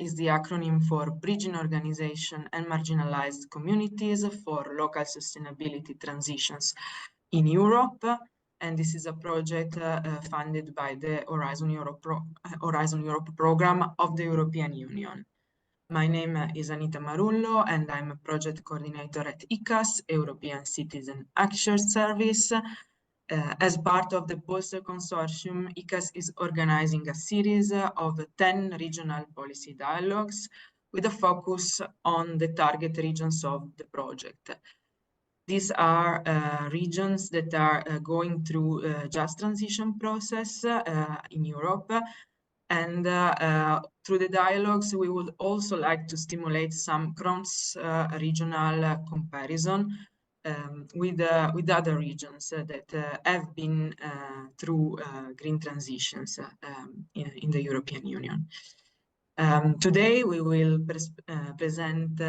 is the acronym for Bridging Organization and Marginalized Communities for Local Sustainability Transitions in Europe. And this is a project funded by the Horizon Europe program of the European Union. My name is Anita Marullo, and I'm a project coordinator at ICAS, European Citizen Action Service. As part of the Bolster consortium, ICAS is organizing a series of 10 regional policy dialogues with a focus on the target regions of the project. These are regions that are going through a just transition process in Europe. And through the dialogues, we would also like to stimulate some cross-regional comparison with other regions that have been through green transitions in the European Union. Today, we will present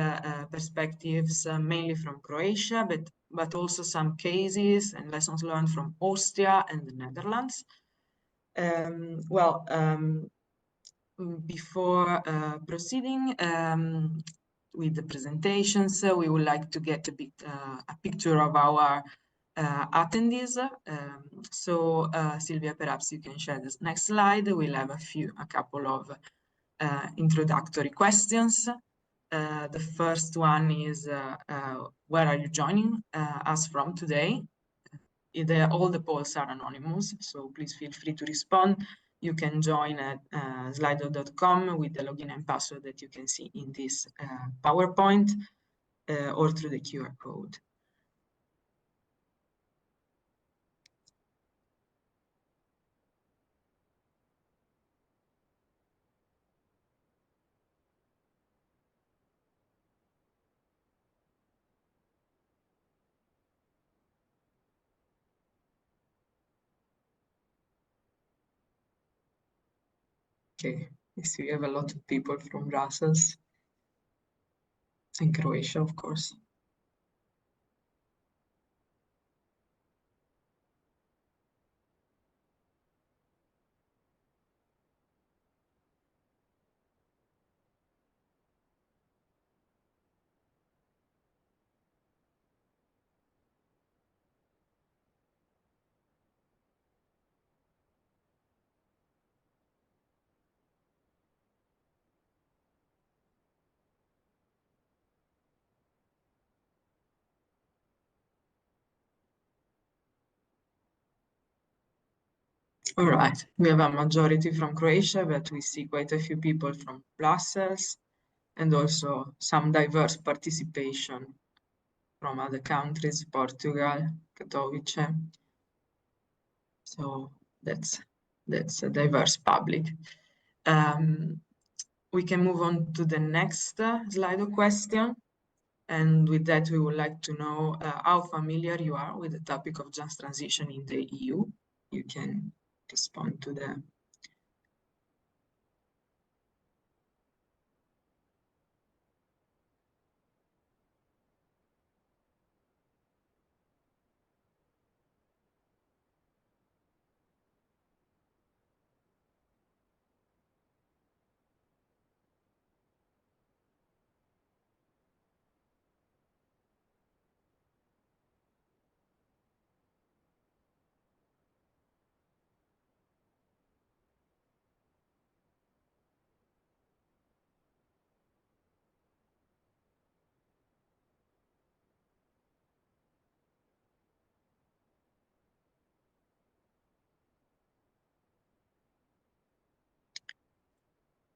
perspectives mainly from Croatia, but also some cases and lessons learned from Austria and the Netherlands. Before proceeding with the presentations, we would like to get a picture of our attendees. Silvia, perhaps you can share this next slide. We'll have a couple of introductory questions. The first one is, where are you joining us from today? All the polls are anonymous, so please feel free to respond. You can join at slido.com with the login and password that you can see in this PowerPoint or through the QR code. Okay, I see we have a lot of people from Brussels and Croatia, of course. All right, we have a majority from Croatia, but we see quite a few people from Brussels and also some diverse participation from other countries, Portugal, Katowice. So that's a diverse public. We can move on to the next slide of question. And with that, we would like to know how familiar you are with the topic of just transition in the EU. You can respond to the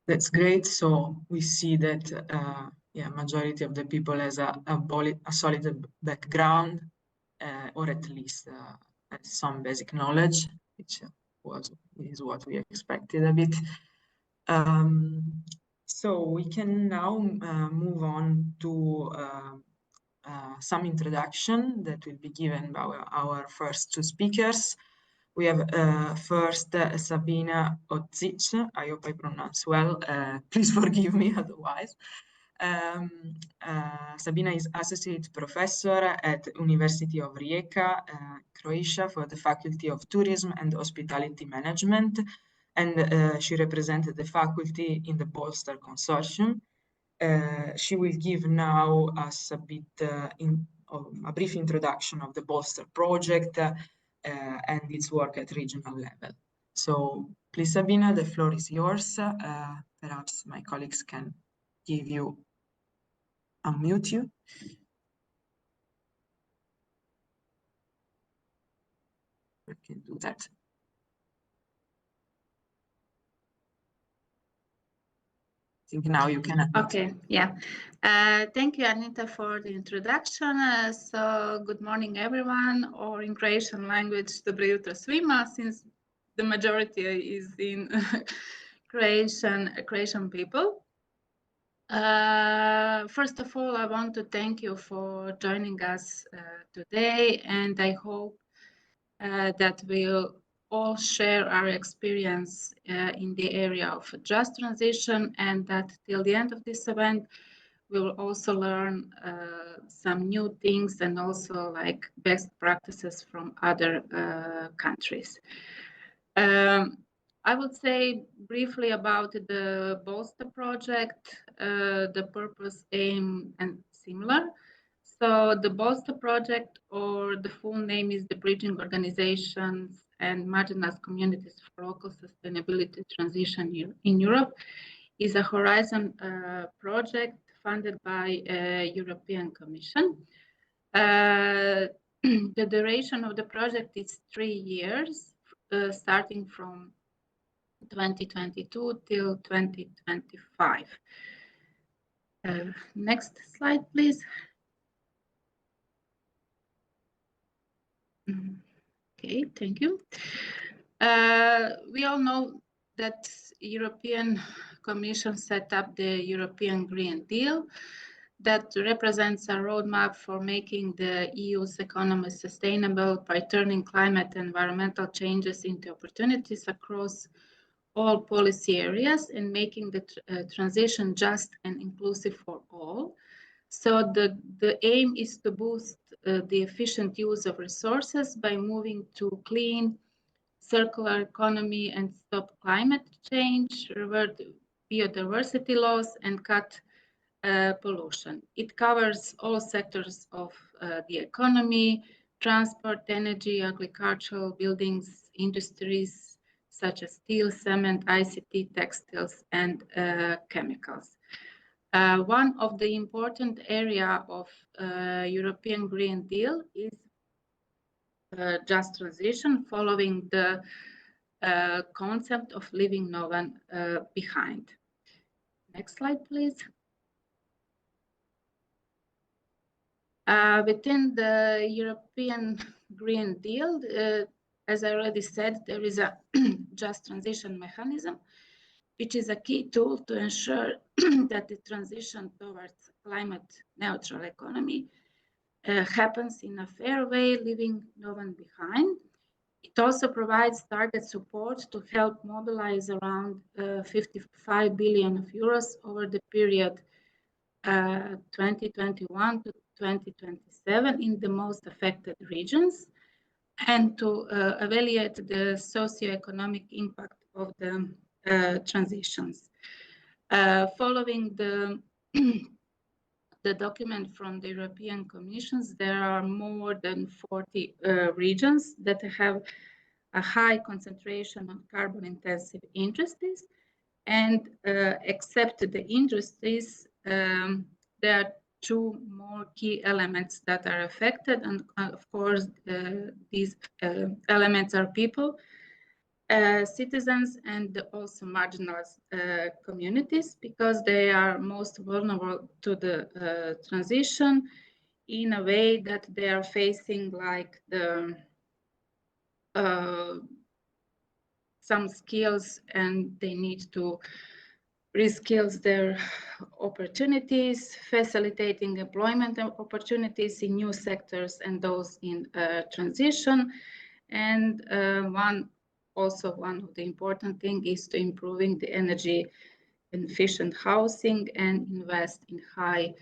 That's great. So we see that, majority of the people has a solid background, or at least some basic knowledge, which is what we expected a bit. So we can now move on to some introduction that will be given by our first two speakers. We have first Sabina Ozic. I hope I pronounce well. Please forgive me otherwise. Sabina is Associate Professor at University of Rijeka, Croatia, for the Faculty of Tourism and Hospitality Management. and she represented the faculty in the Bolster consortium. She will give now us a bit a brief introduction of the Bolster project and its work at regional level. So please, Sabina, the floor is yours. Perhaps my colleagues can unmute you. We can do that. I think now you can. Okay, yeah. Thank you, Anita, for the introduction. So good morning, everyone, or in Croatian language, dobro jutro svima, since the majority is in Croatian people. First of all, I want to thank you for joining us today, and I hope that we'll all share our experience in the area of just transition, and that till the end of this event, we will also learn some new things and also like best practices from other countries. I would say briefly about the Bolster project, the purpose, aim, and similar. So the Bolster project, or the full name is the Bridging Organizations and Marginalized Communities for Local Sustainability Transition in Europe, is a Horizon project funded by European Commission. The duration of the project is 3 years, starting from 2022 till 2025. Next slide, please. Okay, thank you. We all know that European Commission set up the European Green Deal that represents a roadmap for making the EU's economy sustainable by turning climate and environmental changes into opportunities across all policy areas and making the transition just and inclusive for all. So the aim is to boost the efficient use of resources by moving to clean, circular economy and stop climate change, revert biodiversity loss, and cut pollution. It covers all sectors of the economy: transport, energy, agricultural, buildings, industries such as steel, cement, ICT, textiles, and chemicals. One of the important area of European Green Deal is just transition, following the concept of leaving no one behind. Next slide, please. Within the European Green Deal, as I already said, there is a just transition mechanism, which is a key tool to ensure that the transition towards climate neutral economy happens in a fair way, leaving no one behind. It also provides target support to help mobilize around 55 billion euros over the period 2021 to 2027 in the most affected regions, and to evaluate the socio-economic impact of the transitions. Following the document from the European Commission, there are more than 40 regions that have a high concentration on carbon-intensive industries, and except the industries, there are 2 more key elements that are affected, and of course these elements are people, citizens, and also marginalized communities, because they are most vulnerable to the transition, in a way that they are facing like the some skills, and they need to reskills their opportunities, facilitating employment opportunities in new sectors and those in transition. And one of the important things is to improving the energy efficient housing and invest in high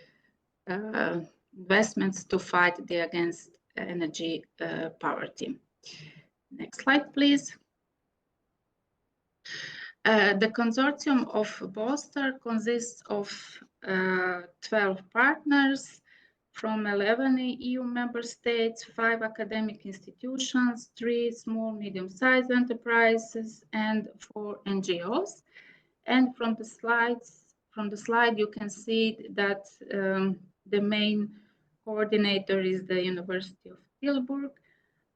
investments to fight against energy poverty. Next slide, please. The consortium of Bolster consists of 12 partners from 11 EU member states, 5 academic institutions, 3 small medium-sized enterprises, and 4 NGOs. And from the slide, you can see that the main coordinator is the University of Tilburg,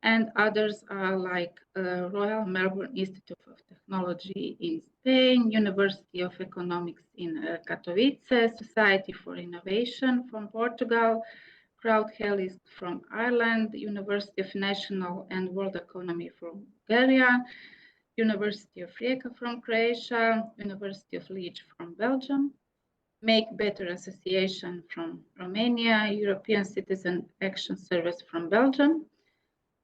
and others are like Royal Melbourne Institute of Technology in Spain, University of Economics in Katowice, Society for Innovation from Portugal, Crowd-Helix from Ireland, University of National and World Economy from Bulgaria, University of Rijeka from Croatia, University of Liege from Belgium, Make Better Association from Romania, European Citizen Action Service from Belgium,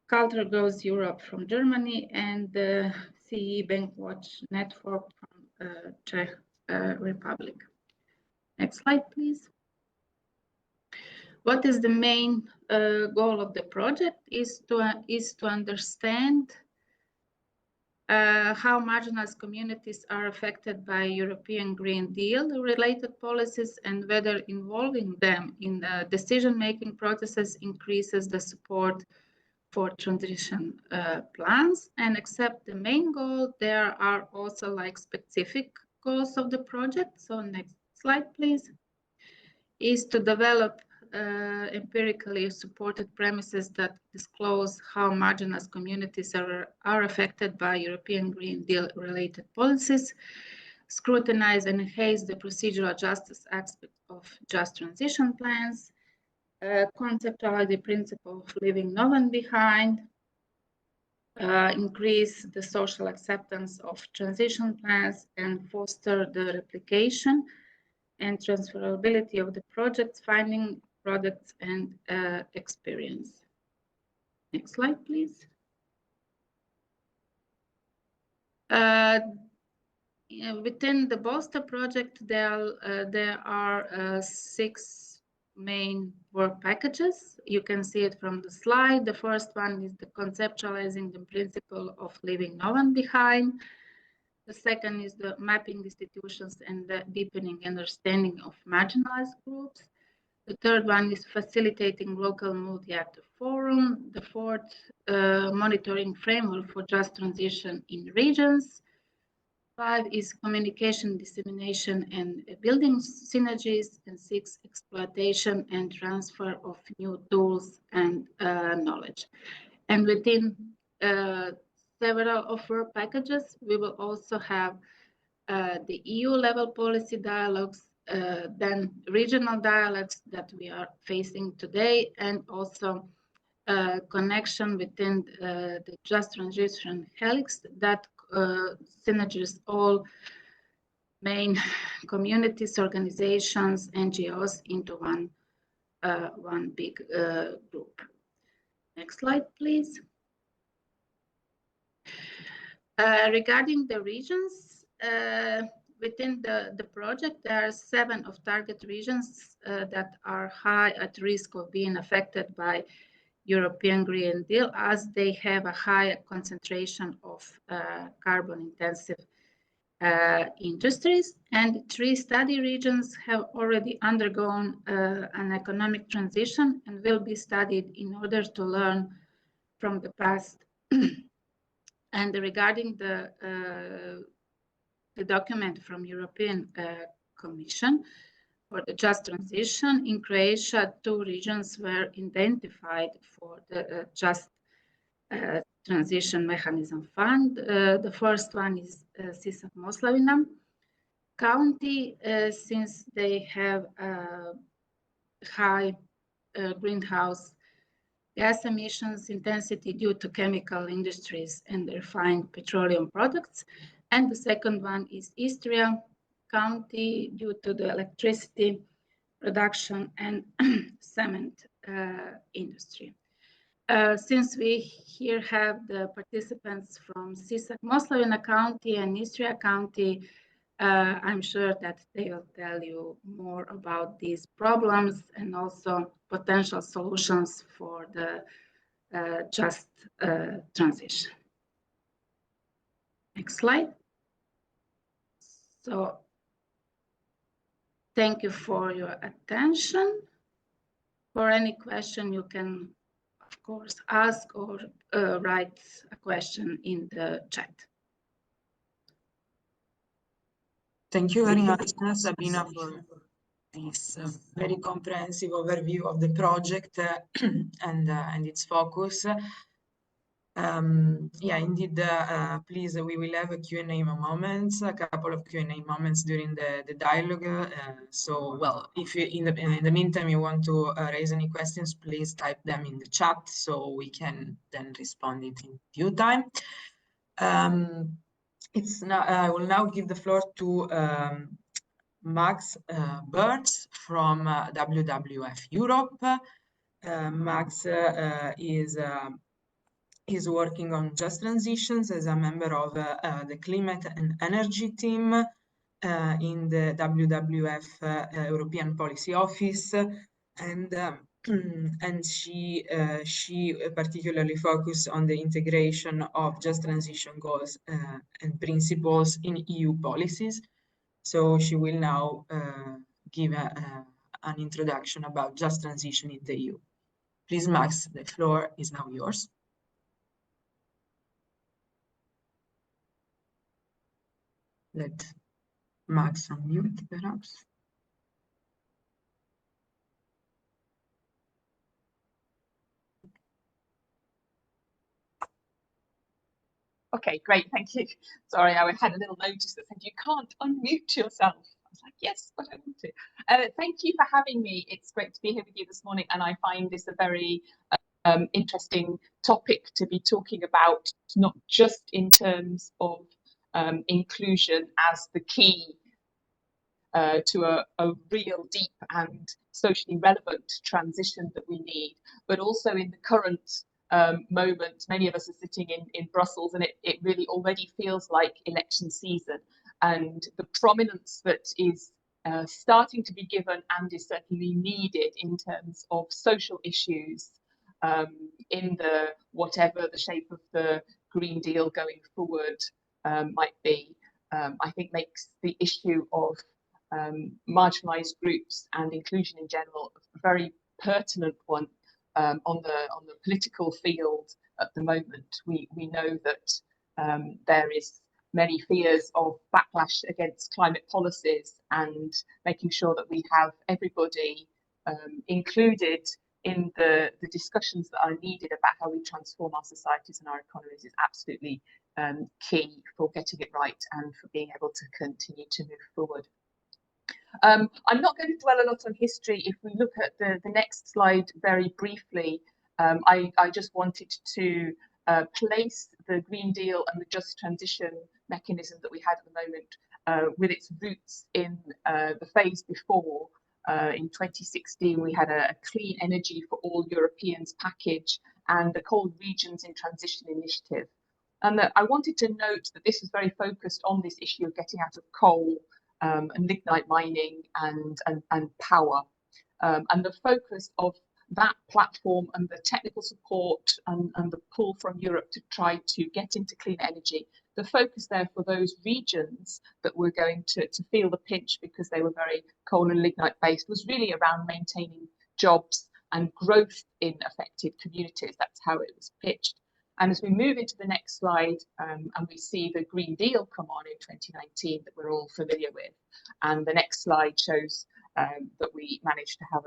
Culture Goes Europe from Germany, and the CE Bankwatch Network from Czech Republic. Next slide, please. What is the main goal of the project is to understand how marginalized communities are affected by European Green Deal related policies and whether involving them in decision-making processes increases the support for transition plans. And except the main goal, there are also like specific goals of the project. So next slide, please, is to develop empirically supported premises that disclose how marginalized communities are affected by European Green Deal related policies, scrutinize and enhance the procedural justice aspect of just transition plans, conceptualize the principle of leaving no one behind, increase the social acceptance of transition plans, and foster the replication and transferability of the project's finding, products, and experience. Next slide, please. Within the Bolster project, there are 6 main work packages. You can see it from the slide. The first one is the conceptualizing the principle of leaving no one behind. The second is the mapping institutions and the deepening understanding of marginalized groups. The third one is facilitating local multi-actor forum. The fourth, monitoring framework for just transition in regions. 5 is communication, dissemination, and building synergies. And 6, exploitation and transfer of new tools and knowledge. And within several of our packages, we will also have the EU level policy dialogues, then regional dialogues that we are facing today, and also connection within the just transition helix that synergies all main communities, organizations, NGOs into one big group. Next slide, please. Regarding the regions, within the project, there are 7 of target regions that are high at risk of being affected by European Green Deal, as they have a high concentration of carbon-intensive industries. And 3 study regions have already undergone an economic transition and will be studied in order to learn from the past. And regarding the document from European Commission for the just transition, in Croatia, 2 regions were identified for the just transition mechanism fund. The first one is Sisak-Moslavina county, since they have high greenhouse gas emissions intensity due to chemical industries and refined petroleum products. And the second one is Istria county due to the electricity production and cement industry. Since we here have the participants from Sisak-Moslavina county and Istria county, I'm sure that they will tell you more about these problems and also potential solutions for the just transition. Next slide. So thank you for your attention. For any question, you can, of course, ask or write a question in the chat. Thank you very much, Sabina, for this very comprehensive overview of the project and its focus. Yeah, indeed, please, we will have a Q&A moments, a couple of Q&A moments during the dialogue. So, well, if you, in the meantime you want to raise any questions, please type them in the chat so we can then respond it in due time. I will now give the floor to Max Burns from WWF Europe. Max is working on just transitions as a member of the climate and energy team in the WWF European Policy Office, and she particularly focused on the integration of just transition goals and principles in EU policies. So she will now give an introduction about just transition in the EU. Please, Max, the floor is now yours. Let Max unmute, perhaps. Okay, great, thank you. Sorry, I had a little notice that said you can't unmute yourself. I was like, yes, but I want to. Thank you for having me. It's great to be here with you this morning, and I find this a very interesting topic to be talking about, not just in terms of inclusion as the key to a real deep and socially relevant transition that we need, but also in the current moment. Many of us are sitting in Brussels, and it really already feels like election season, and the prominence that is starting to be given and is certainly needed in terms of social issues in the whatever the shape of the Green Deal going forward might be, I think makes the issue of marginalised groups and inclusion in general a very pertinent one on the political field at the moment. We know that there is many fears of backlash against climate policies, and making sure that we have everybody included in the discussions that are needed about how we transform our societies and our economies is absolutely key for getting it right and for being able to continue to move forward. I'm not going to dwell a lot on history. If we look at the next slide very briefly, I just wanted to place the Green Deal and the just transition mechanism that we had at the moment with its roots in the phase before. In 2016, we had a Clean Energy for All Europeans package and the Cold Regions in Transition initiative. And I wanted to note that this is very focused on this issue of getting out of coal and lignite mining and power. And the focus of that platform and the technical support and the pull from Europe to try to get into clean energy, the focus there for those regions that were going to feel the pinch because they were very coal and lignite based was really around maintaining jobs and growth in affected communities. That's how it was pitched. And as we move into the next slide and we see the Green Deal come on in 2019 that we're all familiar with, and the next slide shows that we managed to have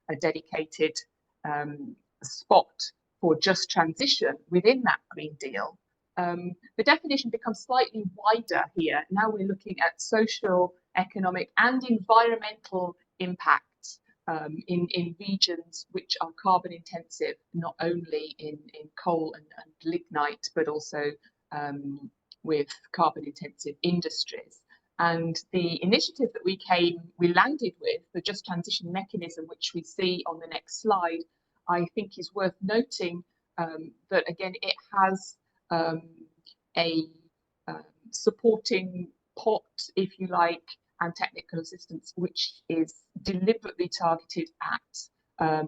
a dedicated spot for just transition within that Green Deal. The definition becomes slightly wider here. Now we're looking at social, economic and environmental impacts in regions which are carbon intensive, not only in coal and lignite, but also with carbon intensive industries. And the initiative that we landed with, the Just Transition mechanism, which we see on the next slide, I think is worth noting that again, it has a supporting pot, if you like, and technical assistance, which is deliberately targeted at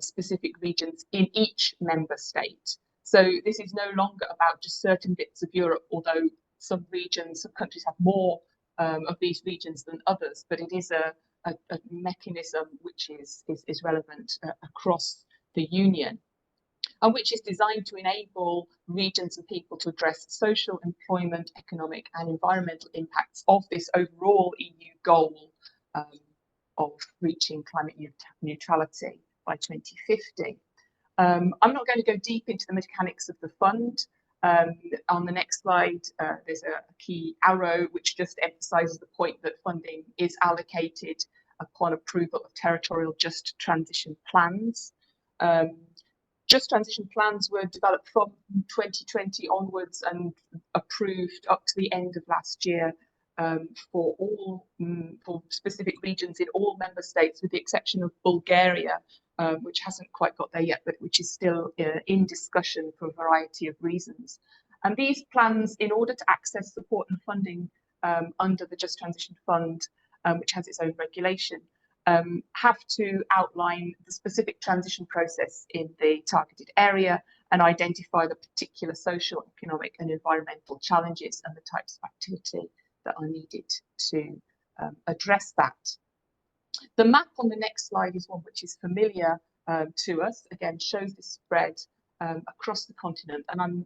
specific regions in each member state. So this is no longer about just certain bits of Europe, although some regions, some countries have more of these regions than others, but it is a mechanism which is relevant across the Union, and which is designed to enable regions and people to address social, employment, economic and environmental impacts of this overall EU goal of reaching climate neutrality by 2050. I'm not going to go deep into the mechanics of the fund. On the next slide, there's a key arrow which just emphasises the point that funding is allocated upon approval of territorial just transition plans. Just transition plans were developed from 2020 onwards and approved up to the end of last year for specific regions in all member states, with the exception of Bulgaria, which hasn't quite got there yet, but which is still in discussion for a variety of reasons. And these plans, in order to access support and funding under the Just Transition Fund, which has its own regulation, have to outline the specific transition process in the targeted area and identify the particular social, economic and environmental challenges and the types of activity that are needed to address that. The map on the next slide is one which is familiar to us, again shows the spread across the continent, and I'm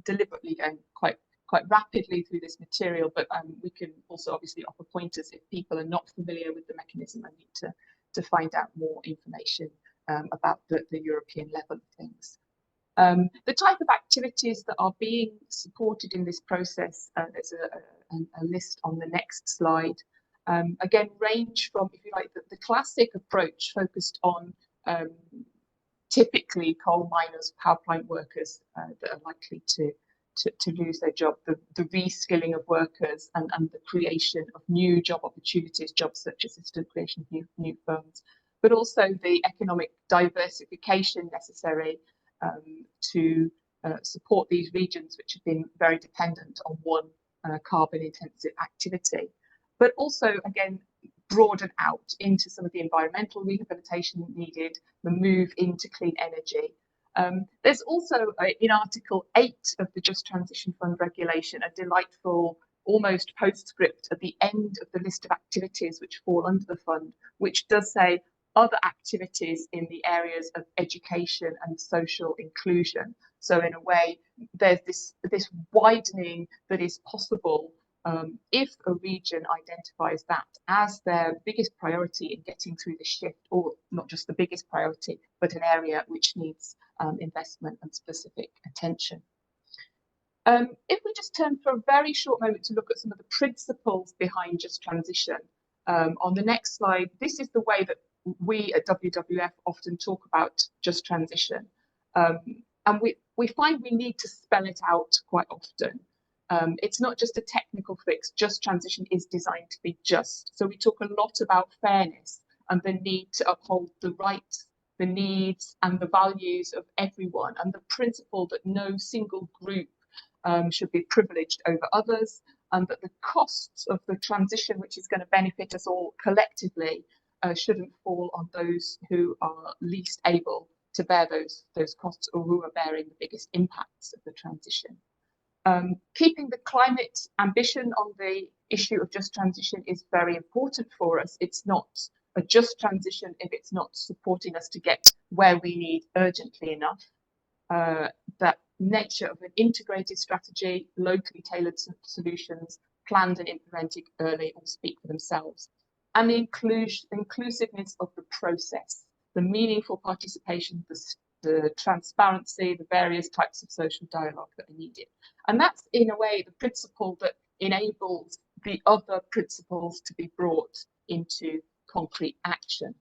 deliberately going quite rapidly through this material, but we can also obviously offer pointers if people are not familiar with the mechanism and need to find out more information about the European level of things. The type of activities that are being supported in this process, there's a list on the next slide, again range from, if you like, the classic approach focused on typically coal miners, power plant workers that are likely to lose their job, the reskilling of workers and the creation of new job opportunities, jobs such as assistant creation of new firms, but also the economic diversification necessary to support these regions which have been very dependent on one carbon intensive activity, but also again broaden out into some of the environmental rehabilitation needed, the move into clean energy. There's also in Article 8 of the Just Transition Fund regulation a delightful almost postscript at the end of the list of activities which fall under the fund, which does say other activities in the areas of education and social inclusion. So in a way, there's this widening that is possible if a region identifies that as their biggest priority in getting through the shift, or not just the biggest priority, but an area which needs investment and specific attention. If we just turn for a very short moment to look at some of the principles behind Just Transition, on the next slide, this is the way that we at WWF often talk about Just Transition. And we find we need to spell it out quite often. It's not just a technical fix. Just transition is designed to be just. So we talk a lot about fairness and the need to uphold the rights, the needs and the values of everyone, and the principle that no single group should be privileged over others, and that the costs of the transition, which is going to benefit us all collectively, shouldn't fall on those who are least able to bear those costs, or who are bearing the biggest impacts of the transition. Keeping the climate ambition on the issue of just transition is very important for us. It's not a just transition if it's not supporting us to get where we need urgently enough. That nature of an integrated strategy, locally tailored solutions, planned and implemented early, all speak for themselves. And the inclusiveness of the process, the meaningful participation, the transparency, the various types of social dialogue that are needed. And that's, in a way, the principle that enables the other principles to be brought into concrete action.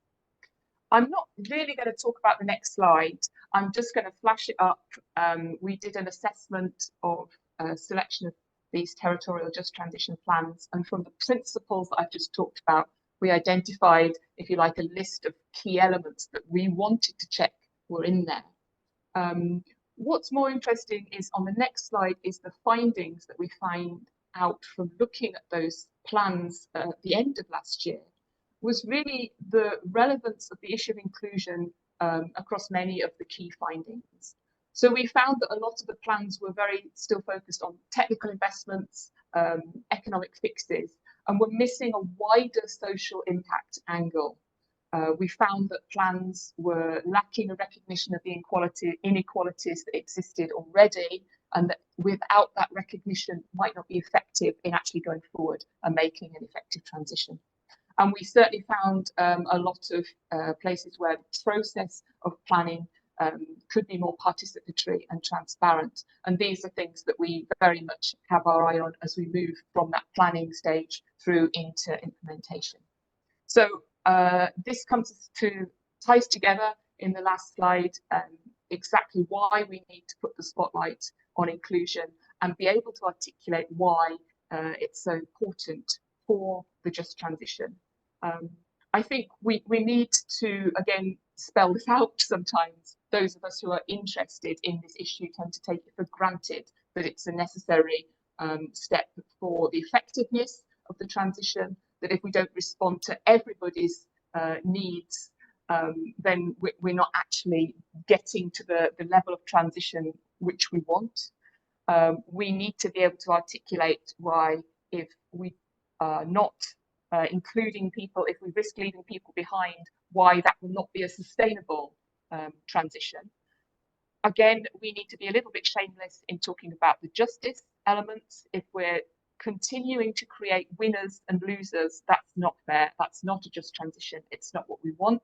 I'm not really going to talk about the next slide. I'm just going to flash it up. We did an assessment of a selection of these territorial just transition plans. And from the principles that I've just talked about, we identified, if you like, a list of key elements that we wanted to check were in there. What's more interesting is on the next slide is the findings that we find out from looking at those plans at the end of last year, was really the relevance of the issue of inclusion across many of the key findings. So we found that a lot of the plans were still focused on technical investments, economic fixes, and we're missing a wider social impact angle. We found that plans were lacking a recognition of the inequalities that existed already, and that without that recognition might not be effective in actually going forward and making an effective transition. And we certainly found a lot of places where the process of planning could be more participatory and transparent. And these are things that we very much have our eye on as we move from that planning stage through into implementation. So this ties together in the last slide exactly why we need to put the spotlight on inclusion and be able to articulate why it's so important for the just transition. I think we need to, again, spell this out sometimes. Those of us who are interested in this issue tend to take it for granted that it's a necessary step for the effectiveness of the transition, that if we don't respond to everybody's needs, then we're not actually getting to the level of transition which we want. We need to be able to articulate why, if we are not including people, if we risk leaving people behind, why that will not be a sustainable transition. Again, we need to be a little bit shameless in talking about the justice elements. If we're continuing to create winners and losers, that's not fair. That's not a just transition. It's not what we want.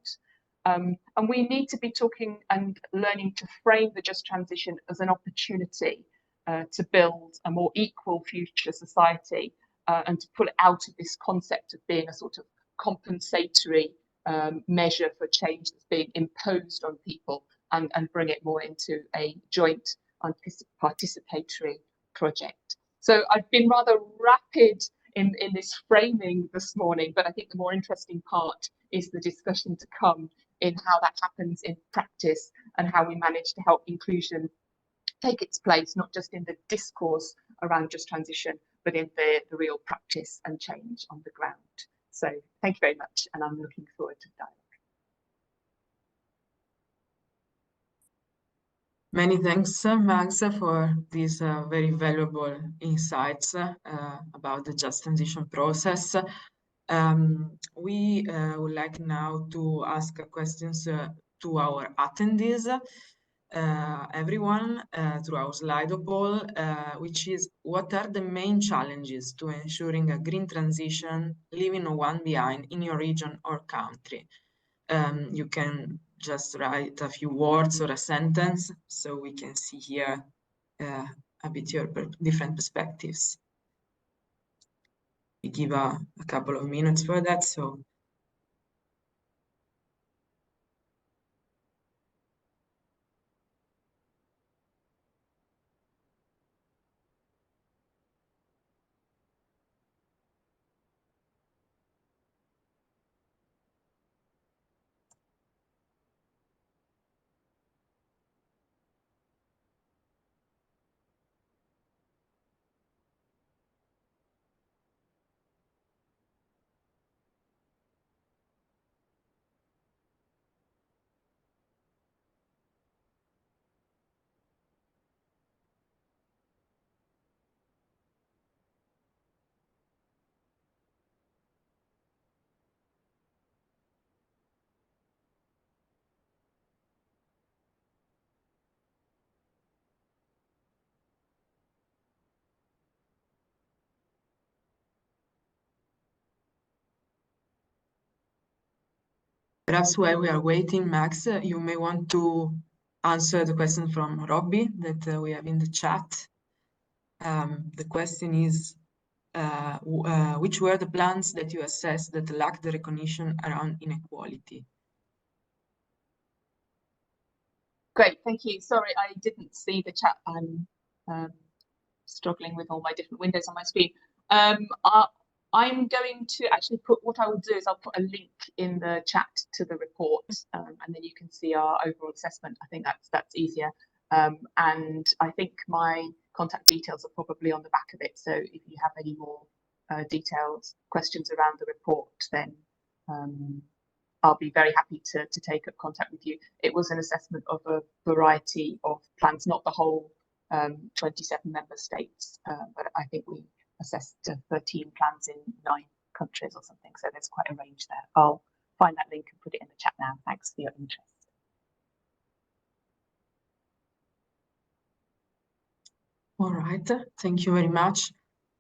And we need to be talking and learning to frame the just transition as an opportunity to build a more equal future society, and to pull it out of this concept of being a sort of compensatory measure for change that's being imposed on people, and bring it more into a joint and participatory project. So I've been rather rapid in this framing this morning, but I think the more interesting part is the discussion to come in how that happens in practice and how we manage to help inclusion take its place, not just in the discourse around just transition, but in the real practice and change on the ground. So thank you very much, and I'm looking forward to the dialogue. Many thanks, Max, for these very valuable insights about the just transition process. We would like now to ask questions to our attendees, everyone, through our Slido poll, which is: what are the main challenges to ensuring a green transition, leaving no one behind in your region or country? You can just write a few words or a sentence so we can see here a bit your different perspectives. We give a couple of minutes for that. So perhaps while we are waiting, Max, you may want to answer the question from Robbie that we have in the chat. The question is, which were the plans that you assessed that lacked the recognition around inequality? Great, thank you. Sorry, I didn't see the chat. I'm struggling with all my different windows on my screen. I'm going to actually put, what I will do is I'll put a link in the chat to the report, and then you can see our overall assessment. I think that's easier. And I think my contact details are probably on the back of it. So if you have any more detailed questions around the report, then I'll be very happy to take up contact with you. It was an assessment of a variety of plans, not the whole 27 member states, but I think we assessed 13 plans in 9 countries or something. So there's quite a range there. I'll find that link and put it in the chat now. Thanks for your interest. All right, thank you very much.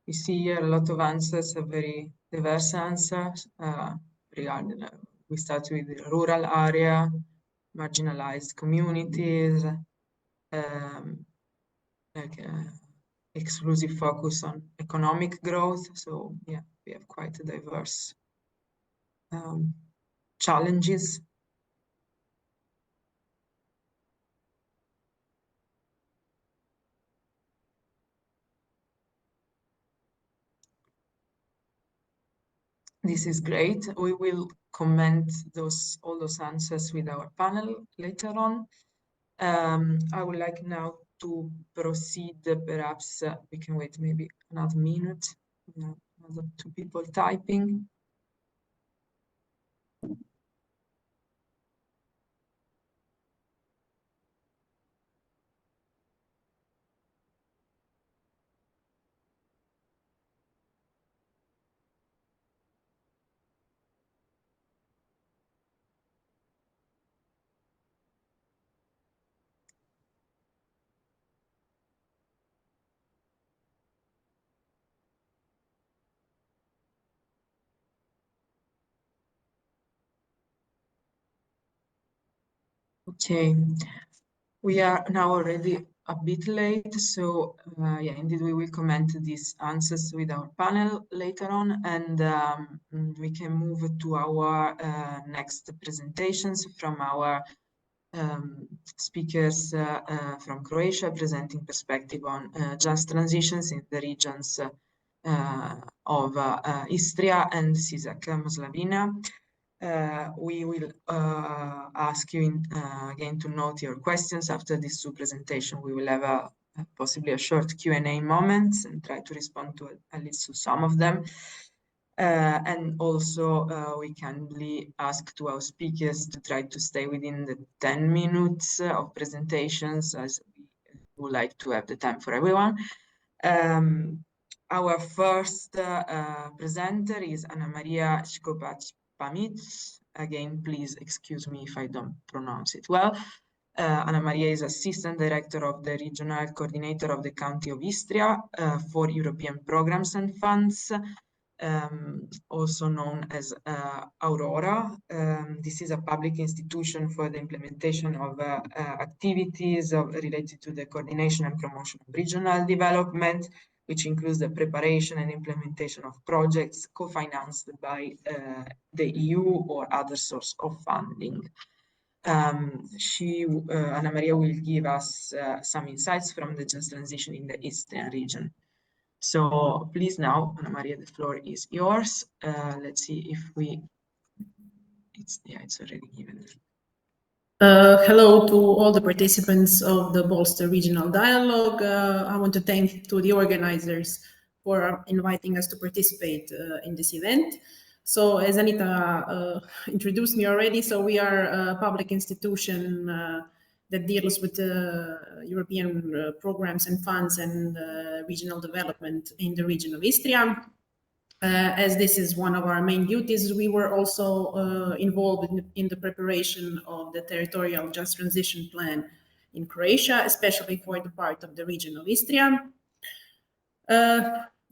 We see here a lot of answers, very diverse answers. Regarding, we start with the rural area, marginalized communities, exclusive focus on economic growth. So yeah, we have quite a diverse challenges. This is great. We will comment all those answers with our panel later on. I would like now to proceed. Perhaps we can wait maybe another minute. Another 2 people typing. Okay, we are now already a bit late, so yeah, indeed we will comment these answers with our panel later on, and we can move to our next presentations from our speakers from Croatia, presenting perspective on just transitions in the regions of Istria and Sisak-Moslavina. We will ask you again to note your questions after these 2 presentations. We will have possibly a short Q&A moment and try to respond to at least to some of them. And also we kindly ask to our speakers to try to stay within the 10 minutes of presentations, as we would like to have the time for everyone. Our first presenter is Anna Maria Škopac-Pamić. Again, please excuse me if I don't pronounce it well. Anna Maria is Assistant Director of the Regional Coordinator of the County of Istria for European Programs and Funds, also known as Aurora. This is a public institution for the implementation of activities related to the coordination and promotion of regional development, which includes the preparation and implementation of projects co-financed by the EU or other source of funding. Anna Maria will give us some insights from the just transition in the Eastern region. So please now, Anna Maria, the floor is yours. Let's see if it's already given. Hello to all the participants of the Bolster Regional Dialogue. I want to thank to the organizers for inviting us to participate in this event. So as Anita introduced me already, so we are a public institution that deals with European programs and funds and regional development in the region of Istria. As this is one of our main duties, we were also involved in the preparation of the territorial just transition plan in Croatia, especially for the part of the region of Istria.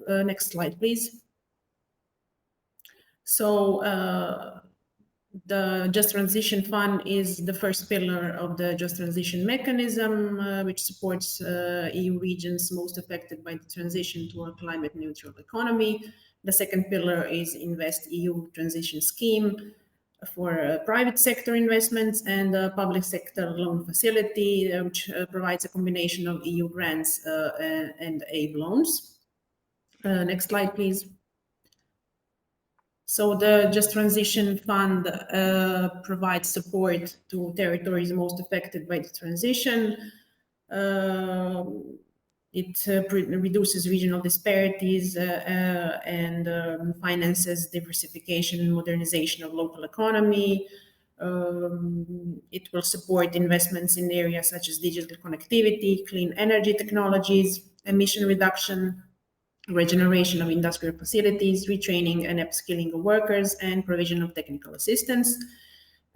Next slide, please. So the Just Transition Fund is the first pillar of the Just Transition mechanism, which supports EU regions most affected by the transition to a climate neutral economy. The second pillar is Invest EU Transition Scheme for private sector investments, and the public sector loan facility, which provides a combination of EU grants and aid loans. Next slide, please. So the Just Transition Fund provides support to territories most affected by the transition. It reduces regional disparities and finances diversification and modernization of local economy. It will support investments in areas such as digital connectivity, clean energy technologies, emission reduction, regeneration of industrial facilities, retraining and upskilling of workers, and provision of technical assistance.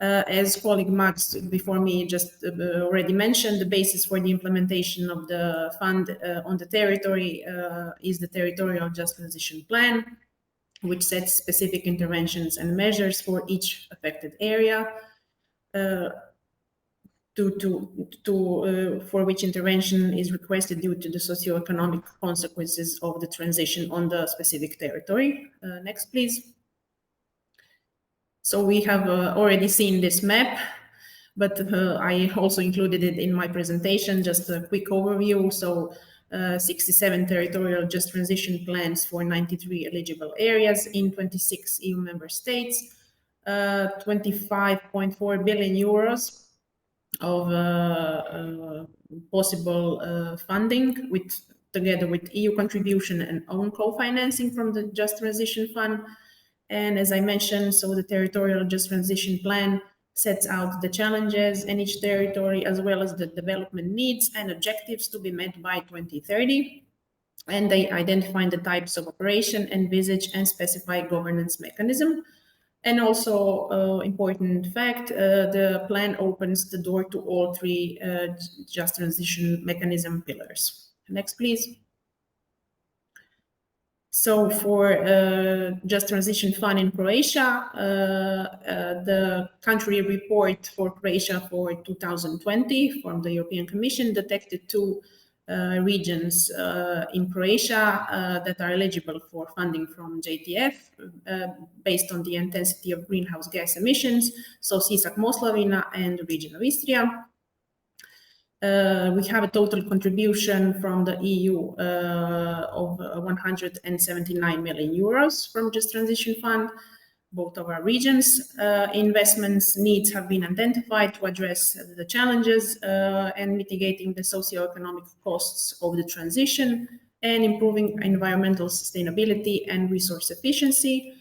As colleague Max before me just already mentioned, the basis for the implementation of the fund on the territory is the Territorial Just Transition Plan, which sets specific interventions and measures for each affected area, for which intervention is requested due to the socioeconomic consequences of the transition on the specific territory. Next, please. So we have already seen this map, but I also included it in my presentation, just a quick overview. So 67 territorial just transition plans for 93 eligible areas in 26 EU member states, 25.4 billion euros of possible funding together with EU contribution and own co-financing from the Just Transition Fund. And as I mentioned, so the Territorial Just Transition Plan sets out the challenges in each territory, as well as the development needs and objectives to be met by 2030. And they identify the types of operation, envisage and specify governance mechanism. And also, important fact, the plan opens the door to all three Just Transition mechanism pillars. Next, please. So for Just Transition Fund in Croatia, the country report for Croatia for 2020 from the European Commission detected two regions in Croatia that are eligible for funding from JTF based on the intensity of greenhouse gas emissions, so Sisak-Moslavina and the region of Istria. We have a total contribution from the EU of 179 million euros from Just Transition Fund. Both of our regions' investments needs have been identified to address the challenges and mitigating the socioeconomic costs of the transition and improving environmental sustainability and resource efficiency.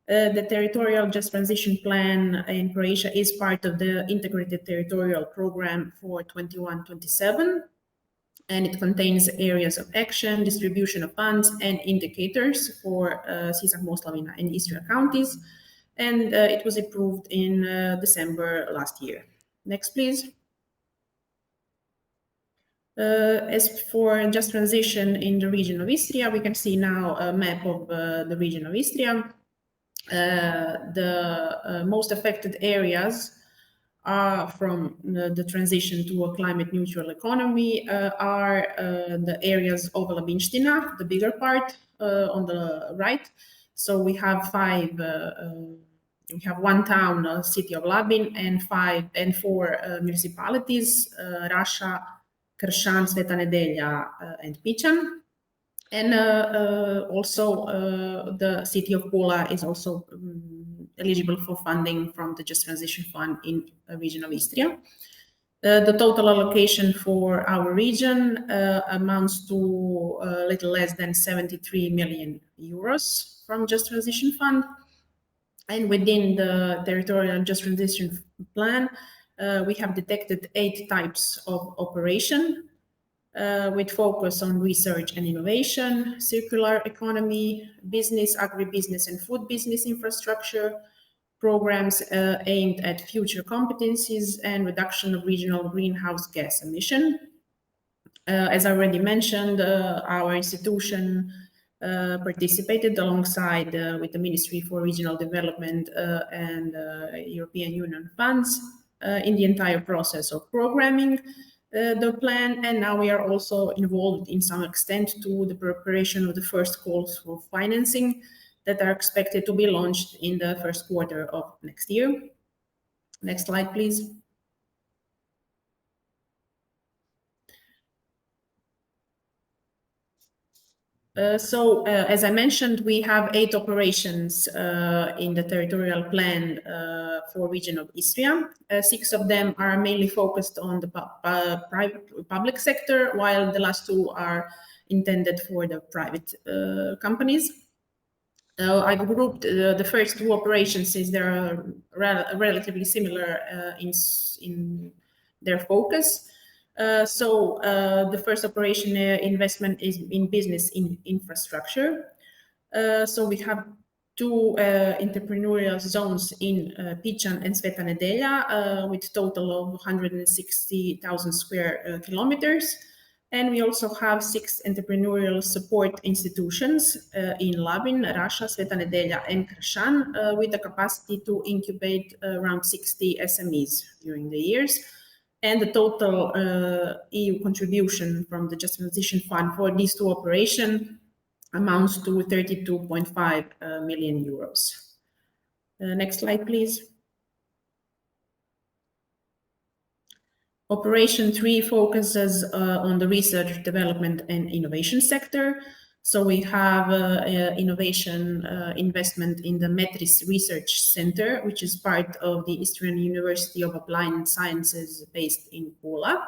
The Territorial Just Transition Plan in Croatia is part of the Integrated Territorial Program for 21-27, and it contains areas of action, distribution of funds, and indicators for Sisak-Moslavina and Istria counties, and it was approved in December last year. Next, please. As for Just Transition in the region of Istria, we can see now a map of the region of Istria. The most affected areas are from the transition to a climate neutral economy are the areas of Labinština, the bigger part on the right. So we have we have one town, city of Labin, and four municipalities, Raša, Kršan, Sveta Nedelja, and Pičan. And also the city of Pula is also eligible for funding from the Just Transition Fund in the region of Istria. The total allocation for our region amounts to a little less than 73 million euros from Just Transition Fund. And within the Territorial Just Transition Plan, we have detected 8 types of operation with focus on research and innovation, circular economy, business, agribusiness and food business infrastructure, programs aimed at future competencies and reduction of regional greenhouse gas emission. As I already mentioned, our institution participated alongside with the Ministry for Regional Development and European Union funds in the entire process of programming the plan, and now we are also involved in some extent to the preparation of the first calls for financing that are expected to be launched in the first quarter of next year. Next slide, please. As I mentioned, we have 8 operations in the territorial plan for region of Istria. 6 of them are mainly focused on the public sector, while the last 2 are intended for the private companies. I've grouped the first 2 operations since they are relatively similar in their focus. The first operation investment is in business infrastructure. So we have two entrepreneurial zones in Pican and Sveta Nedelja with total of 160,000 square kilometers. And we also have 6 entrepreneurial support institutions in Labin, Rasha, Sveta Nedelja, and Croatian with the capacity to incubate around 60 SMEs during the years. And the total EU contribution from the Just Transition Fund for these two operations amounts to 32.5 million euros. Next slide, please. Operation 3 focuses on the research, development, and innovation sector. So we have innovation investment in the Metris Research Center, which is part of the Istria University of Applied Sciences based in Pula.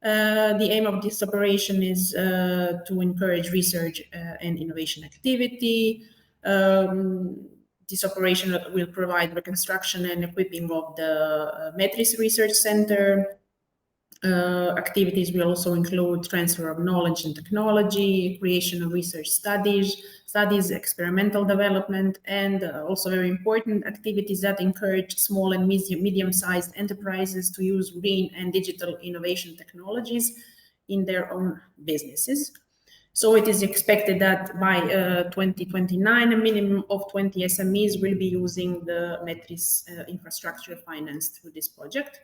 The aim of this operation is to encourage research and innovation activity. This operation will provide reconstruction and equipping of the Metris Research Center. Activities will also include transfer of knowledge and technology, creation of research studies, experimental development, and also very important activities that encourage small and medium-sized enterprises to use green and digital innovation technologies in their own businesses. So it is expected that by 2029, a minimum of 20 SMEs will be using the Metris infrastructure finance through this project.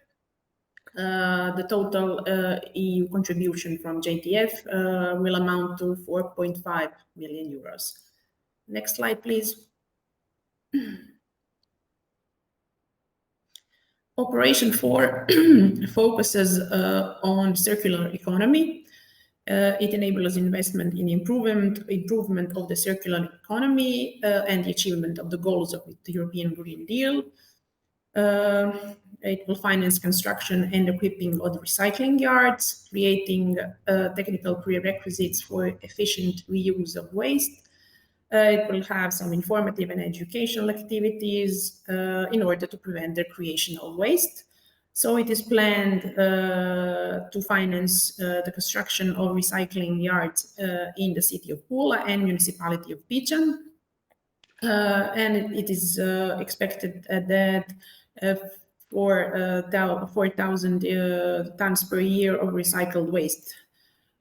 The total EU contribution from JTF will amount to 4.5 million euros. Next slide, please. Operation 4 focuses on circular economy. It enables investment in improvement of the circular economy and the achievement of the goals of the European Green Deal. It will finance construction and equipping of the recycling yards, creating technical prerequisites for efficient reuse of waste. It will have some informative and educational activities in order to prevent the creation of waste. So it is planned to finance the construction of recycling yards in the city of Pula and municipality of Pican. And it is expected that 4,000 tons per year of recycled waste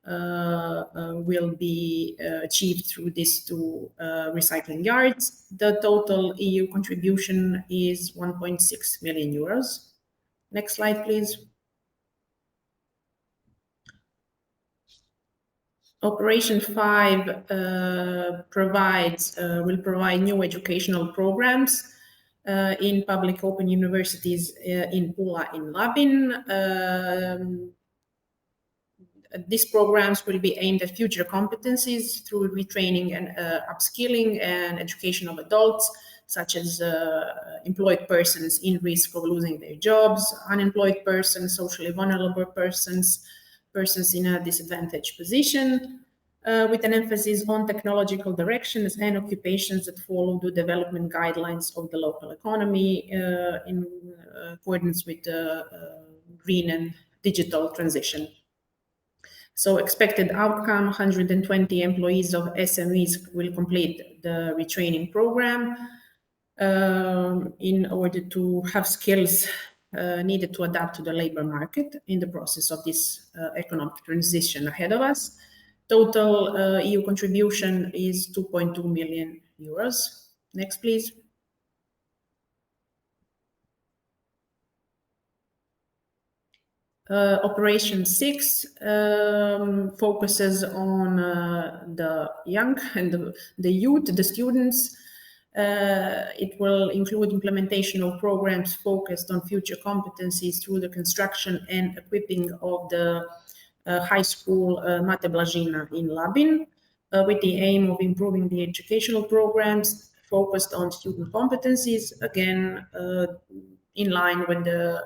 will be achieved through these two recycling yards. The total EU contribution is 1.6 million euros. Next slide, please. Operation 5 will provide new educational programs in public open universities in Pula and Labin. These programs will be aimed at future competencies through retraining and upskilling and education of adults, such as employed persons in risk of losing their jobs, unemployed persons, socially vulnerable persons, persons in a disadvantaged position, with an emphasis on technological directions and occupations that follow the development guidelines of the local economy in accordance with the green and digital transition. So expected outcome, 120 employees of SMEs will complete the retraining program in order to have skills needed to adapt to the labor market in the process of this economic transition ahead of us. Total EU contribution is 2.2 million euros. Next, please. Operation 6 focuses on the young and the youth, the students. It will include implementation of programs focused on future competencies through the construction and equipping of the high school Mate Blažina in Labin, with the aim of improving the educational programs focused on student competencies, again, in line with the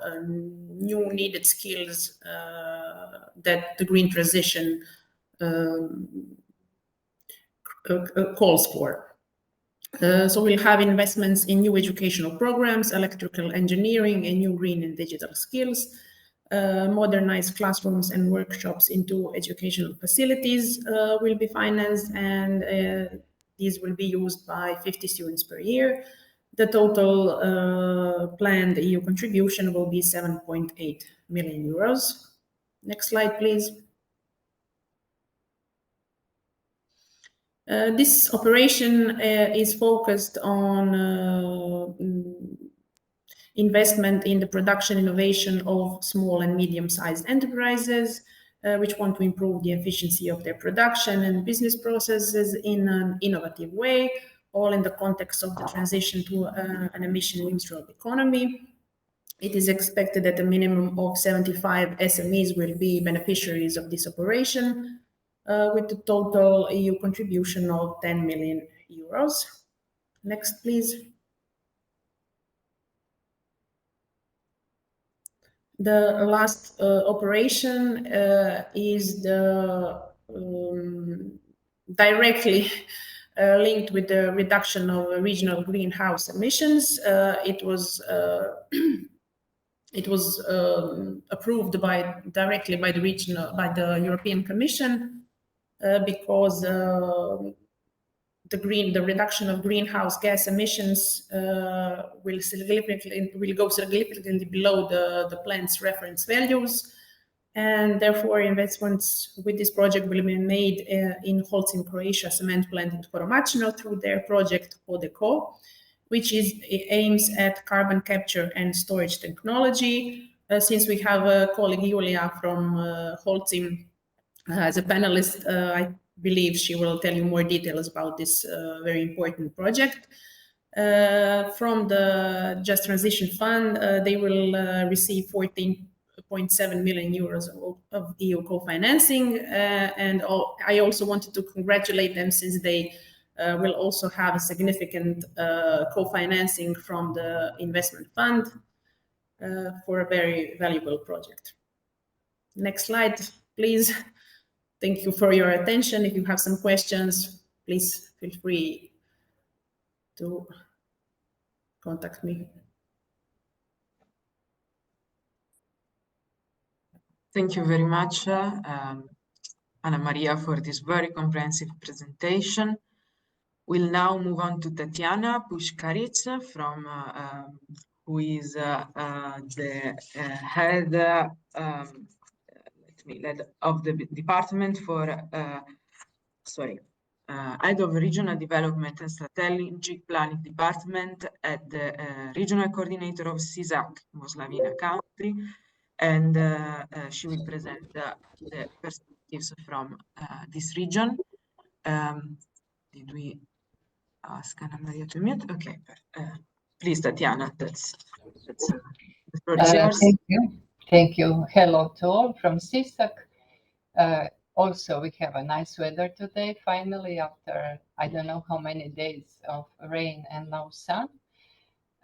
new needed skills that the green transition calls for. So we'll have investments in new educational programs, electrical engineering, and new green and digital skills. Modernized classrooms and workshops into educational facilities will be financed, and these will be used by 50 students per year. The total planned EU contribution will be 7.8 million euros. Next slide, please. This operation is focused on investment in the production innovation of small and medium-sized enterprises, which want to improve the efficiency of their production and business processes in an innovative way, all in the context of the transition to an emission-neutral economy. It is expected that a minimum of 75 SMEs will be beneficiaries of this operation, with a total EU contribution of 10 million euros. Next, please. The last operation is the directly linked with the reduction of regional greenhouse emissions. It was approved directly by the European Commission because the reduction of greenhouse gas emissions will go significantly below the plant's reference values, and therefore investments with this project will be made in Holcim, Croatia cement plant in Koromačno through their project ODECO, which aims at carbon capture and storage technology. Since we have a colleague Julia from Holcim as a panelist, I believe she will tell you more details about this very important project. From the Just Transition Fund, they will receive 14.7 million euros of EU co-financing. And I also wanted to congratulate them, since they will also have a significant co-financing from the investment fund for a very valuable project. Next slide, please. Thank you for your attention. If you have some questions, please feel free to contact me. Thank you very much, Anna Maria, for this very comprehensive presentation. We'll now move on to Tatiana Pushkaric, who is the head of the department for, head of regional development and strategic planning department at the regional coordinator of Sisak-Moslavina country, and she will present the perspectives from this region. Did we ask Anna Maria to mute? Okay, please, Tatiana, that's the floor is yours. Thank you. Thank you. Hello to all from Sisak. Also, we have a nice weather today, finally, after I don't know how many days of rain and no sun.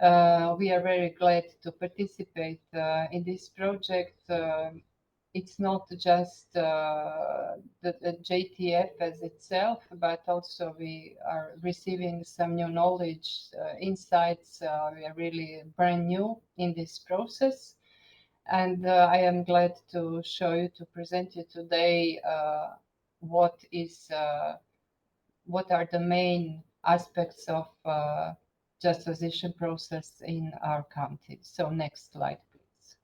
We are very glad to participate in this project. It's not just the JTF as itself, but also we are receiving some new knowledge, insights. We are really brand new in this process. And I am glad to present you today what are the main aspects of just transition process in our country. So next slide, please.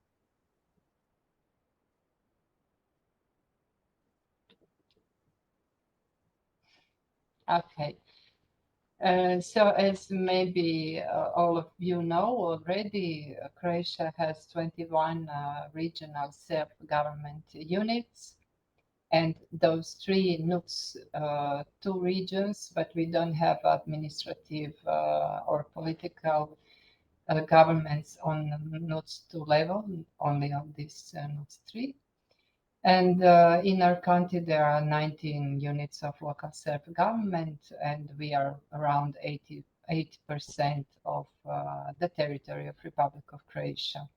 Okay. So as maybe all of you know already, Croatia has 21 regional self-government units, and those 3 NUTS 2 regions, but we don't have administrative or political governments on NUTS 2 level, only on this NUTS 3. And in our country, there are 19 units of local self-government, and we are around 88% of the territory of Republic of Croatia.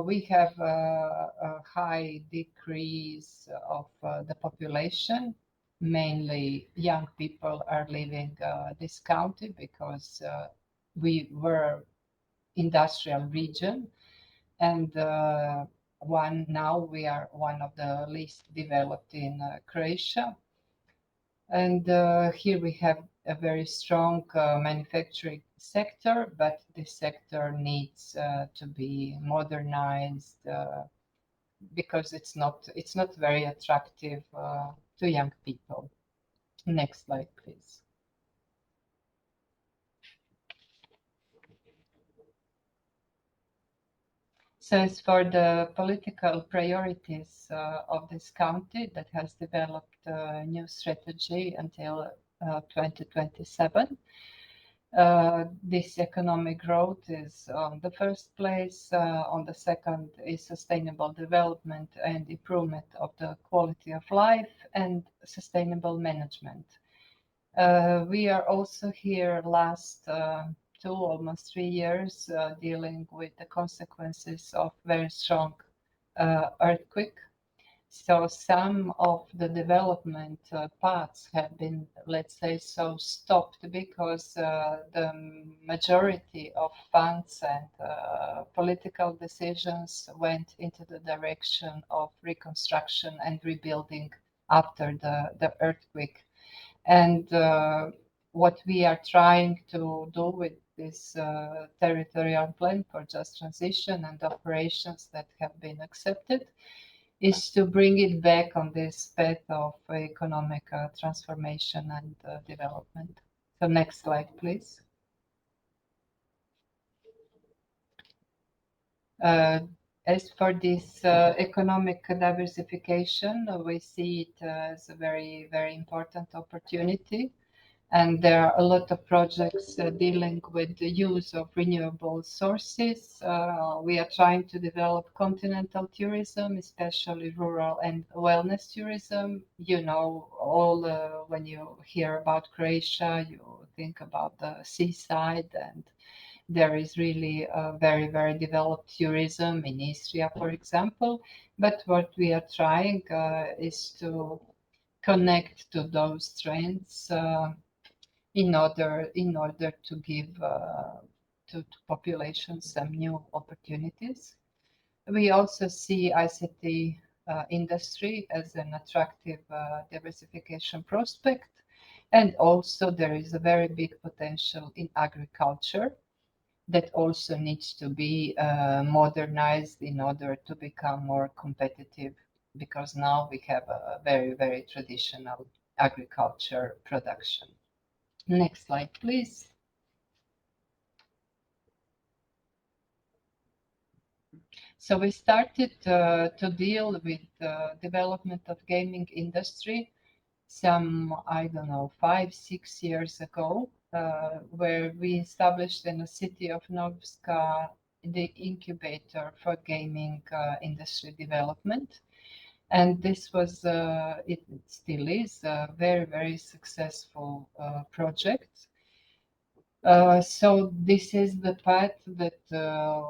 We have a high decrease of the population. Mainly young people are leaving this country because we were industrial region, and now we are one of the least developed in Croatia. And here we have a very strong manufacturing sector, but this sector needs to be modernized because it's not very attractive to young people. Next slide, please. So as for the political priorities of this county that has developed a new strategy until 2027, this economic growth is on the first place. On the second is sustainable development and improvement of the quality of life and sustainable management. We are also here last almost 3 years dealing with the consequences of very strong earthquake. So some of the development paths have been, let's say, so stopped because the majority of funds and political decisions went into the direction of reconstruction and rebuilding after the earthquake. And what we are trying to do with this territorial plan for just transition and operations that have been accepted is to bring it back on this path of economic transformation and development. So next slide, please. As for this economic diversification, we see it as a very, very important opportunity. And there are a lot of projects dealing with the use of renewable sources. We are trying to develop continental tourism, especially rural and wellness tourism. You know, when you hear about Croatia, you think about the seaside, and there is really a very, very developed tourism in Istria, for example. But what we are trying is to connect to those trends in order to give to population some new opportunities. We also see ICT industry as an attractive diversification prospect, and also there is a very big potential in agriculture that also needs to be modernized in order to become more competitive, because now we have a very, very traditional agriculture production. Next slide, please. So we started to deal with the development of gaming industry some, I don't know, 5-6 years ago, where we established in the city of Novska the incubator for gaming industry development. And this was, it still is a very, very successful project. So this is the path that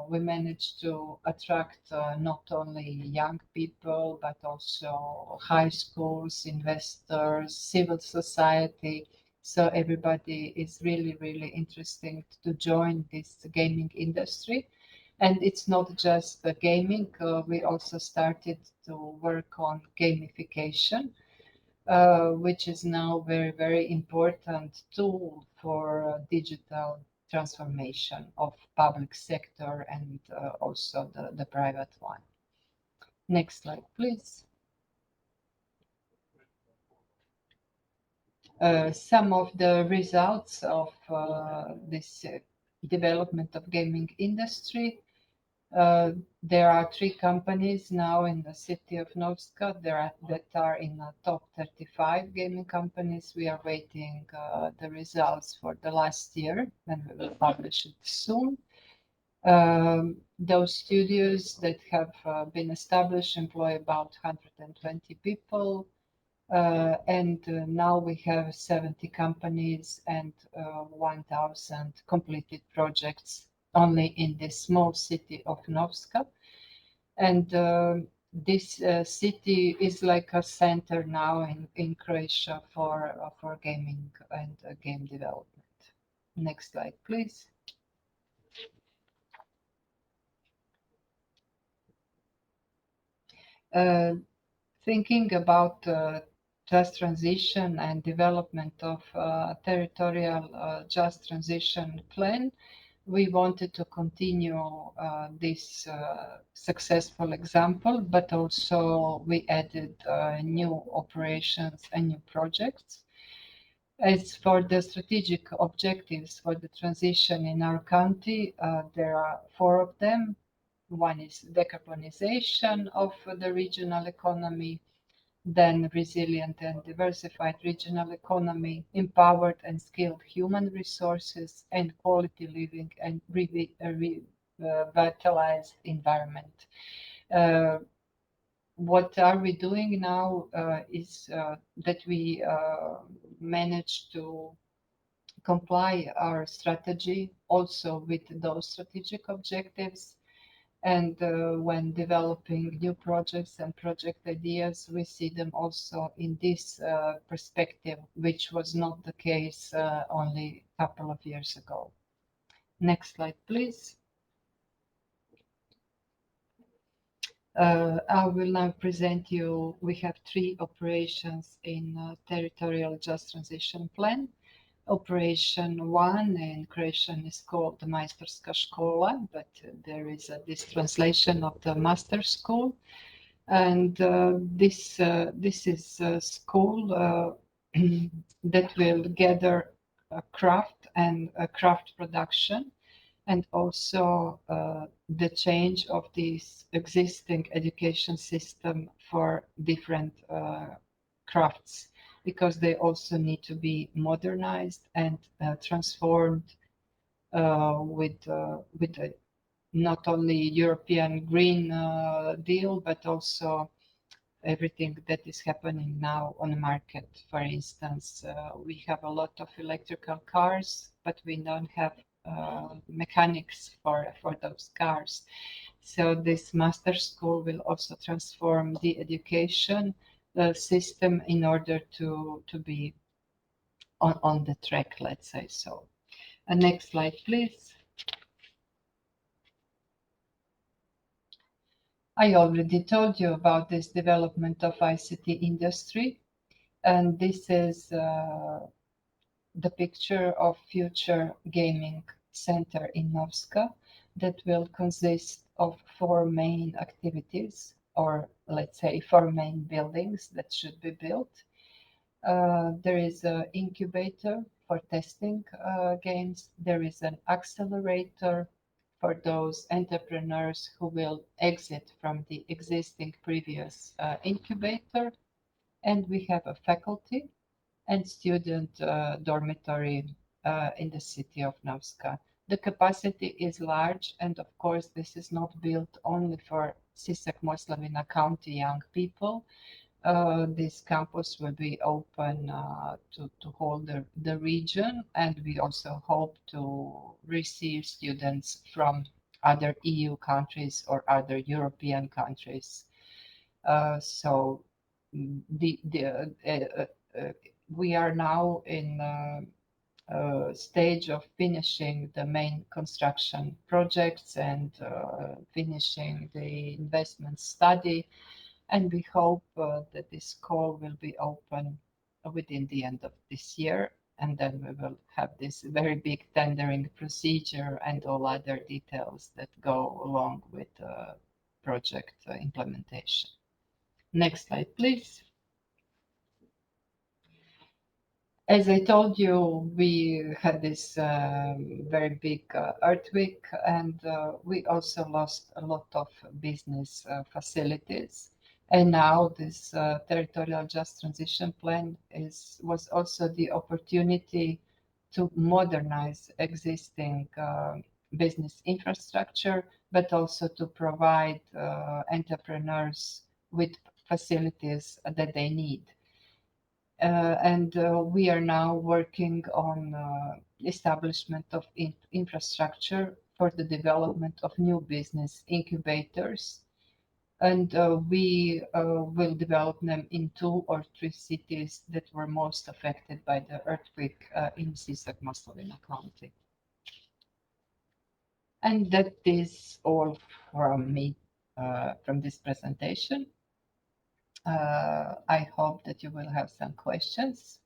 we managed to attract not only young people, but also high schools, investors, civil society. So everybody is really, really interested to join this gaming industry. And it's not just the gaming, we also started to work on gamification, which is now very, very important tool for digital transformation of public sector and also the private one. Next slide, please. Some of the results of this development of gaming industry. There are 3 companies now in the city of Novska that are in the top 35 gaming companies. We are waiting the results for the last year, and we will publish it soon. Those studios that have been established employ about 120 people. And now we have 70 companies and 1,000 completed projects only in this small city of Novska. And this city is like a center now in Croatia for gaming and game development. Next slide, please. Thinking about just transition and development of territorial just transition plan, we wanted to continue this successful example, but also we added new operations and new projects. As for the strategic objectives for the transition in our country, there are 4 of them. One is decarbonization of the regional economy, then resilient and diversified regional economy, empowered and skilled human resources, and quality living and revitalized environment. What are we doing now is that we managed to comply our strategy also with those strategic objectives. And when developing new projects and project ideas, we see them also in this perspective, which was not the case only a couple of years ago. Next slide, please. I will now present you, we have 3 operations in Territorial Just Transition Plan. Operation 1 in Croatian is called the Majstorska škola, but there is this translation of the master school. And this is a school that will gather a craft and a craft production, and also the change of this existing education system for different crafts, because they also need to be modernized and transformed with not only European Green Deal, but also everything that is happening now on the market. For instance, we have a lot of electrical cars, but we don't have mechanics for those cars. So this master school will also transform the education system in order to be on the track, let's say so. Next slide, please. I already told you about this development of ICT industry, and this is the picture of future gaming center in Novska that will consist of 4 main activities, or let's say 4 main buildings that should be built. There is an incubator for testing games. There is an accelerator for those entrepreneurs who will exit from the existing previous incubator. And we have a faculty and student dormitory in the city of Novska. The capacity is large, and of course this is not built only for Sisak-Moslavina County young people. This campus will be open to hold the region, and we also hope to receive students from other EU countries or other European countries. So we are now in a stage of finishing the main construction projects and finishing the investment study. And we hope that this school will be open within the end of this year. And then we will have this very big tendering procedure and all other details that go along with project implementation. Next slide, please. As I told you, we had this very big earthquake, and we also lost a lot of business facilities. And now this territorial just transition plan was also the opportunity to modernize existing business infrastructure, but also to provide entrepreneurs with facilities that they need. And we are now working on establishment of infrastructure for the development of new business incubators. And we will develop them in 2 or 3 cities that were most affected by the earthquake in Sisak-Moslavina County. And that is all from me from this presentation. I hope that you will have some questions.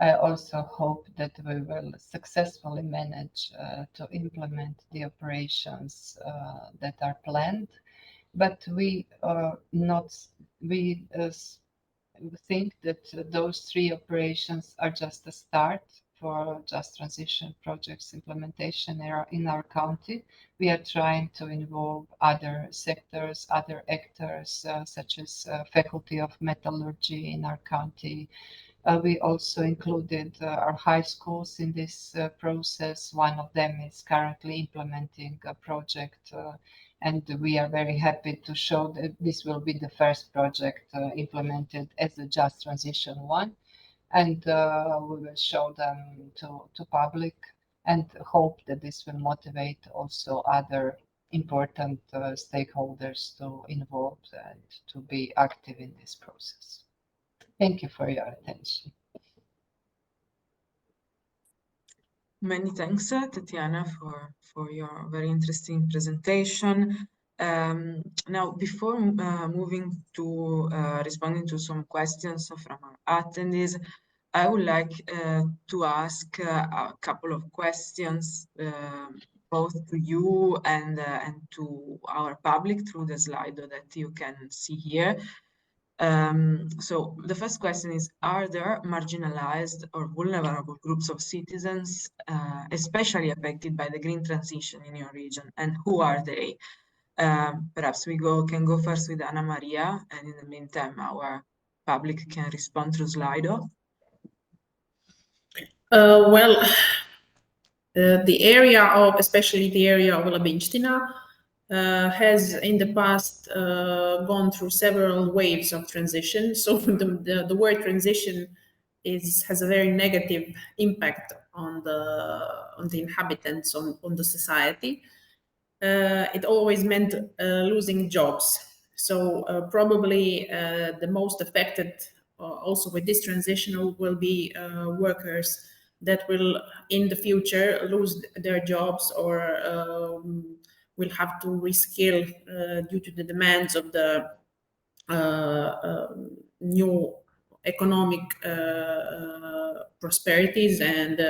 I also hope that we will successfully manage to implement the operations that are planned, but we think that those 3 operations are just a start for Just Transition projects implementation in our county. We are trying to involve other sectors, other actors, such as Faculty of Metallurgy in our county. We also included our high schools in this process. One of them is currently implementing a project, and we are very happy to show that this will be the first project implemented as a Just Transition one. And we will show them to public and hope that this will motivate also other important stakeholders to involve and to be active in this process. Thank you for your attention. Many thanks, Tatiana, for your very interesting presentation. Now, before moving to responding to some questions from our attendees, I would like to ask a couple of questions, both to you and to our public through the slide that you can see here. So the first question is, are there marginalized or vulnerable groups of citizens, especially affected by the green transition in your region, and who are they? Perhaps we can go first with Anna Maria, and in the meantime, our public can respond through Slido. The area of, especially the area of Labinština, has in the past gone through several waves of transition. So the word transition has a very negative impact on the inhabitants, on the society. It always meant losing jobs. So probably the most affected also with this transition will be workers that will in the future lose their jobs or will have to reskill due to the demands of the new economic prosperities and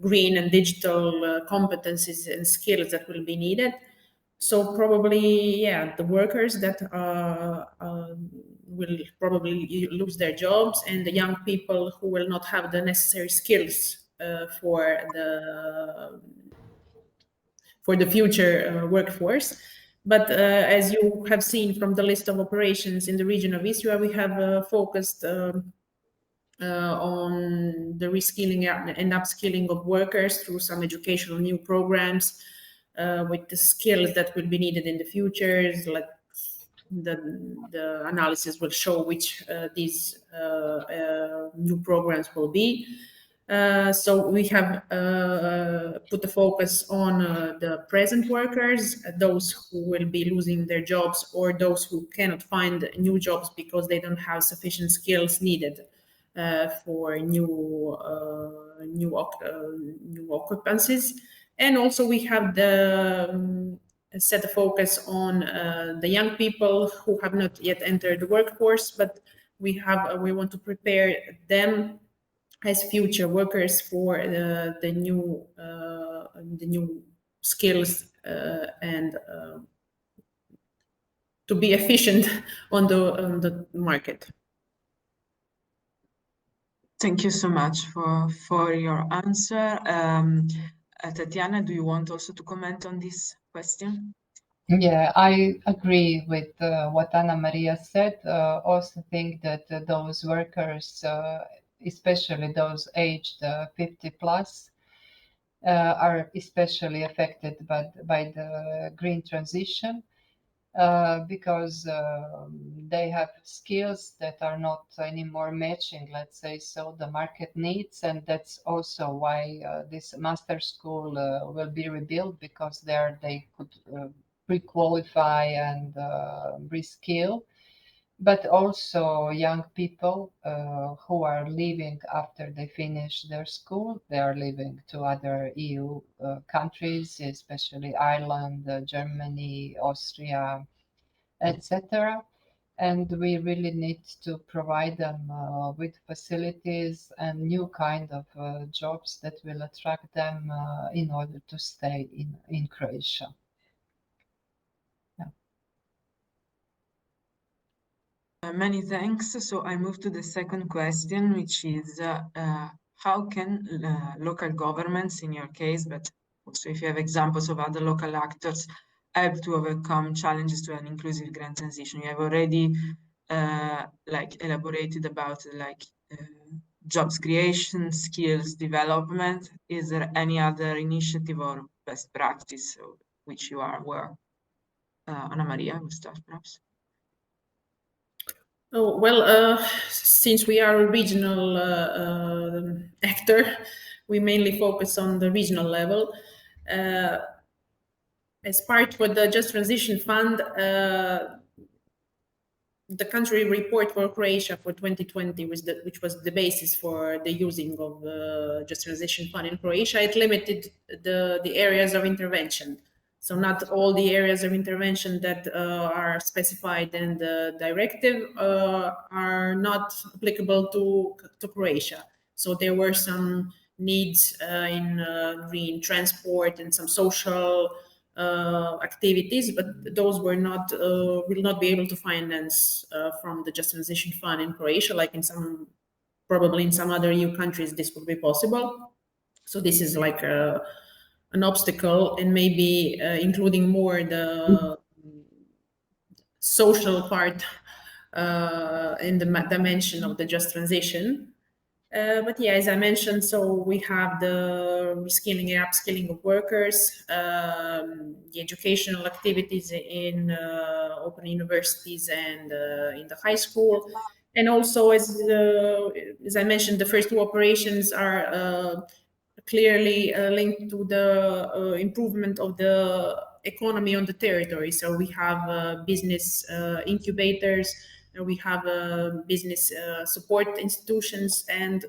green and digital competencies and skills that will be needed. So probably, yeah, the workers that will probably lose their jobs, and the young people who will not have the necessary skills for the future workforce. But as you have seen from the list of operations in the region of Istria, we have focused on the reskilling and upskilling of workers through some educational new programs with the skills that will be needed in the future. Like the analysis will show which these new programs will be. So we have put the focus on the present workers, those who will be losing their jobs or those who cannot find new jobs because they don't have sufficient skills needed for new occupancies. And also we have set a focus on the young people who have not yet entered the workforce, but we want to prepare them as future workers for the new skills and to be efficient on the market. Thank you so much for your answer. Tatiana, do you want also to comment on this question? Yeah, I agree with what Anna Maria said. Also think that those workers, especially those aged 50 plus, are especially affected by the green transition because they have skills that are not anymore matching, let's say, so the market needs. And that's also why this master school will be rebuilt, because there they could pre-qualify and reskill. But also young people who are leaving after they finish their school. They are leaving to other EU countries, especially Ireland, Germany, Austria, etc. And we really need to provide them with facilities and new kind of jobs that will attract them in order to stay in Croatia. Many thanks. So I move to the second question, which is how can local governments, in your case, but also if you have examples of other local actors, help to overcome challenges to an inclusive green transition? You have already elaborated about jobs creation, skills development. Is there any other initiative or best practice which you are aware? Anna Maria, we'll start perhaps. Oh, well, since we are a regional actor, we mainly focus on the regional level. As part of the Just Transition Fund, the country report for Croatia for 2020, which was the basis for the using of the Just Transition Fund in Croatia, it limited the areas of intervention. So not all the areas of intervention that are specified in the directive are not applicable to Croatia. So there were some needs in green transport and some social activities, but those were not will not be able to finance from the Just Transition Fund in Croatia, like probably in some other EU countries this would be possible. So this is like an obstacle, and maybe including more the social part in the dimension of the Just Transition. But yeah, as I mentioned, so we have the reskilling and upskilling of workers, the educational activities in open universities and in the high school. And also, as I mentioned, the first two operations are clearly linked to the improvement of the economy on the territory. So we have business incubators, we have business support institutions, and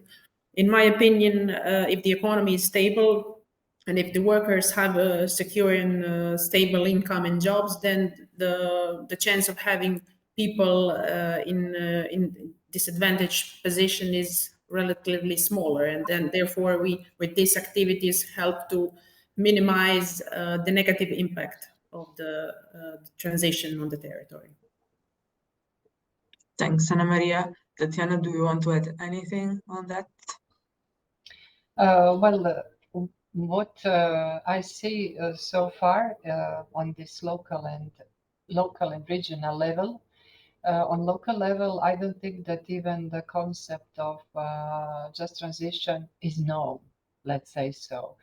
in my opinion, if the economy is stable and if the workers have a secure and stable income and jobs, then the chance of having people in disadvantaged position is relatively smaller, and then therefore we with these activities help to minimize the negative impact of the transition on the territory. Thanks, Anna Maria. Tatiana, do you want to add anything on that? What I see so far on this local and regional level, on local level, I don't think that even the concept of just transition is known, let's say so.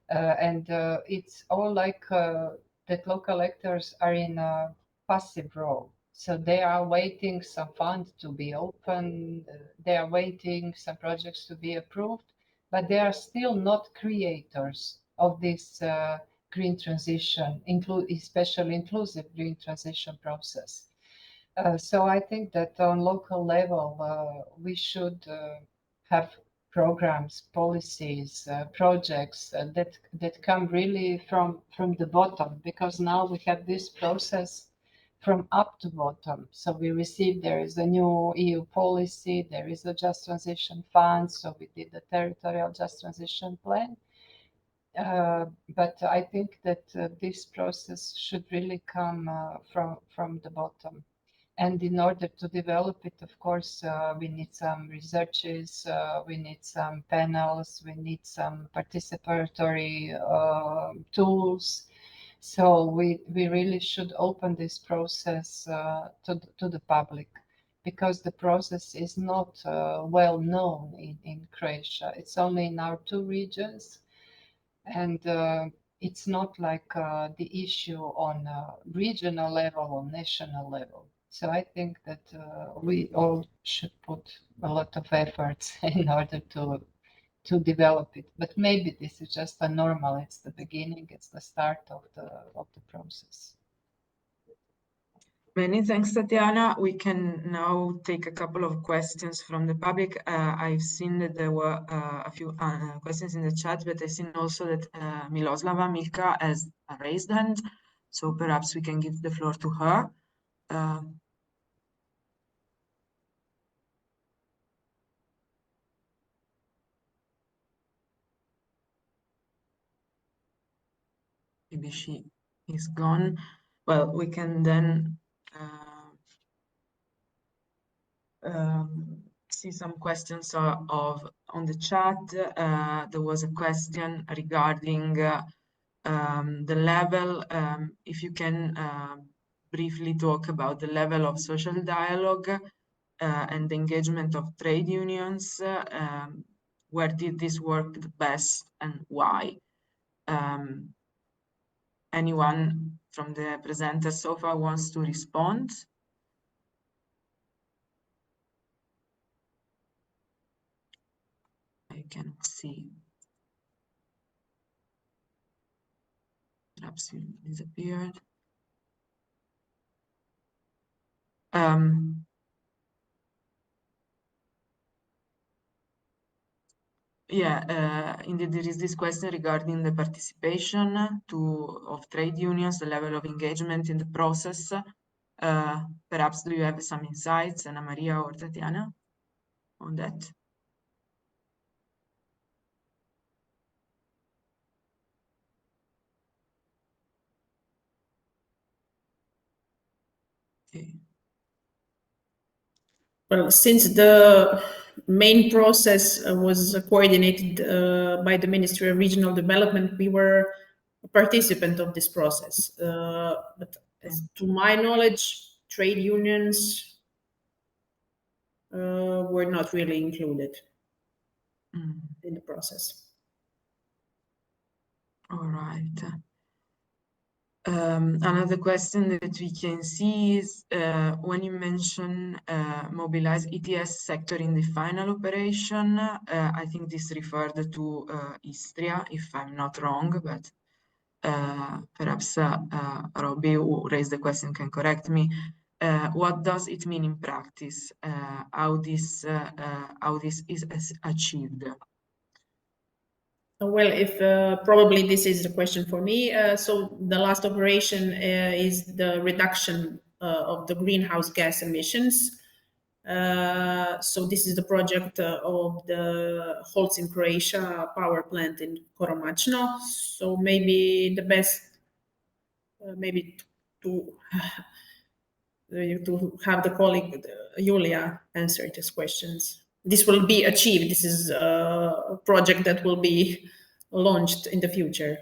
And it's all like that local actors are in a passive role. So they are waiting some funds to be open, they are waiting some projects to be approved, but they are still not creators of this green transition, especially inclusive green transition process. So I think that on local level, we should have programs, policies, projects that come really from the bottom, because now we have this process from up to bottom. So we received, there is a new EU policy, there is a Just Transition Fund, so we did the territorial Just Transition Plan. But I think that this process should really come from the bottom. And in order to develop it, of course, we need some researches, we need some panels, we need some participatory tools. So we really should open this process to the public, because the process is not well known in Croatia. It's only in our two regions, and it's not like the issue on regional level or national level. So I think that we all should put a lot of efforts in order to develop it. But maybe this is just a normal, it's the beginning, it's the start of the process. Many thanks, Tatiana. We can now take a couple of questions from the public. I've seen that there were a few questions in the chat, but I've seen also that Miloslava Milka has a raised hand. So perhaps we can give the floor to her. maybe she is gone. Well, we can then see some questions on the chat. There was a question regarding the level, if you can briefly talk about the level of social dialogue and the engagement of trade unions. Where did this work the best and why? Anyone from the presenters so far wants to respond? I cannot see. Perhaps you disappeared. Yeah, indeed, there is this question regarding the participation of trade unions, the level of engagement in the process. Perhaps do you have some insights, Anna Maria or Tatiana, on that? Okay. Well, since the main process was coordinated by the Ministry of Regional Development, we were a participant of this process. But to my knowledge, trade unions were not really included in the process. All right. Another question that we can see is when you mention mobilize ETS sector in the final operation, I think this referred to Istria, if I'm not wrong, but perhaps Robbie, who raised the question, can correct me. What does it mean in practice? How this is achieved? Well, if probably this is the question for me. So the last operation is the reduction of the greenhouse gas emissions. So this is the project of the Holcim Croatia power plant in Koromachno. So maybe the best, maybe to have the colleague Julia answer these questions. This will be achieved. This is a project that will be launched in the future.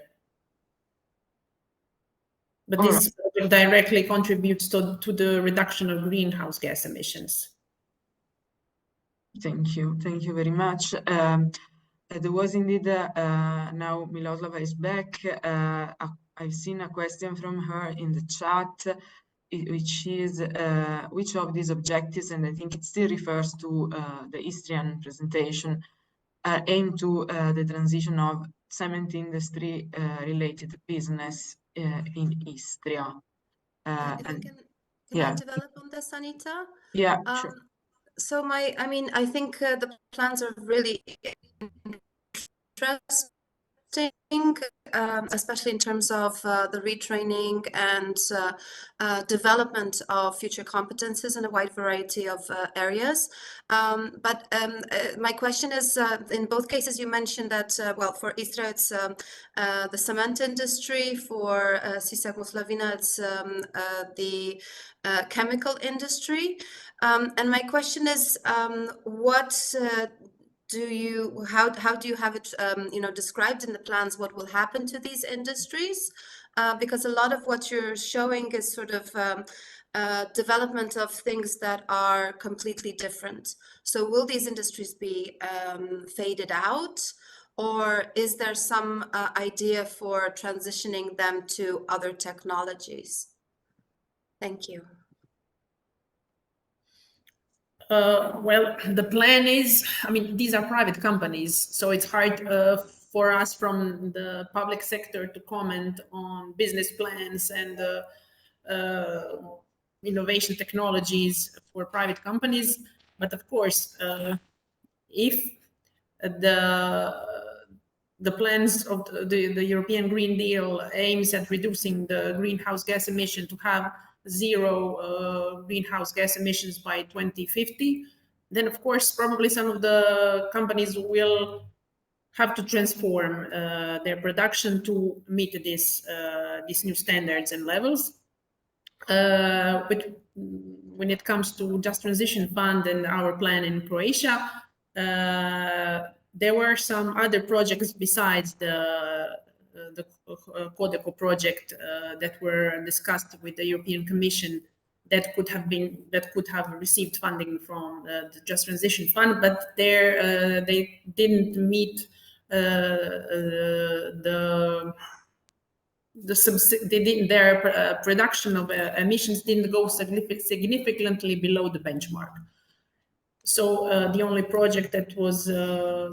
But this project directly contributes to the reduction of greenhouse gas emissions. Thank you. Thank you very much. There was indeed, now Miloslava is back. I've seen a question from her in the chat, which is which of these objectives, and I think it still refers to the Istrian presentation, aim to the transition of cement industry related business in Istria. Can I develop on this, Anita? Yeah, sure. So I think the plans are really interesting, especially in terms of the retraining and development of future competences in a wide variety of areas. But my question is, in both cases, you mentioned that, well, for Istria, it's the cement industry. For Sisak-Moslavina, it's the chemical industry. And my question is, how do you have it described in the plans what will happen to these industries? Because a lot of what you're showing is sort of development of things that are completely different. So will these industries be faded out, or is there some idea for transitioning them to other technologies? Thank you. Well, the plan is, these are private companies, so it's hard for us from the public sector to comment on business plans and innovation technologies for private companies. But of course, if the plans of the European Green Deal aims at reducing the greenhouse gas emission to have zero greenhouse gas emissions by 2050, then of course probably some of the companies will have to transform their production to meet these new standards and levels. But when it comes to Just Transition Fund and our plan in Croatia, there were some other projects besides the Codeco project that were discussed with the European Commission that could have received funding from the Just Transition Fund, but they didn't meet their production of emissions didn't go significantly below the benchmark. So the only project that was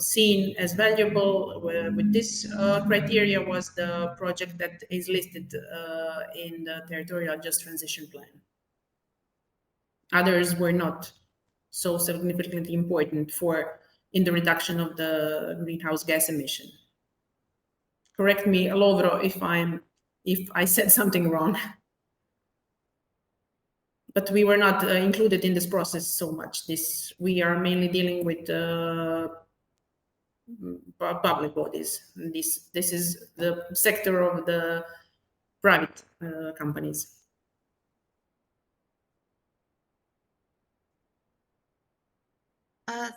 seen as valuable with this criteria was the project that is listed in the Territorial Just Transition Plan. Others were not so significantly important in the reduction of the greenhouse gas emission. Correct me, Lovro, if I said something wrong. But we were not included in this process so much. We are mainly dealing with public bodies. This is the sector of the private companies.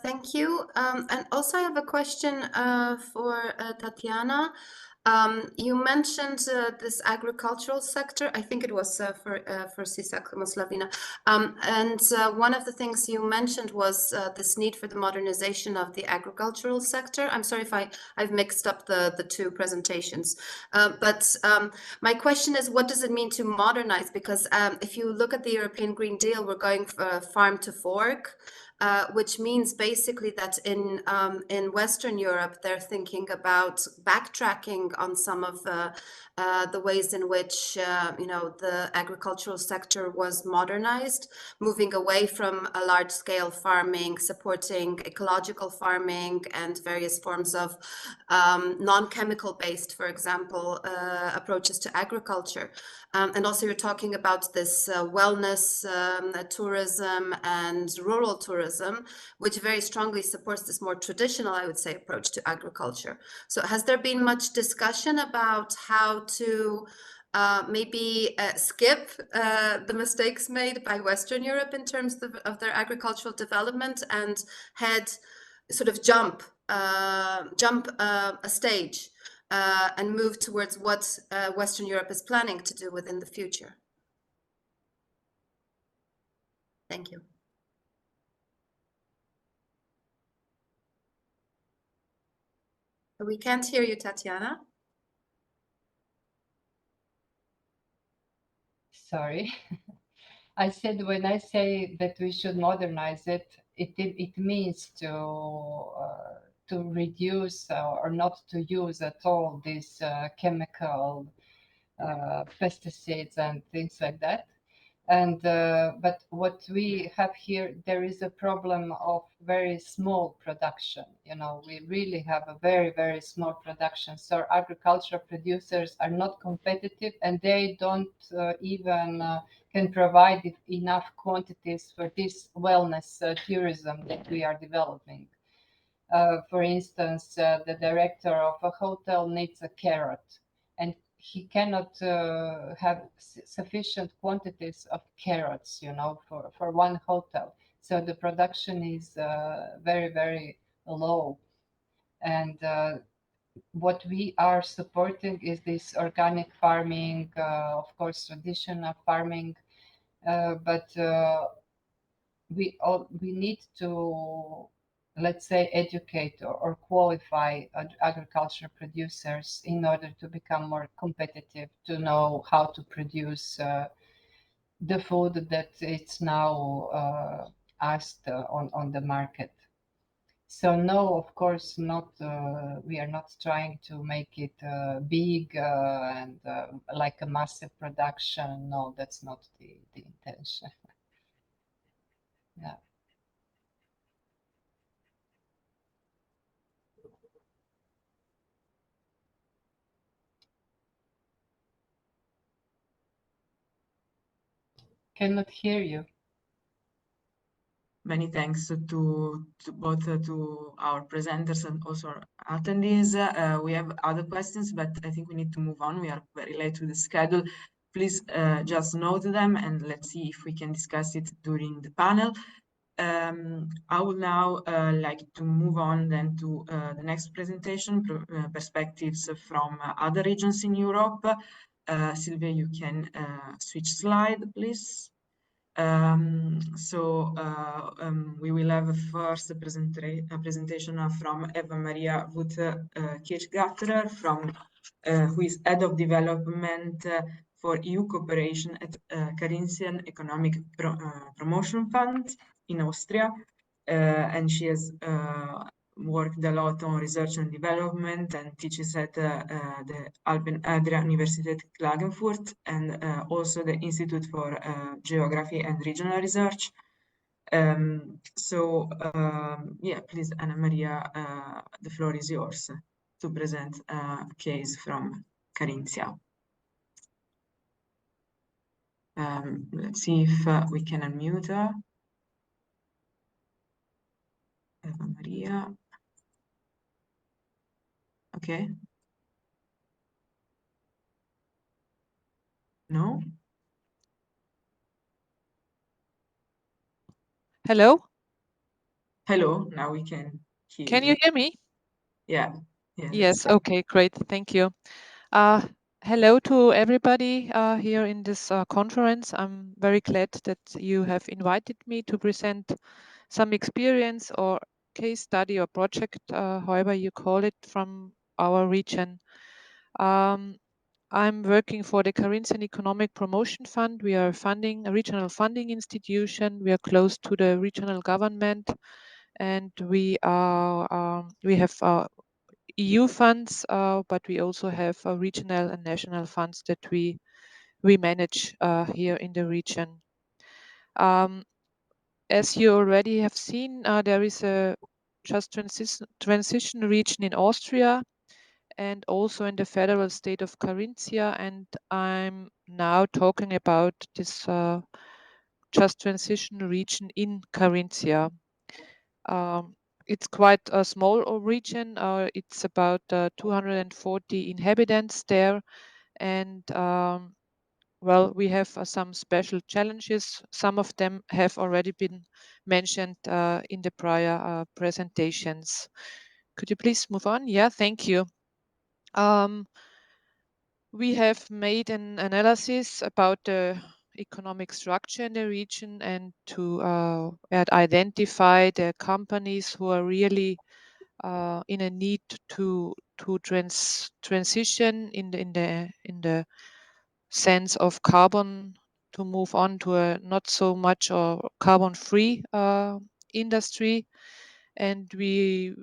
Thank you. And also I have a question for Tatiana. You mentioned this agricultural sector. I think it was for Sisak-Moslavina. And one of the things you mentioned was this need for the modernization of the agricultural sector. I'm sorry if I've mixed up the two presentations. But my question is, what does it mean to modernize? Because if you look at the European Green Deal, we're going farm to fork. Which means basically that in Western Europe, they're thinking about backtracking on some of the ways in which the agricultural sector was modernized, moving away from a large-scale farming, supporting ecological farming and various forms of non-chemical based, for example, approaches to agriculture. And also you're talking about this wellness tourism and rural tourism, which very strongly supports this more traditional, I would say, approach to agriculture. So has there been much discussion about how to maybe skip the mistakes made by Western Europe in terms of their agricultural development and jump a stage and move towards what Western Europe is planning to do within the future? Thank you. We can't hear you, Tatiana. Sorry. I said when I say that we should modernize it, it means to reduce or not to use at all these chemical pesticides and things like that. And but what we have here, there is a problem of very small production. We really have a very, very small production. So agricultural producers are not competitive, and they don't even can provide enough quantities for this wellness tourism that we are developing. For instance, the director of a hotel needs a carrot, and he cannot have sufficient quantities of carrots, for one hotel. So the production is very, very low. And what we are supporting is this organic farming, of course, traditional farming, but we need to, let's say, educate or qualify agriculture producers in order to become more competitive, to know how to produce the food that it's now asked on the market. So no, of course not. We are not trying to make it big and like a massive production. No, that's not the intention. Yeah. Cannot hear you. many thanks to both to our presenters and also our attendees. We have other questions, but I think we need to move on. We are very late to the schedule. Please just note them and let's see if we can discuss it during the panel. I would now like to move on then to the next presentation, perspectives from other regions in Europe. Silvia, you can switch slide, please. We will have a first presentation from Eva Maria Wout-Kirchgatterer, who is Head of Development for EU Cooperation at Carinthia Economic Promotion Fund in Austria. And she has worked a lot on research and development and teaches at the Alpen Adria Universität Klagenfurt and also the Institute for Geography and Regional Research. Yeah, please, Anna Maria, the floor is yours to present a case from Carinthia. Let's see if we can unmute her. Eva Maria. Okay. No? Hello? Hello, now we can hear Can you hear me? Yeah. Yes, okay, great, thank you. Hello to everybody here in this conference. I'm very glad that you have invited me to present some experience or case study or project, however you call it, from our region. I'm working for the Carinthia Economic Promotion Fund. We are a regional funding institution. We are close to the regional government, and we have EU funds, but we also have regional and national funds that we manage here in the region. As you already have seen, there is a just transition region in Austria and also in the federal state of Carinthia, and I'm now talking about this just transition region in Carinthia. It's quite a small region. It's about 240 inhabitants there, and well, we have some special challenges. Some of them have already been mentioned in the prior presentations. Could you please move on? Yeah, thank you. We have made an analysis about the economic structure in the region and to identify the companies who are really in a need to transition in the sense of carbon, to move on to a not so much or carbon free industry, and we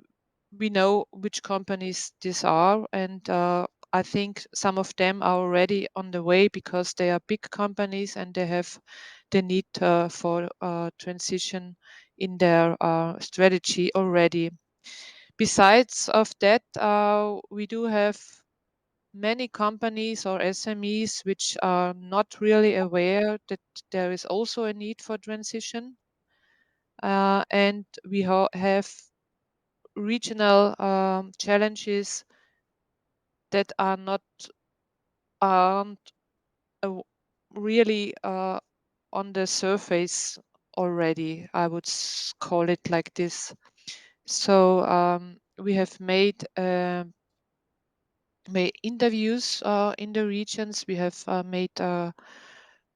know which companies these are, and I think some of them are already on the way because they are big companies and they have the need for transition in their strategy already. Besides of that, we do have many companies or SMEs which are not really aware that there is also a need for transition. And we have regional challenges that are not really on the surface already. I would call it like this. So we have made interviews in the regions. We have made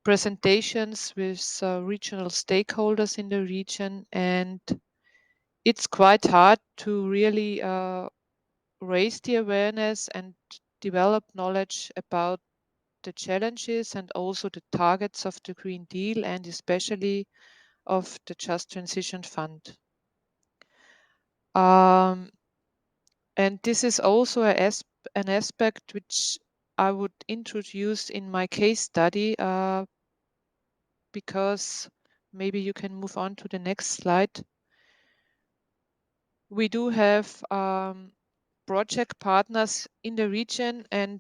presentations with regional stakeholders in the region, and it's quite hard to really raise the awareness and develop knowledge about the challenges and also the targets of the Green Deal and especially of the Just Transition Fund. And this is also an aspect which I would introduce in my case study because maybe you can move on to the next slide. We do have project partners in the region, and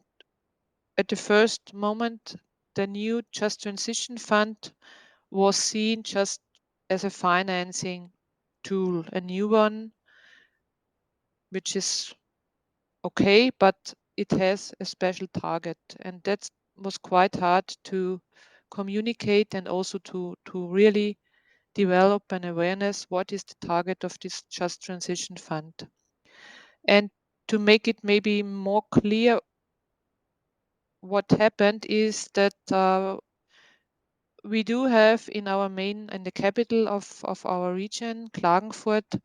at the first moment, the new Just Transition Fund was seen just as a financing tool, a new one, which is okay, but it has a special target, and that was quite hard to communicate and also to really develop an awareness what is the target of this Just Transition Fund. And to make it maybe more clear, what happened is that we do have in the capital of our region, Klagenfurt,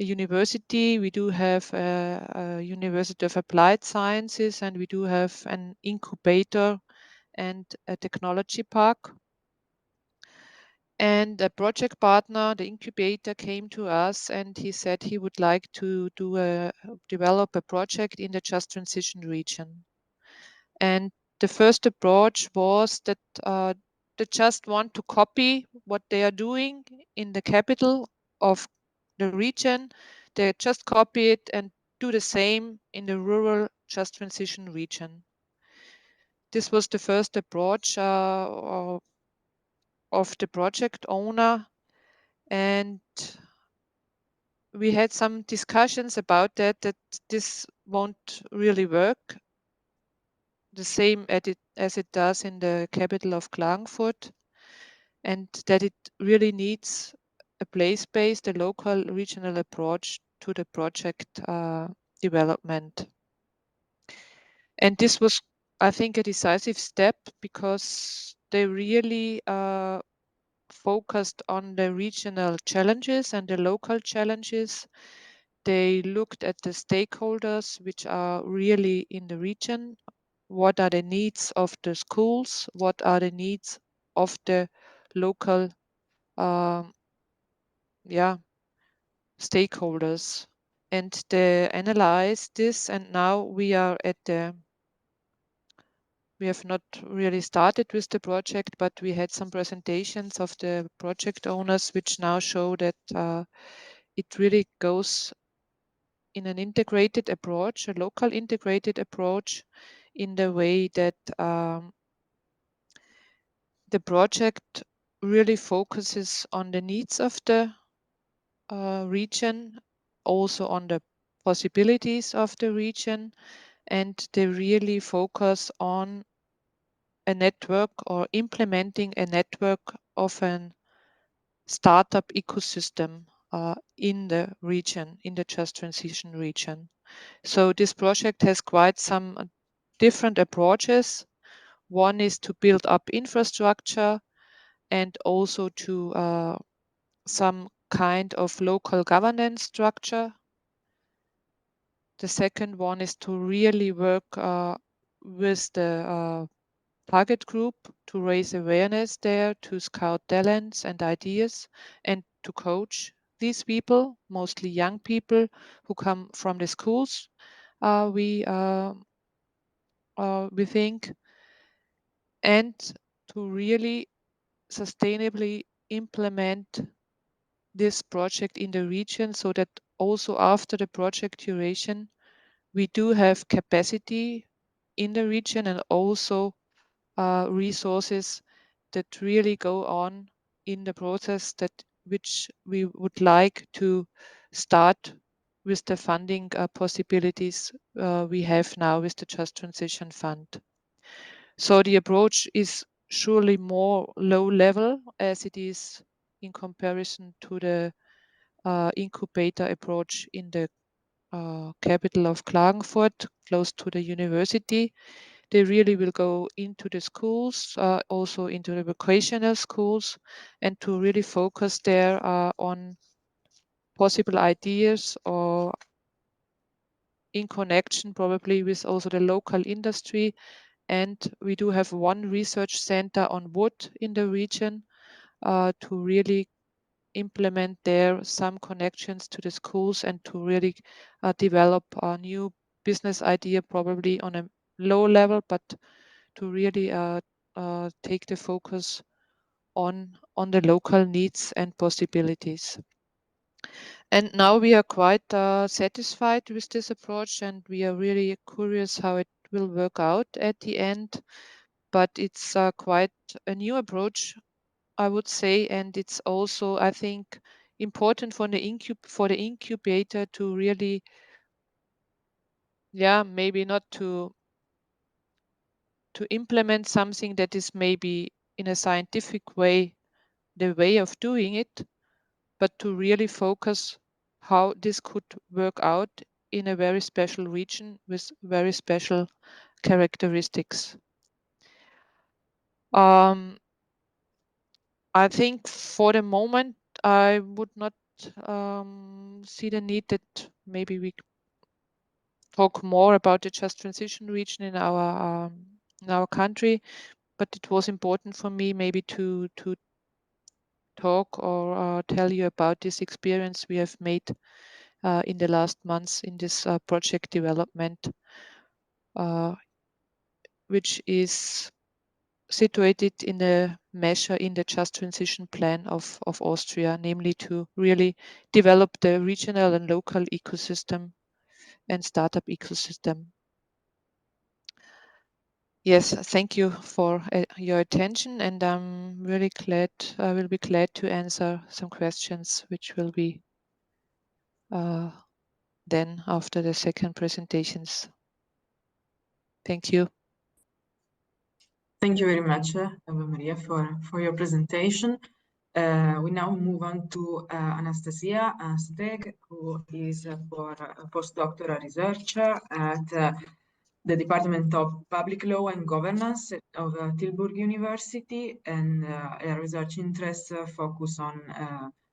a university. We do have a University of Applied Sciences, and we do have an incubator and a technology park. And a project partner, the incubator, came to us and he said he would like to develop a project in the Just Transition region. And the first approach was that they just want to copy what they are doing in the capital of the region. They just copy it and do the same in the rural Just Transition region. This was the first approach of the project owner, and we had some discussions about that this won't really work the same as it does in the capital of Klagenfurt, and that it really needs a place-based, a local regional approach to the project development. And this was, I think, a decisive step because they really focused on the regional challenges and the local challenges. They looked at the stakeholders which are really in the region. What are the needs of the schools? What are the needs of the local stakeholders? And they analyzed this, and now we have not really started with the project, but we had some presentations of the project owners which now show that it really goes in an integrated approach, a local integrated approach, in the way that the project really focuses on the needs of the region, also on the possibilities of the region, and they really focus on a network or implementing a network of an startup ecosystem in the region, in the Just Transition region. So this project has quite some different approaches. One is to build up infrastructure and also to some kind of local governance structure. The second one is to really work with the target group to raise awareness there, to scout talents and ideas, and to coach these people, mostly young people who come from the schools. We think, and to really sustainably implement this project in the region, so that also after the project duration, we do have capacity in the region and also resources that really go on in the process which we would like to start with the funding possibilities we have now with the Just Transition Fund. So the approach is surely more low level as it is in comparison to the incubator approach in the capital of Klagenfurt, close to the university. They really will go into the schools, also into the vocational schools, and to really focus there on possible ideas or in connection probably with also the local industry. And we do have one research center on wood in the region to really implement there some connections to the schools and to really develop a new business idea, probably on a low level, but to really take the focus on the local needs and possibilities. And now we are quite satisfied with this approach, and we are really curious how it will work out at the end. But it's quite a new approach I would say, and it's also, I think, important for the incubator to really, maybe not to implement something that is maybe in a scientific way the way of doing it, but to really focus how this could work out in a very special region with very special characteristics. I think for the moment, I would not see the need that maybe we talk more about the just transition region in our country, but it was important for me maybe to talk or tell you about this experience we have made in the last months in this project development, which is situated in the measure in the just transition plan of Austria, namely to really develop the regional and local ecosystem and startup ecosystem. Yes, thank you for your attention, and I'm really glad, I will be glad to answer some questions which will be then after the second presentations. Thank you. Thank you very much, Eva Maria, for your presentation. We now move on to Anastasia Steg, who is for postdoctoral research at the Department of Public Law and Governance of Tilburg University, and her research interests focus on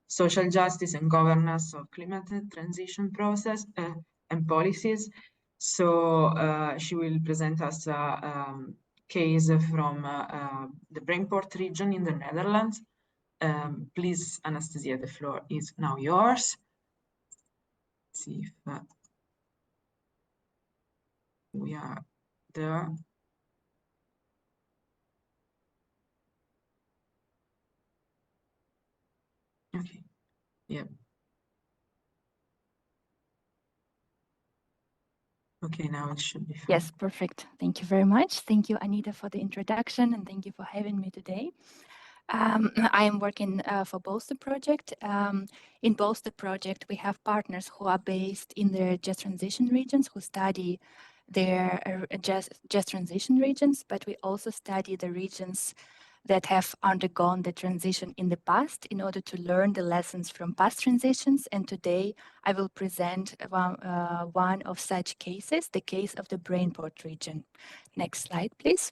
social justice and governance of climate transition process and policies. So she will present us a case from the Brainport region in the Netherlands. Please, Anastasia, the floor is now yours. Let's see if we are there. Okay, yeah. Okay, now it should be fine. Yes, perfect. Thank you very much. Thank you, Anita, for the introduction, and thank you for having me today. I am working for Bolster project. In Bolster project, we have partners who are based in their just transition regions, who study their just transition regions, but we also study the regions that have undergone the transition in the past in order to learn the lessons from past transitions. And today I will present one of such cases, the case of the Brainport region. Next slide, please.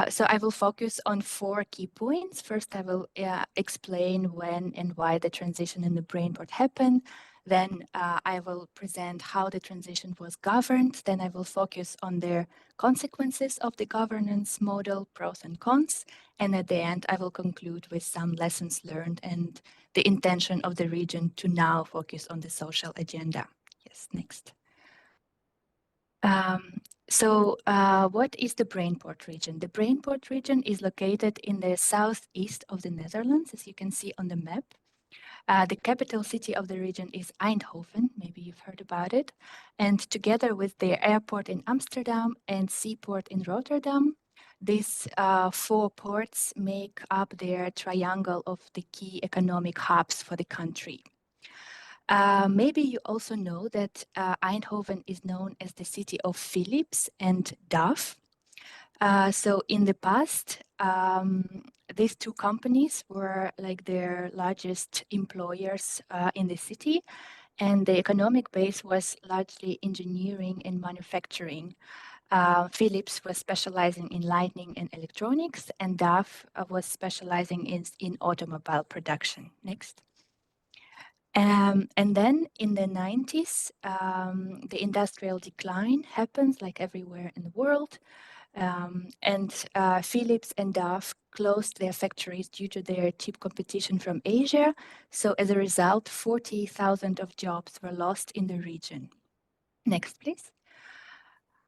So I will focus on 4 key points. First, I will explain when and why the transition in the Brainport happened. Then I will present how the transition was governed. Then I will focus on the consequences of the governance model, pros and cons. And at the end, I will conclude with some lessons learned and the intention of the region to now focus on the social agenda. Yes, next. So what is the Brainport region? The Brainport region is located in the southeast of the Netherlands, as you can see on the map. The capital city of the region is Eindhoven, maybe you've heard about it. And together with the airport in Amsterdam and seaport in Rotterdam, these 4 ports make up their triangle of the key economic hubs for the country. Maybe you also know that Eindhoven is known as the city of Philips and DAF. So in the past, these 2 companies were like their largest employers in the city, and the economic base was largely engineering and manufacturing. Philips was specializing in lighting and electronics, and DAF was specializing in automobile production. Next. And then in the 90s, the industrial decline happens like everywhere in the world. And Philips and DAF closed their factories due to their cheap competition from Asia. So as a result, 40,000 of jobs were lost in the region. Next, please.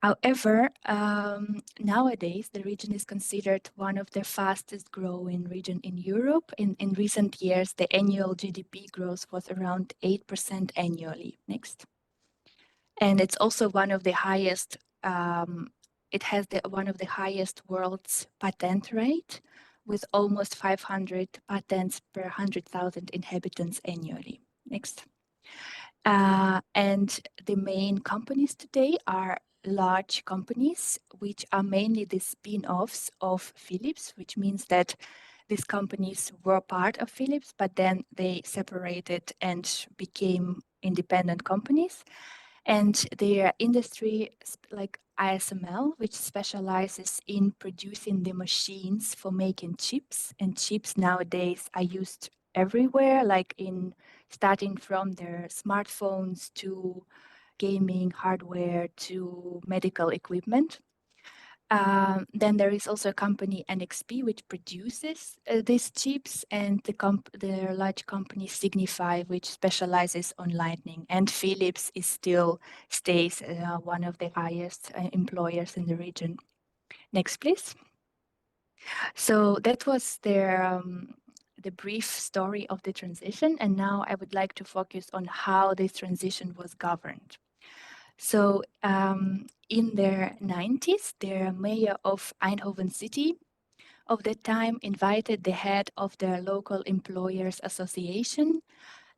However, nowadays, the region is considered one of the fastest growing region in Europe. In recent years, the annual GDP growth was around 8% annually. Next. And it's also one of the highest, it has one of the highest world's patent rate, with almost 500 patents per 100,000 inhabitants annually. Next. And the main companies today are large companies, which are mainly the spin-offs of Philips, which means that these companies were part of Philips, but then they separated and became independent companies. And their industry, like ASML, which specializes in producing the machines for making chips, and chips nowadays are used everywhere, like in starting from their smartphones to gaming hardware to medical equipment. Then there is also a company NXP which produces these chips, and the large company Signify which specializes on lighting, and Philips stays one of the highest employers in the region. Next, please. So that was the brief story of the transition, and now I would like to focus on how this transition was governed. So in the 90s, the mayor of Eindhoven city of that time invited the head of the local employers association,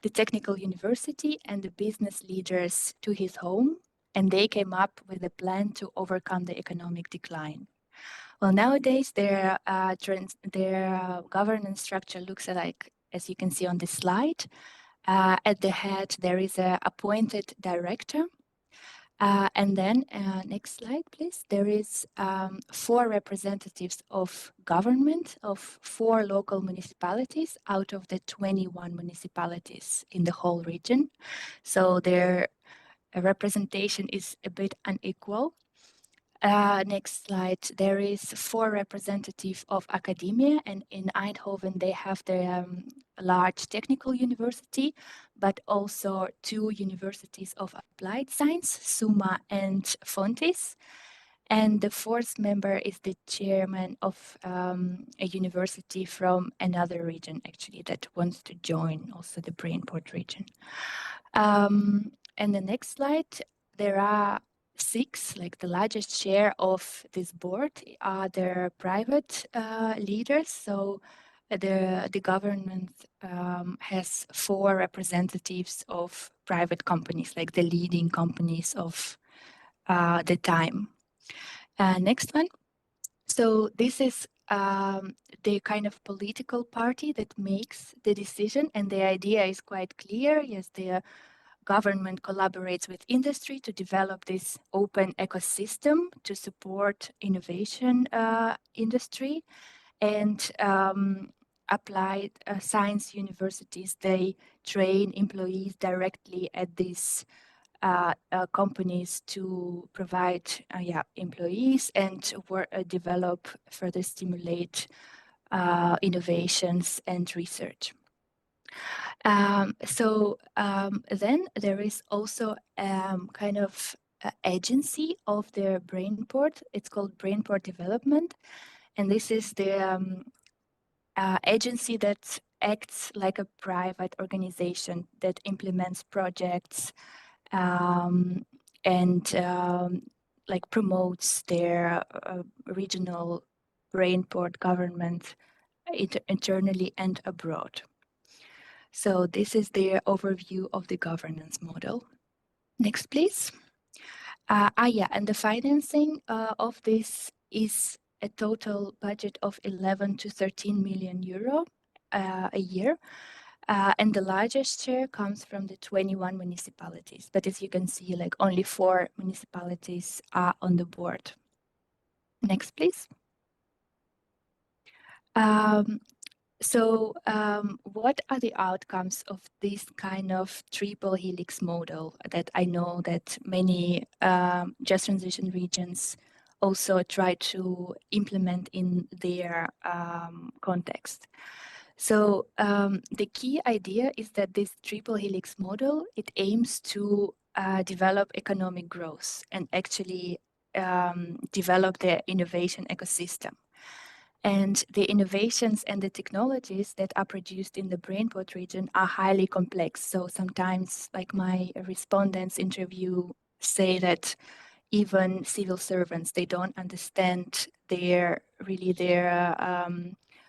the technical university, and the business leaders to his home, and they came up with a plan to overcome the economic decline. Well, nowadays their governance structure looks like, as you can see on this slide. At the head, there is an appointed director. And then, next slide, please. There is 4 representatives of government of 4 local municipalities out of the 21 municipalities in the whole region. So their representation is a bit unequal. Next slide. There is 4 representatives of academia, and in Eindhoven they have the large technical university, but also 2 universities of applied science, SUMA and Fontys. And the 4th member is the chairman of a university from another region, actually, that wants to join also the Brainport region. And the next slide, there are 6, like the largest share of this board are the private leaders. So the government has 4 representatives of private companies, like the leading companies of the time. Next one. So this is the kind of political party that makes the decision, and the idea is quite clear. Yes, the government collaborates with industry to develop this open ecosystem to support innovation industry, and applied science universities, they train employees directly at these companies to provide employees and develop, further stimulate innovations and research. Then there is also kind of agency of the Brainport. It's called Brainport Development, and this is the agency that acts like a private organization that implements projects and like promotes their regional Brainport government internally and abroad. So this is the overview of the governance model. Next, please. And the financing of this is a total budget of 11 to 13 million euro a year. And the largest share comes from the 21 municipalities. But as you can see, like only 4 municipalities are on the board. Next, please. So what are the outcomes of this kind of triple helix model that I know that many just transition regions also try to implement in their context? So the key idea is that this triple helix model, it aims to develop economic growth and actually develop the innovation ecosystem. And the innovations and the technologies that are produced in the Brainport region are highly complex. So sometimes, like my respondents interview say that even civil servants, they don't understand their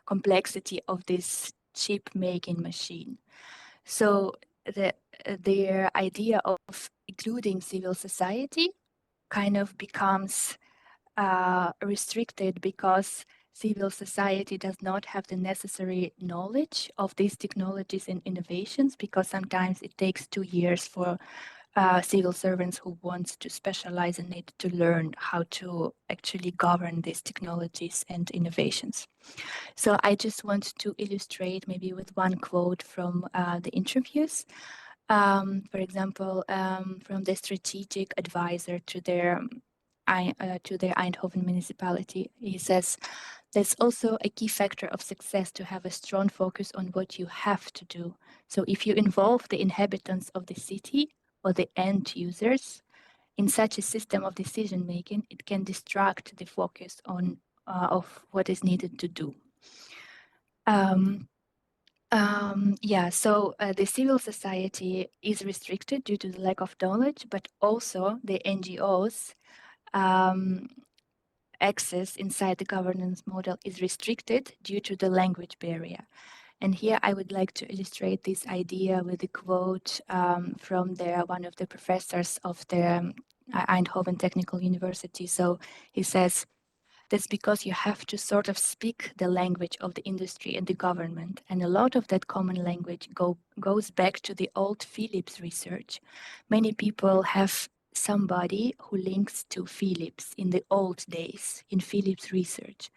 complexity of this chip making machine. So their idea of including civil society kind of becomes restricted because civil society does not have the necessary knowledge of these technologies and innovations, because sometimes it takes 2 years for civil servants who want to specialize in it to learn how to actually govern these technologies and innovations. So I just want to illustrate maybe with one quote from the interviews. For example, from the strategic advisor to their Eindhoven municipality, he says, "There's also a key factor of success to have a strong focus on what you have to do. So if you involve the inhabitants of the city or the end users in such a system of decision making, it can distract the focus on of what is needed to do." So the civil society is restricted due to the lack of knowledge, but also the NGOs access inside the governance model is restricted due to the language barrier. And here I would like to illustrate this idea with a quote from one of the professors of the Eindhoven Technical University. So he says, "That's because you have to sort of speak the language of the industry and the government. And a lot of that common language goes back to the old Philips research. Many people have somebody who links to Philips in the old days in Philips research.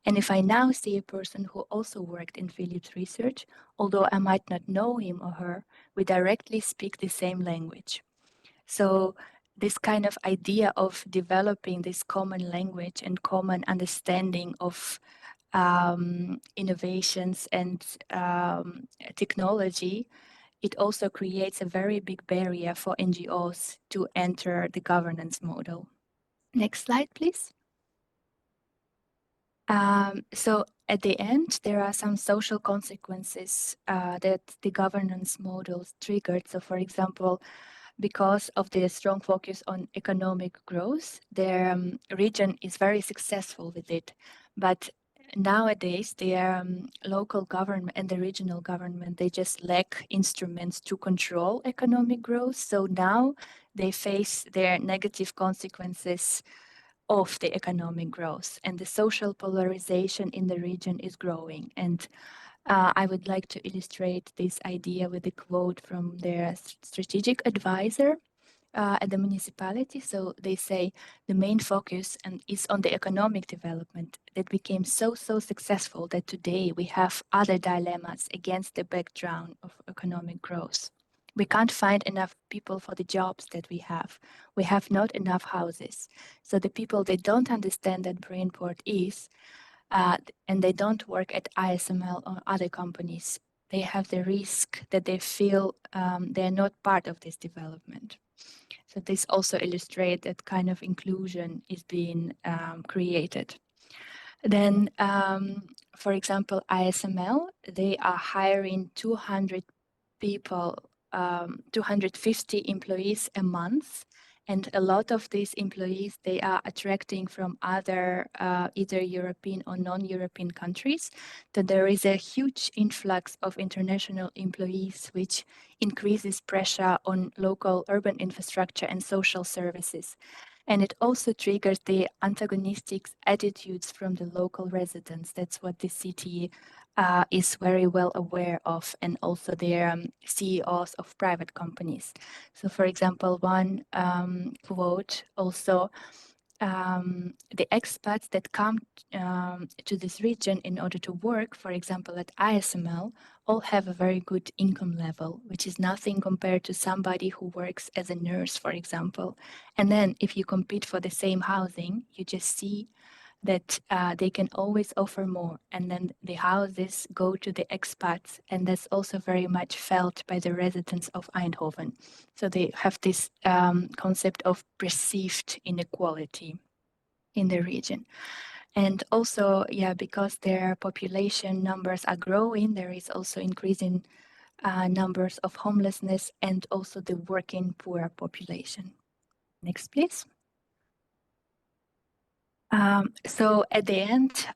And if I now see a person who also worked in Philips research, although I might not know him or her, we directly speak the same language." So this kind of idea of developing this common language and common understanding of innovations and technology, it also creates a very big barrier for NGOs to enter the governance model. Next slide, please. So at the end, there are some social consequences that the governance models triggered. So for example, because of the strong focus on economic growth, their region is very successful with it. But nowadays, the local government and the regional government, they just lack instruments to control economic growth. So now they face their negative consequences of the economic growth, and the social polarization in the region is growing. And I would like to illustrate this idea with a quote from their strategic advisor at the municipality. So they say the main focus is on the economic development that became so successful that today we have other dilemmas against the background of economic growth. We can't find enough people for the jobs that we have. We have not enough houses. So the people, they don't understand that Brainport is, and they don't work at ISML or other companies. They have the risk that they feel they're not part of this development. So this also illustrates that kind of inclusion is being created. Then, for example, ISML, they are hiring 200 people, 250 employees a month. And a lot of these employees, they are attracting from other either European or non-European countries. So there is a huge influx of international employees, which increases pressure on local urban infrastructure and social services. And it also triggers the antagonistic attitudes from the local residents. That's what the city is very well aware of, and also their CEOs of private companies. So for example, one quote also, the expats that come to this region in order to work, for example, at ISML, all have a very good income level, which is nothing compared to somebody who works as a nurse, for example. And then if you compete for the same housing, you just see that they can always offer more, and then the houses go to the expats, and that's also very much felt by the residents of Eindhoven. So they have this concept of perceived inequality in the region. And also, because their population numbers are growing, there is also increasing numbers of homelessness and also the working poor population. Next, please. So at the end,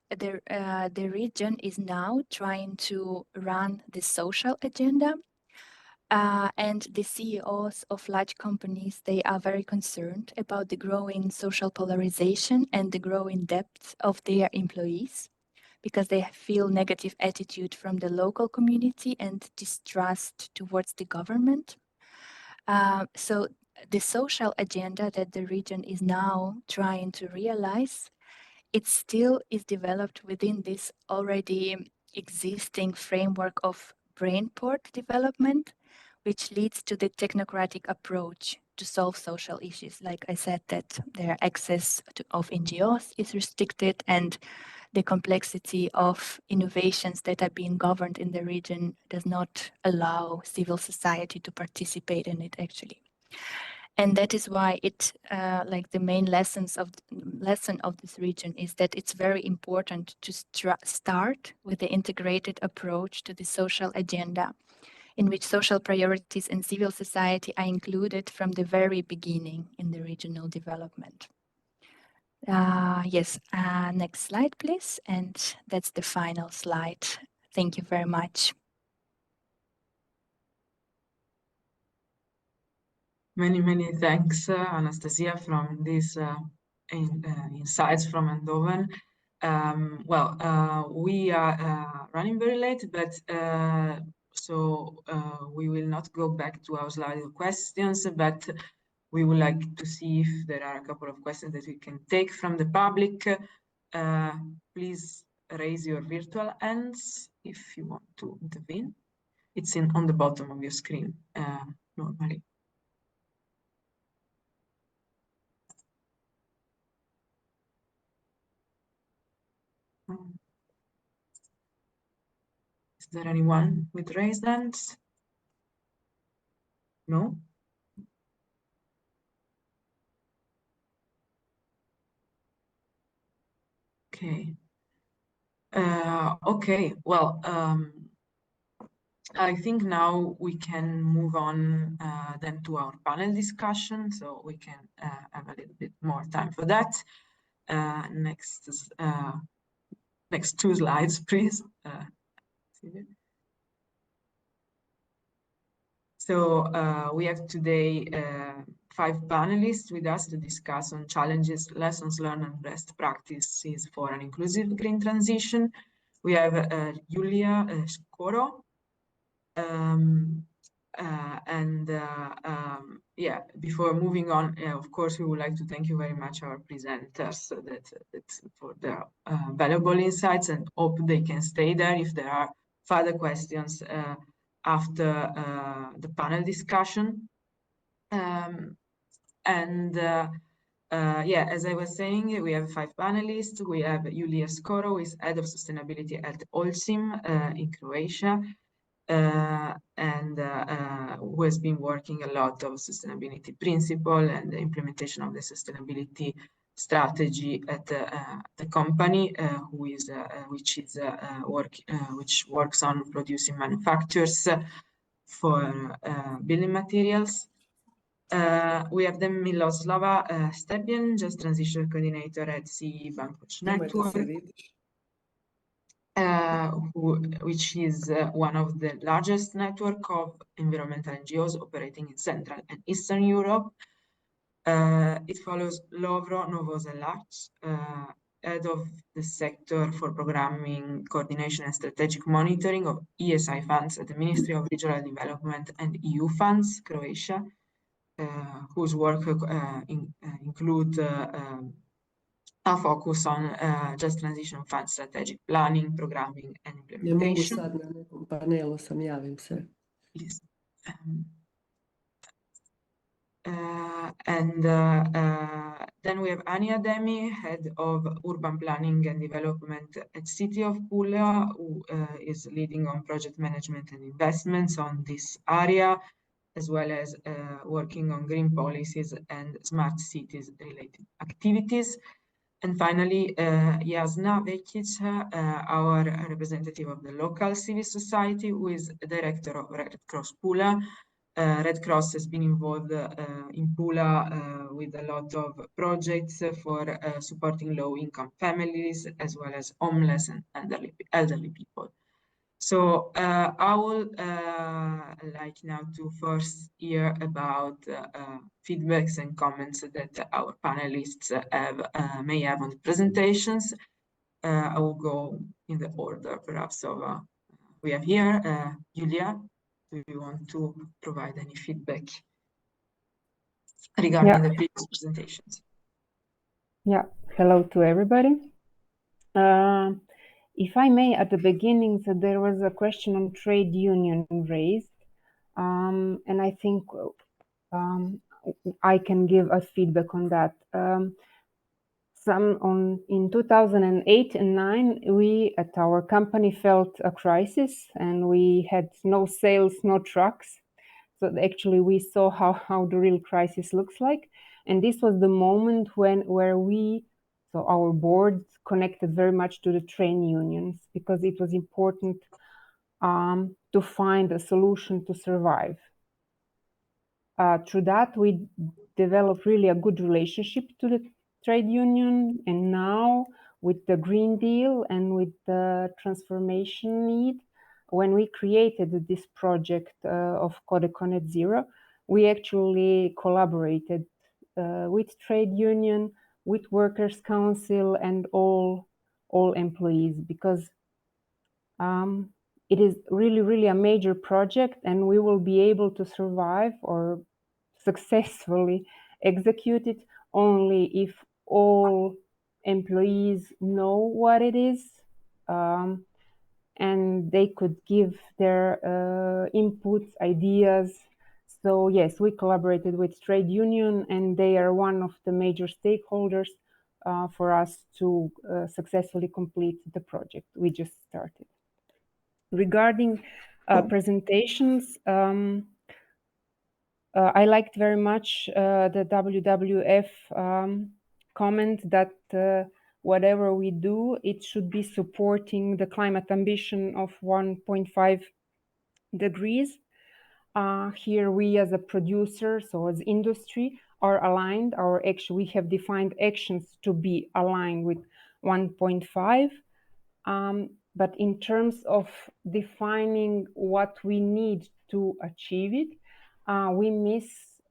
the region is now trying to run the social agenda. And the CEOs of large companies, they are very concerned about the growing social polarization and the growing debt of their employees, because they feel negative attitude from the local community and distrust towards the government. So the social agenda that the region is now trying to realize, it still is developed within this already existing framework of brainport development, which leads to the technocratic approach to solve social issues. Like I said, that their access of NGOs is restricted, and the complexity of innovations that are being governed in the region does not allow civil society to participate in it, actually. And that is why it, like the main lesson of this region is that it's very important to start with the integrated approach to the social agenda, in which social priorities and civil society are included from the very beginning in the regional development. Yes, next slide, please. And that's the final slide. Thank you very much. Many thanks, Anastasia, from these insights from Eindhoven. We are running very late, but so we will not go back to our slide of questions, but we would like to see if there are a couple of questions that we can take from the public. Please raise your virtual hands if you want to intervene. It's on the bottom of your screen normally. Is there anyone with raised hands? No? Okay. Okay, well, I think now we can move on then to our panel discussion, so we can have a little bit more time for that. Next two slides, please. So we have today 5 panelists with us to discuss on challenges, lessons learned, and best practices for an inclusive green transition. We have Julia Skoro. Yeah, before moving on, of course, we would like to thank you very much our presenters for their valuable insights, and hope they can stay there if there are further questions after the panel discussion. Yeah, as I was saying, we have 5 panelists. We have Julia Skoro, who is Head of Sustainability at Holcim in Croatia, and who has been working a lot of sustainability principle and the implementation of the sustainability strategy at the company, which works on producing manufacturers for building materials. We have then Miloslava Stepien, Just Transition Coordinator at CE Bankoch Network, which is one of the largest network of environmental NGOs operating in Central and Eastern Europe. It follows Lovro Novoselac, Head of the Sector for Programming, Coordination and Strategic Monitoring of ESI funds at the Ministry of Regional Development and EU Funds, Croatia, whose work include a focus on Just Transition Fund strategic planning, programming, and implementation. Ne mogu sad na nekom panelu sam, javim se. Please. Then we have Ania Demi, Head of Urban Planning and Development at City of Pula, who is leading on project management and investments on this area, as well as working on green policies and smart cities related activities. And finally, Jasna Vekic, our representative of the local civil society, who is Director of Red Cross Pula, Red Cross has been involved in Pula with a lot of projects for supporting low-income families as well as homeless and elderly people. So I would like now to first hear about feedbacks and comments that our panelists may have on the presentations. I will go in the order perhaps of we have here. Julia, do you want to provide any feedback regarding the previous presentations? Yeah, hello to everybody. If I may, at the beginning, so there was a question on trade union raised, and I think I can give a feedback on that. In 2008 and 9, we at our company felt a crisis, and we had no sales, no trucks. So actually, we saw how the real crisis looks like, and this was the moment where our board connected very much to the trade unions, because it was important to find a solution to survive. Through that, we developed really a good relationship to the trade union, and now with the Green Deal and with the transformation need, when we created this project of Codeco Net Zero, we actually collaborated with trade union, with Workers' Council, and all employees, because it is really a major project, and we will be able to survive or successfully execute it only if all employees know what it is, and they could give their inputs, ideas. So yes, we collaborated with trade union, and they are one of the major stakeholders for us to successfully complete the project we just started. Regarding presentations, I liked very much the WWF comment that whatever we do, it should be supporting the climate ambition of 1.5 degrees. Here we as a producer, so as industry, are aligned. We have defined actions to be aligned with 1.5. But in terms of defining what we need to achieve it, we miss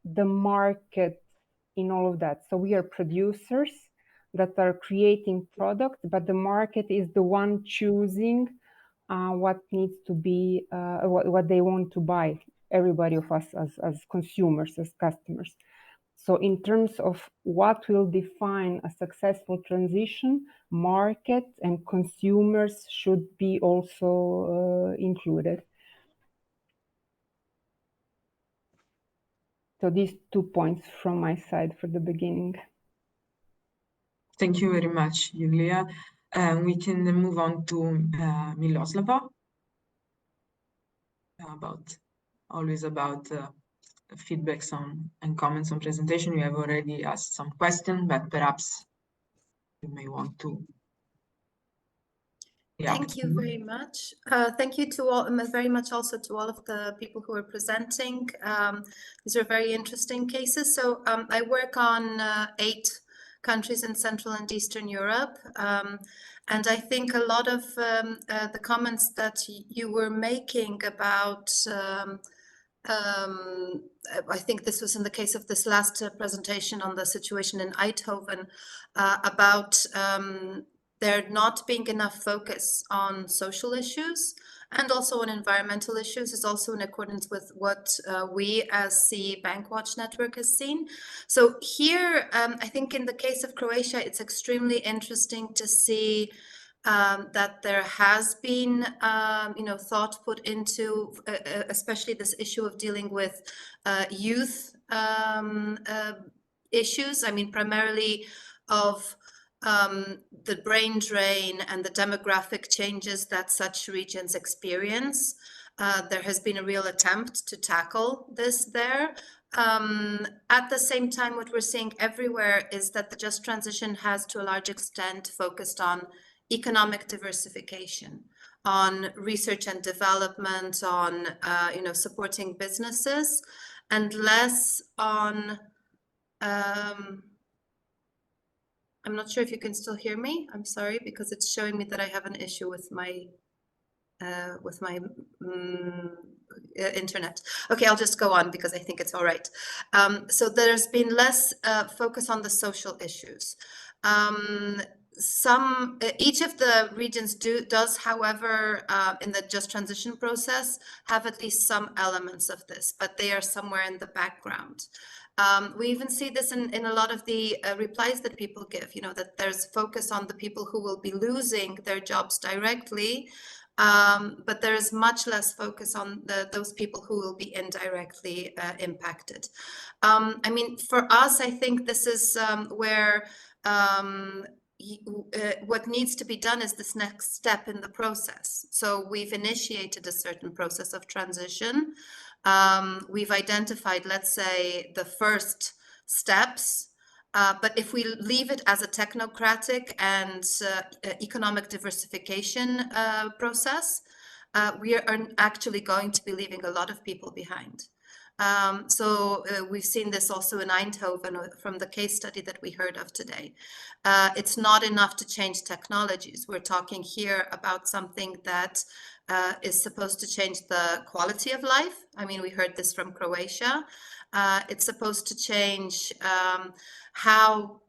the market in all of that. So we are producers that are creating product, but the market is the one choosing what needs to be, what they want to buy, everybody of us as consumers, as customers. So in terms of what will define a successful transition, market and consumers should be also included. So these 2 points from my side for the beginning. Thank you very much, Julia. We can then move on to Miloslava. Always about feedbacks on and comments on presentation. You have already asked some questions, but perhaps you may want to. Thank you very much. Thank you to all, very much also to all of the people who are presenting. These are very interesting cases. So I work on 8 countries in Central and Eastern Europe. And I think a lot of the comments that you were making about I think this was in the case of this last presentation on the situation in Eindhoven, about there not being enough focus on social issues and also on environmental issues is also in accordance with what we as the Bankwatch network has seen. So here, I think in the case of Croatia, it's extremely interesting to see that there has been, thought put into, especially this issue of dealing with youth issues. I mean, primarily of the brain drain and the demographic changes that such regions experience. There has been a real attempt to tackle this there. At the same time, what we're seeing everywhere is that the just transition has to a large extent focused on economic diversification. on research and development, on supporting businesses, and less on I'm not sure if you can still hear me. I'm sorry, because it's showing me that I have an issue with my internet. Okay, I'll just go on because I think it's all right. So there's been less focus on the social issues. Each of the regions does, however, in the just transition process, have at least some elements of this, but they are somewhere in the background. We even see this in a lot of the replies that people give, that there's focus on the people who will be losing their jobs directly, but there is much less focus on those people who will be indirectly impacted. I mean, for us, I think this is where what needs to be done is this next step in the process. So we've initiated a certain process of transition. We've identified, let's say, the first steps, but if we leave it as a technocratic and economic diversification process, we are actually going to be leaving a lot of people behind. So we've seen this also in Eindhoven from the case study that we heard of today. It's not enough to change technologies. We're talking here about something that is supposed to change the quality of life. I mean, we heard this from Croatia. It's supposed to change how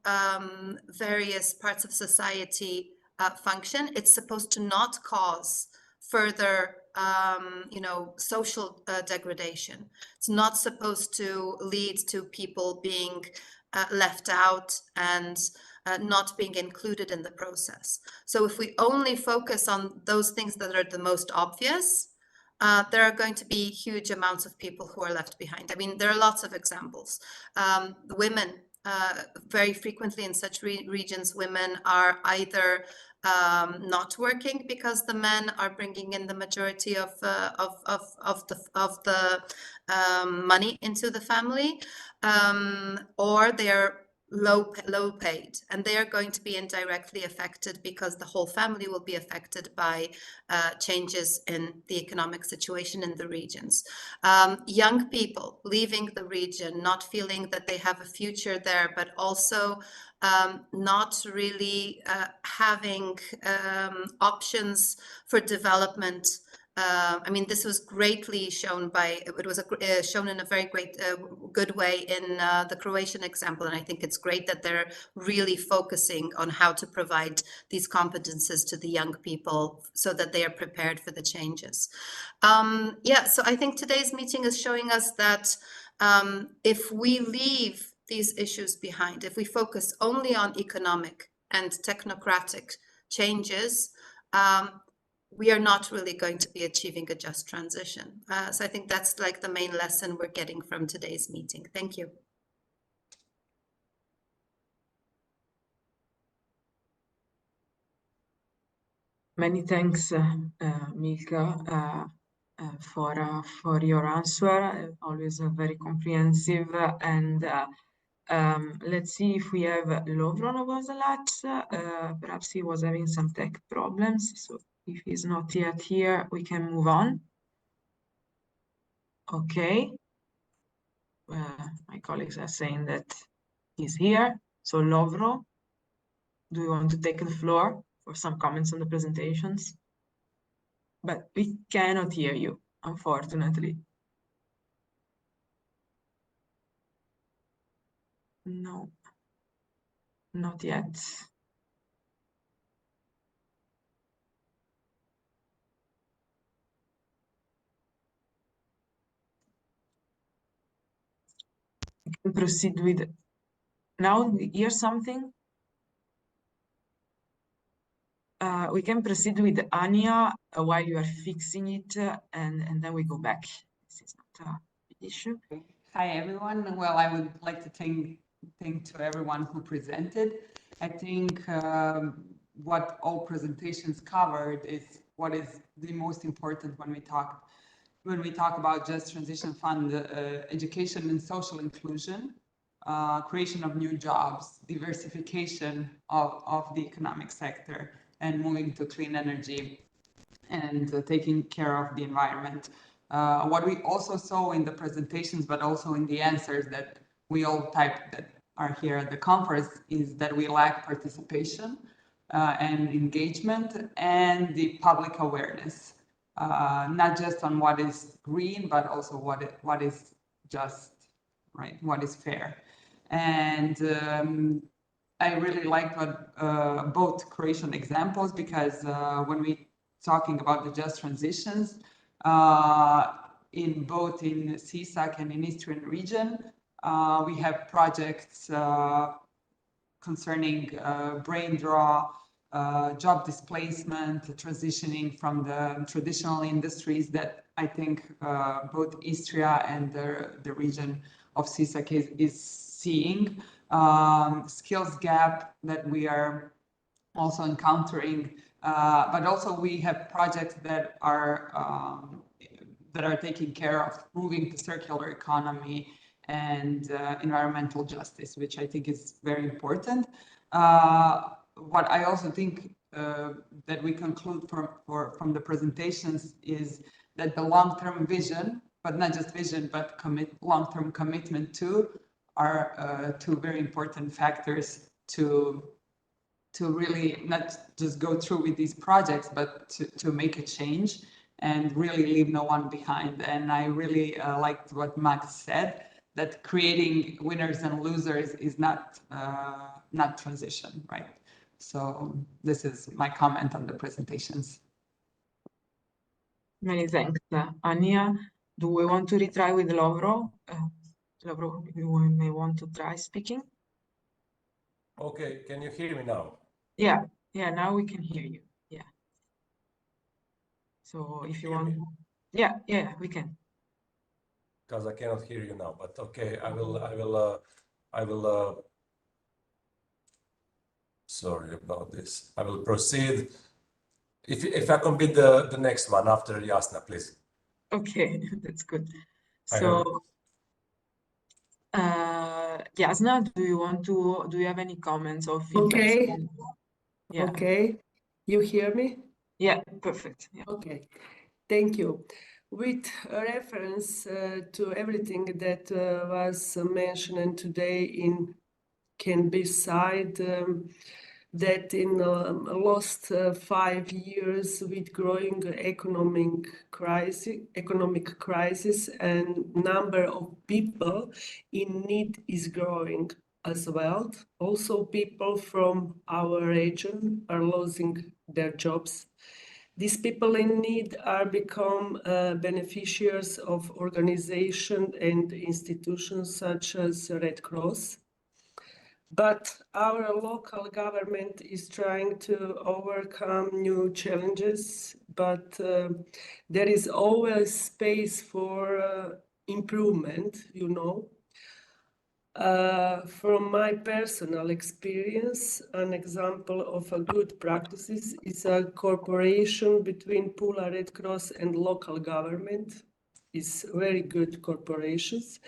various parts of society function. It's supposed to not cause further social degradation. It's not supposed to lead to people being left out and not being included in the process. So if we only focus on those things that are the most obvious, there are going to be huge amounts of people who are left behind. I mean, there are lots of examples. Women, very frequently in such regions, women are either not working because the men are bringing in the majority of the money into the family, or they're low paid, and they are going to be indirectly affected because the whole family will be affected by changes in the economic situation in the regions. Young people leaving the region, not feeling that they have a future there, but also not really having options for development. I mean, this was greatly shown shown in a very good way in the Croatian example, and I think it's great that they're really focusing on how to provide these competences to the young people so that they are prepared for the changes. So I think today's meeting is showing us that if we leave these issues behind, if we focus only on economic and technocratic changes, we are not really going to be achieving a just transition. So I think that's like the main lesson we're getting from today's meeting. Thank you. Many thanks, Milka, for your answer. Always very comprehensive. And let's see if we have Lovro Novozelac. Perhaps he was having some tech problems. So if he's not yet here, we can move on. Okay. My colleagues are saying that he's here. So Lovro, do you want to take the floor for some comments on the presentations? But we cannot hear you, unfortunately. No, not yet. We can proceed with, now hear something? We can proceed with Anya while you are fixing it, and then we go back. This is not a big issue. Hi, everyone. Well, I would like to thank to everyone who presented. I think what all presentations covered is what is the most important when we talk about Just Transition Fund, education and social inclusion, creation of new jobs, diversification of the economic sector, and moving to clean energy and taking care of the environment. What we also saw in the presentations, but also in the answers that we all typed that are here at the conference, is that we lack participation and engagement and the public awareness, not just on what is green, but also what is just, right, what is fair. And I really liked what both Croatian examples, because when we talking about the just transitions, in both in Sisak and in Istrian region, we have projects concerning brain draw, job displacement, transitioning from the traditional industries that I think both Istria and the region of Sisak is seeing. Skills gap that we are also encountering, but also we have projects that are taking care of moving to circular economy and environmental justice, which I think is very important. What I also think that we conclude from the presentations is that the long-term vision, but not just vision, but long-term commitment to, are two very important factors to really not just go through with these projects, but to make a change and really leave no one behind. And I really liked what Max said, that creating winners and losers is not transition, right? So this is my comment on the presentations. Many thanks, Anya. Do we want to retry with Lovro? Lovro, you may want to try speaking. Okay, can you hear me now? Yeah, now we can hear you. Yeah. So if you want, yeah, we can. Because I cannot hear you now, but okay, I will. Sorry about this. I will proceed. If I can be the next one after Jasna, please. Okay, that's good. So, Jasna, do you have any comments or feedback? Okay. Yeah. Okay. You hear me? Yeah, perfect. Yeah. Okay. Thank you. With reference to everything that was mentioned today in can be said that in the last 5 years, with growing economic crisis and number of people in need is growing as well. Also, people from our region are losing their jobs. These people in need are become beneficiaries of organizations and institutions such as Red Cross. But our local government is trying to overcome new challenges, but there is always space for improvement, you know. From my personal experience, an example of a good practices is a cooperation between Pula Red Cross and local government. It's very good corporations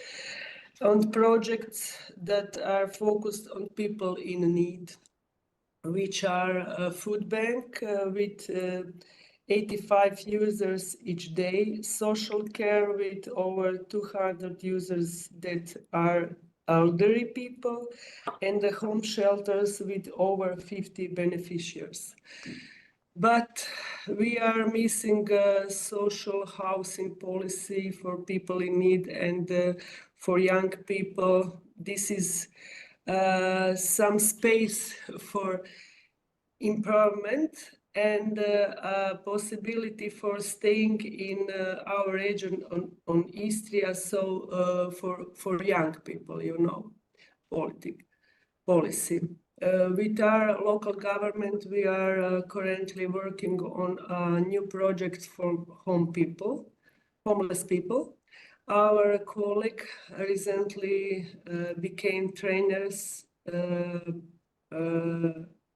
on projects that are focused on people in need, which are a food bank with 85 users each day, social care with over 200 users that are elderly people, and the home shelters with over 50 beneficiaries. But we are missing a social housing policy for people in need and for young people. This is some space for improvement and a possibility for staying in our region on Istria, so for young people, you know, policy. With our local government, we are currently working on a new project for homeless people. Our colleague recently became trainers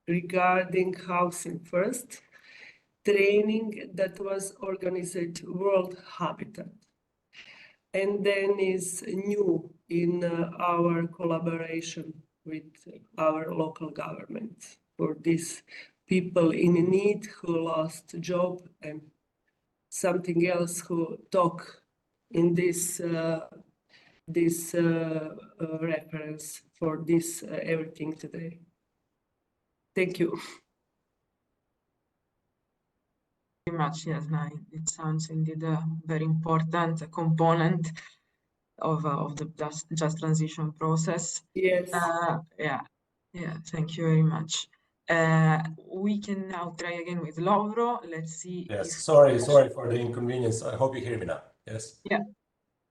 regarding housing first, training that was organized World Habitat. And then is new in our collaboration with our local government for these people in need who lost job and something else who talk in this reference for this everything today. Thank you. Very much, yes. No, it sounds indeed a very important component of the just transition process. Yes. Yeah. Thank you very much. We can now try again with Lovro. Let's see. Yes. Sorry for the inconvenience. I hope you hear me now. Yes. Yeah.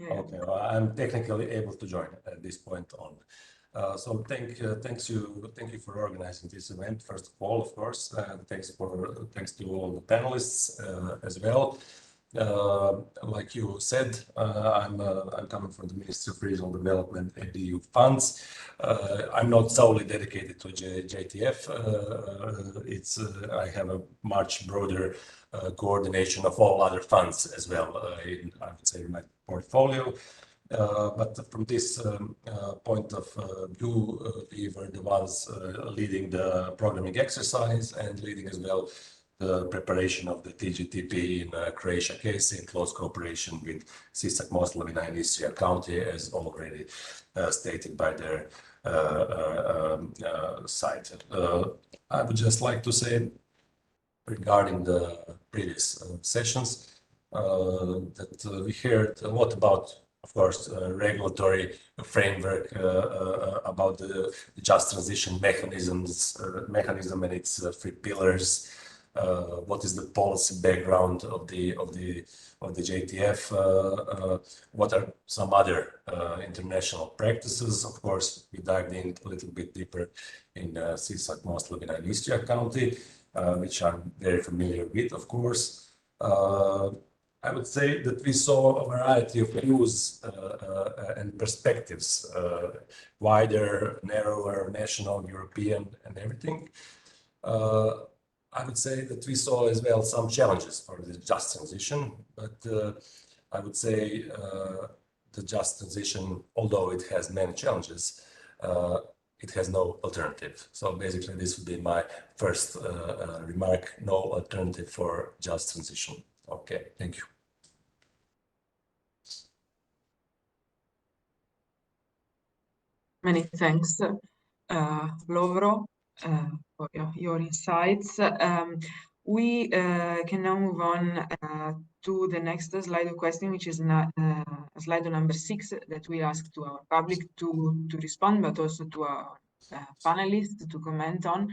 Okay. Well, I'm technically able to join at this point on. So thank you for organizing this event. First of all, of course, thanks to all the panelists as well. Like you said, I'm coming from the Ministry of Regional Development and the EU funds. I'm not solely dedicated to JTF. I have a much broader coordination of all other funds as well. I would say in my portfolio. But from this point of view, we were the ones leading the programming exercise and leading as well the preparation of the TGTP in Croatia case in close cooperation with Sisak-Moslavina and Istria County, as already stated by their site. I would just like to say regarding the previous sessions that we heard a lot about, of course, regulatory framework, about the just transition mechanism and its three pillars. What is the policy background of the JTF? What are some other international practices? Of course, we dived in a little bit deeper in Sisak-Moslavina and Istria County, which I'm very familiar with, of course. I would say that we saw a variety of views and perspectives, wider, narrower, national, European, and everything. I would say that we saw as well some challenges for the just transition, but I would say the just transition, although it has many challenges, it has no alternative. So basically, this would be my first remark: no alternative for just transition. Okay, thank you. Many thanks, Lovro, for your insights. We can now move on to the next slide of question, which is slide number 6, that we ask to our public to respond, but also to our panelists to comment on.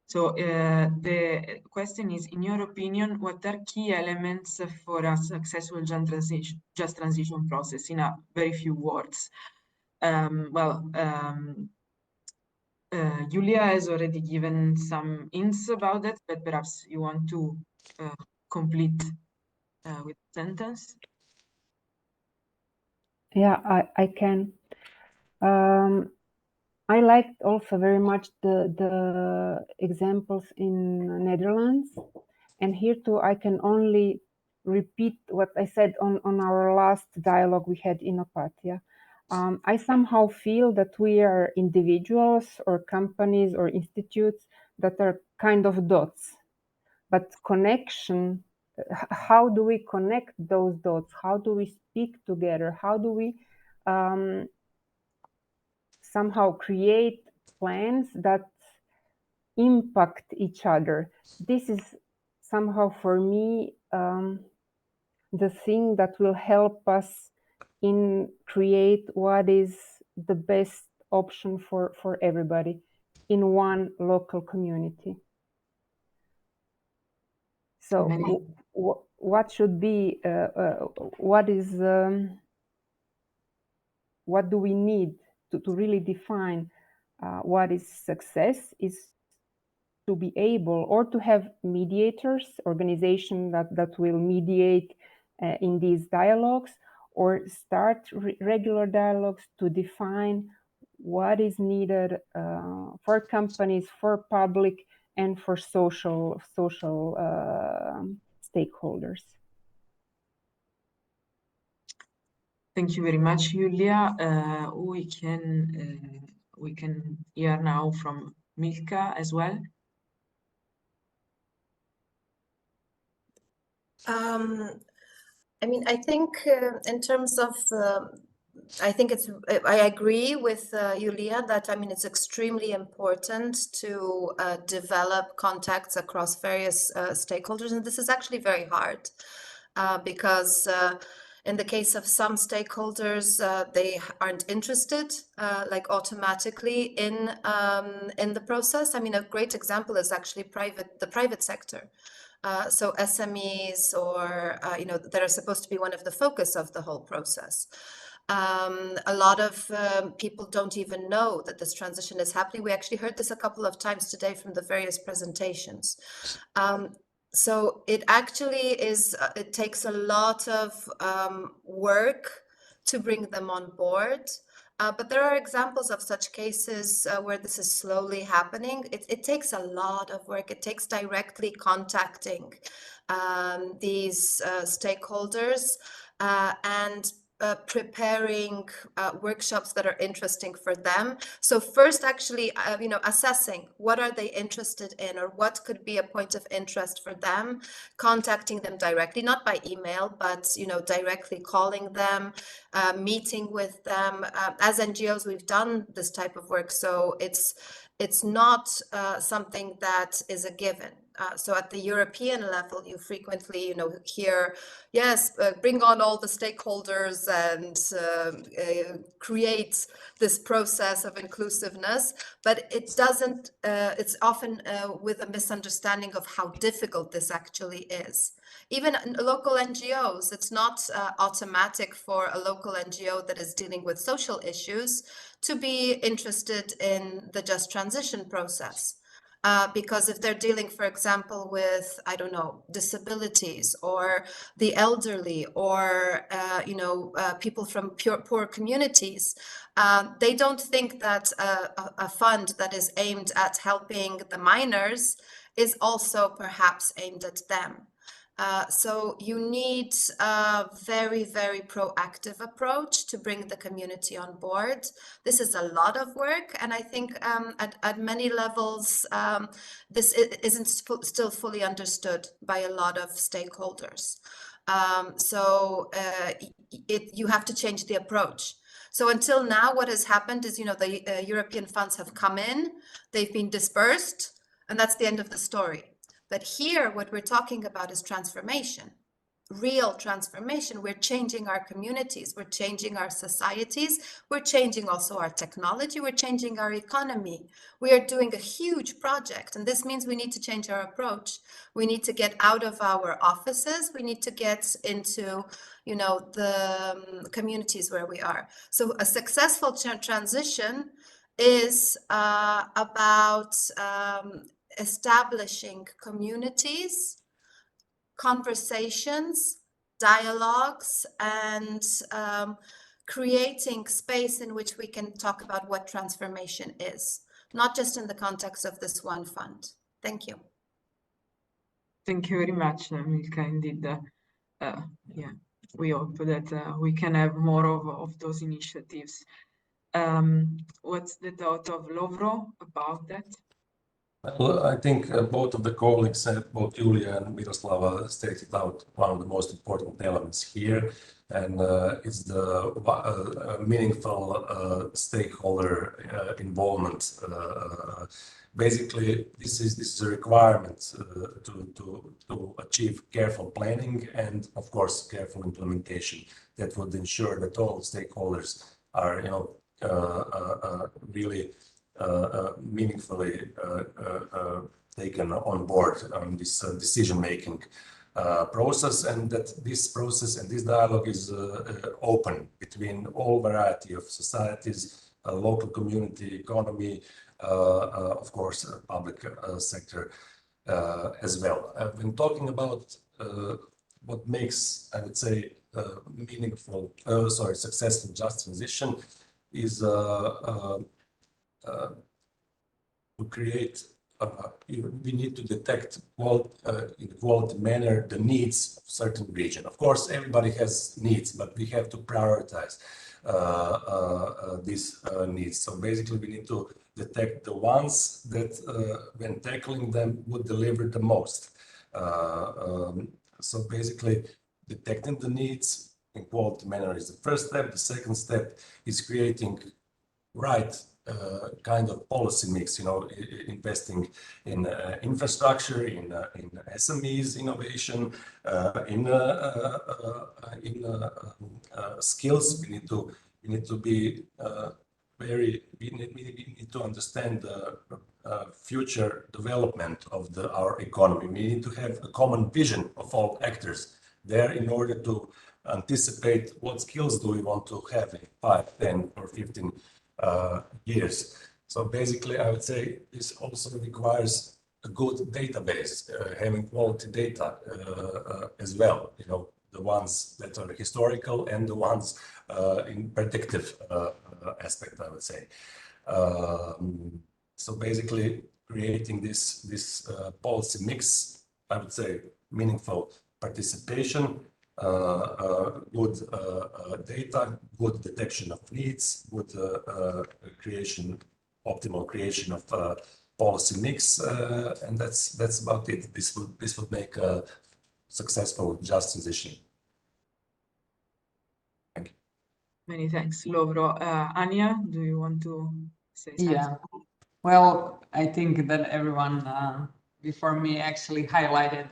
So the question is, in your opinion, what are key elements for a successful just transition process, in a very few words? Julia has already given some hints about that, but perhaps you want to complete with a sentence. Yeah, I can. I liked also very much the examples in Netherlands, and here too I can only repeat what I said on our last dialogue we had in Opatia. I somehow feel that we are individuals or companies or institutes that are kind of dots, but connection, how do we connect those dots? How do we speak together? How do we somehow create plans that impact each other? This is somehow for me the thing that will help us in create what is the best option for everybody in one local community. So what should be, what do we need to really define what is success is to be able, or to have mediators, organizations that will mediate in these dialogues, or start regular dialogues to define what is needed for companies, for public, and for social stakeholders. Thank you very much, Julia. We can hear now from Milka as well. I mean, I think in terms of, I agree with Julia that, I mean, it's extremely important to develop contacts across various stakeholders. And this is actually very hard because in the case of some stakeholders, they aren't interested like automatically in the process. I mean, a great example is actually the private sector. So SMEs or, you know, that are supposed to be one of the focus of the whole process. A lot of people don't even know that this transition is happening. We actually heard this a couple of times today from the various presentations. So it actually is, it takes a lot of work to bring them on board. But there are examples of such cases where this is slowly happening. It takes a lot of work. It takes directly contacting these stakeholders and preparing workshops that are interesting for them. So first, actually, you know, assessing what are they interested in or what could be a point of interest for them, contacting them directly, not by email, but, you know, directly calling them, meeting with them. As NGOs, we've done this type of work, so it's not something that is a given. So at the European level, you frequently, you know, hear, yes, bring on all the stakeholders and create this process of inclusiveness, but it doesn't, it's often with a misunderstanding of how difficult this actually is. Even local NGOs, it's not automatic for a local NGO that is dealing with social issues to be interested in the just transition process. Because if they're dealing, for example, with, I don't know, disabilities or the elderly or, you know, people from poor communities, they don't think that a fund that is aimed at helping the minors is also perhaps aimed at them. So you need a very, very proactive approach to bring the community on board. This is a lot of work, and I think at many levels, this isn't still fully understood by a lot of stakeholders. So you have to change the approach. So until now, what has happened is, you know, the European funds have come in, they've been dispersed, and that's the end of the story. But here, what we're talking about is transformation, real transformation. We're changing our communities, we're changing our societies, we're changing also our technology, we're changing our economy. We are doing a huge project, and this means we need to change our approach. We need to get out of our offices, we need to get into, you know, the communities where we are. So a successful transition is about establishing communities, conversations, dialogues, and creating space in which we can talk about what transformation is, not just in the context of this one fund. Thank you. Thank you very much, Milka. Indeed, yeah, we hope that we can have more of those initiatives. What's the thought of Lovro about that? Well, I think both of the colleagues, both Julia and Miroslava, stated out one of the most important elements here, and it's the meaningful stakeholder involvement. Basically, this is a requirement to achieve careful planning and, of course, careful implementation that would ensure that all stakeholders are, you know, really meaningfully taken on board on this decision-making process, and that this process and this dialogue is open between all variety of societies, local community, economy, of course, public sector as well. When talking about what makes, I would say, successful just transition is to create, we need to detect in a quality manner the needs of certain region. Of course, everybody has needs, but we have to prioritize these needs. So basically, we need to detect the ones that, when tackling them, would deliver the most. So basically, detecting the needs in quality manner is the first step. The second step is creating right kind of policy mix, investing in infrastructure, in SMEs, innovation, in skills. We need to be we need to understand the future development of our economy. We need to have a common vision of all actors there in order to anticipate what skills do we want to have in 5, 10, or 15 years. So basically, I would say this also requires a good database, having quality data as well. The ones that are historical and the ones in predictive aspect, I would say. So basically, creating this policy mix, I would say, meaningful participation, good data, good detection of needs, good optimal creation of policy mix, and that's about it. This would make a successful just transition. Thank you. Many thanks, Lovro. Anya, do you want to say something? Yeah. Well, I think that everyone before me actually highlighted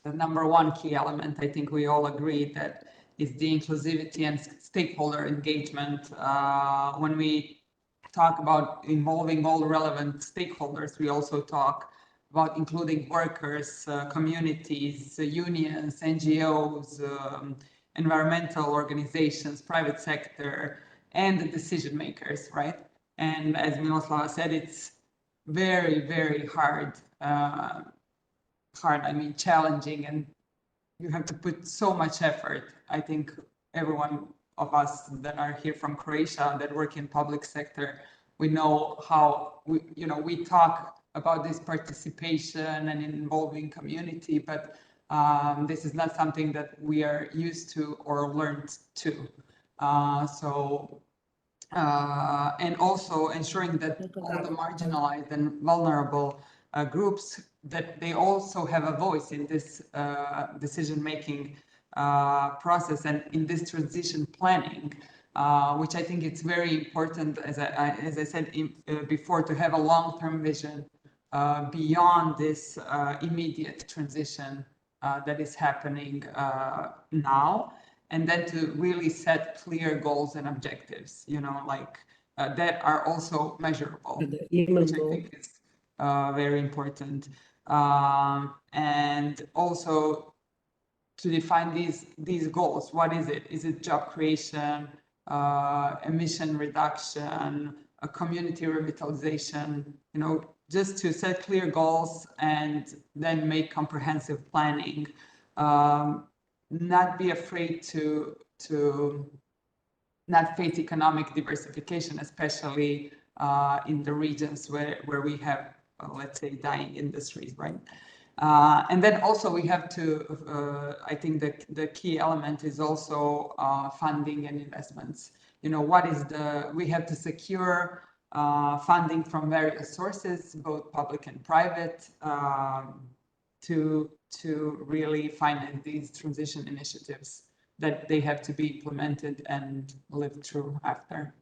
the number one key element. I think we all agree that is the inclusivity and stakeholder engagement. When we talk about involving all relevant stakeholders, we also talk about including workers, communities, unions, NGOs, environmental organizations, private sector, and the decision makers, right? And as Miroslava said, it's very, very hard, challenging, and you have to put so much effort. I think everyone of us that are here from Croatia that work in public sector, we know how we talk about this participation and involving community, but this is not something that we are used to or learned to. And also ensuring that all the marginalized and vulnerable groups, that they also have a voice in this decision-making process and in this transition planning, which I think it's very important, as I said before, to have a long-term vision beyond this immediate transition that is happening now. And then to really set clear goals and objectives, that are also measurable, which I think is very important. And also to define these goals. What is it? Is it job creation, emission reduction, a community revitalization? Just to set clear goals and then make comprehensive planning. Not be afraid to not face economic diversification, especially in the regions where we have, let's say, dying industries, right? And then also we have to, I think the key element is also funding and investments. We have to secure funding from various sources, both public and private, to really finance these transition initiatives that they have to be implemented and lived through after.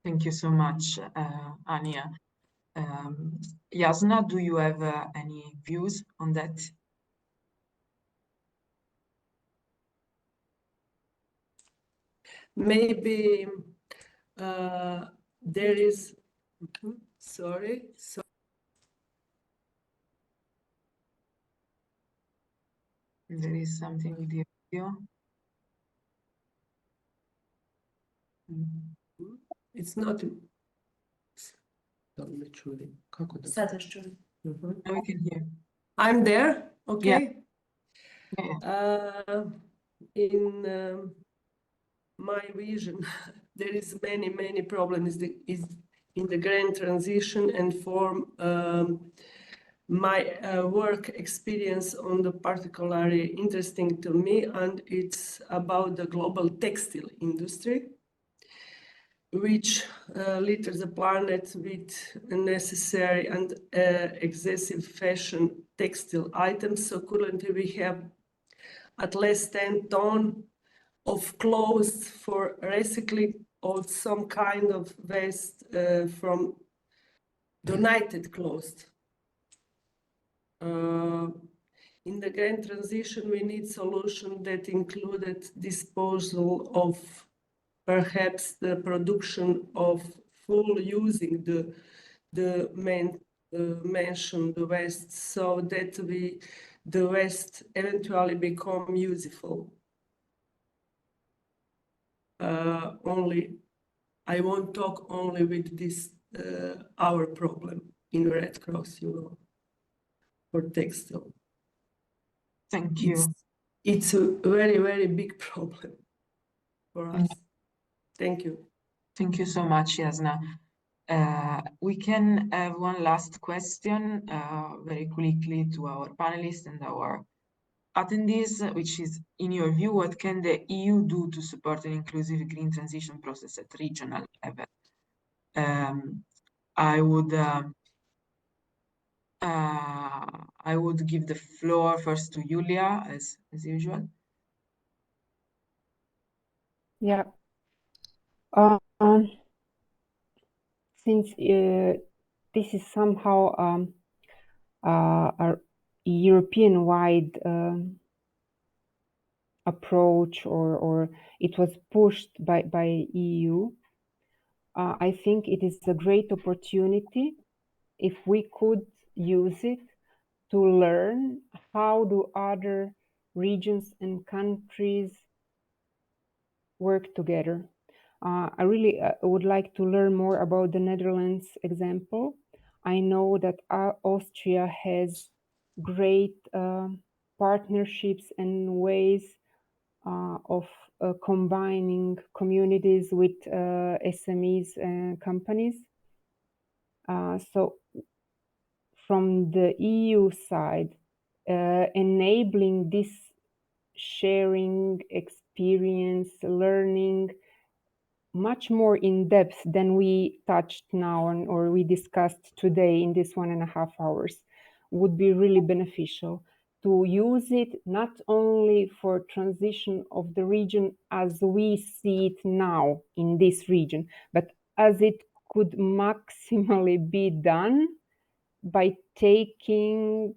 Thank you so much, Anya. Jasna, do you have any views on that? Maybe there is, sorry. There is something with the audio. It's not. Now we can hear. I'm there. Okay. Yeah. In my vision, there is many problems in the grand transition, and for my work experience on the particularly interesting to me, and it's about the global textile industry, which litters the planet with unnecessary and excessive fashion textile items. So currently we have at least 10 tons of clothes for recycling or some kind of waste from donated clothes. In the green transition, we need solution that included disposal of perhaps the production of full using the mentioned waste, so that the waste eventually become useful. I won't talk only with this our problem in Red Cross, for textile. Thank you. It's a very, very big problem for us. Thank you. Thank you so much, Jasna. We can have one last question very quickly to our panelists and our attendees, which is, in your view, what can the EU do to support an inclusive green transition process at regional level? I would give the floor first to Julia, as usual. Yeah. Since this is somehow a European-wide approach, or it was pushed by EU, I think it is a great opportunity if we could use it to learn how do other regions and countries work together. I really would like to learn more about the Netherlands example. I know that Austria has great partnerships and ways of combining communities with SMEs and companies. So from the EU side, enabling this sharing, experience, learning much more in depth than we touched now or we discussed today in this 1.5 hours would be really beneficial. To use it not only for transition of the region as we see it now in this region, but as it could maximally be done by taking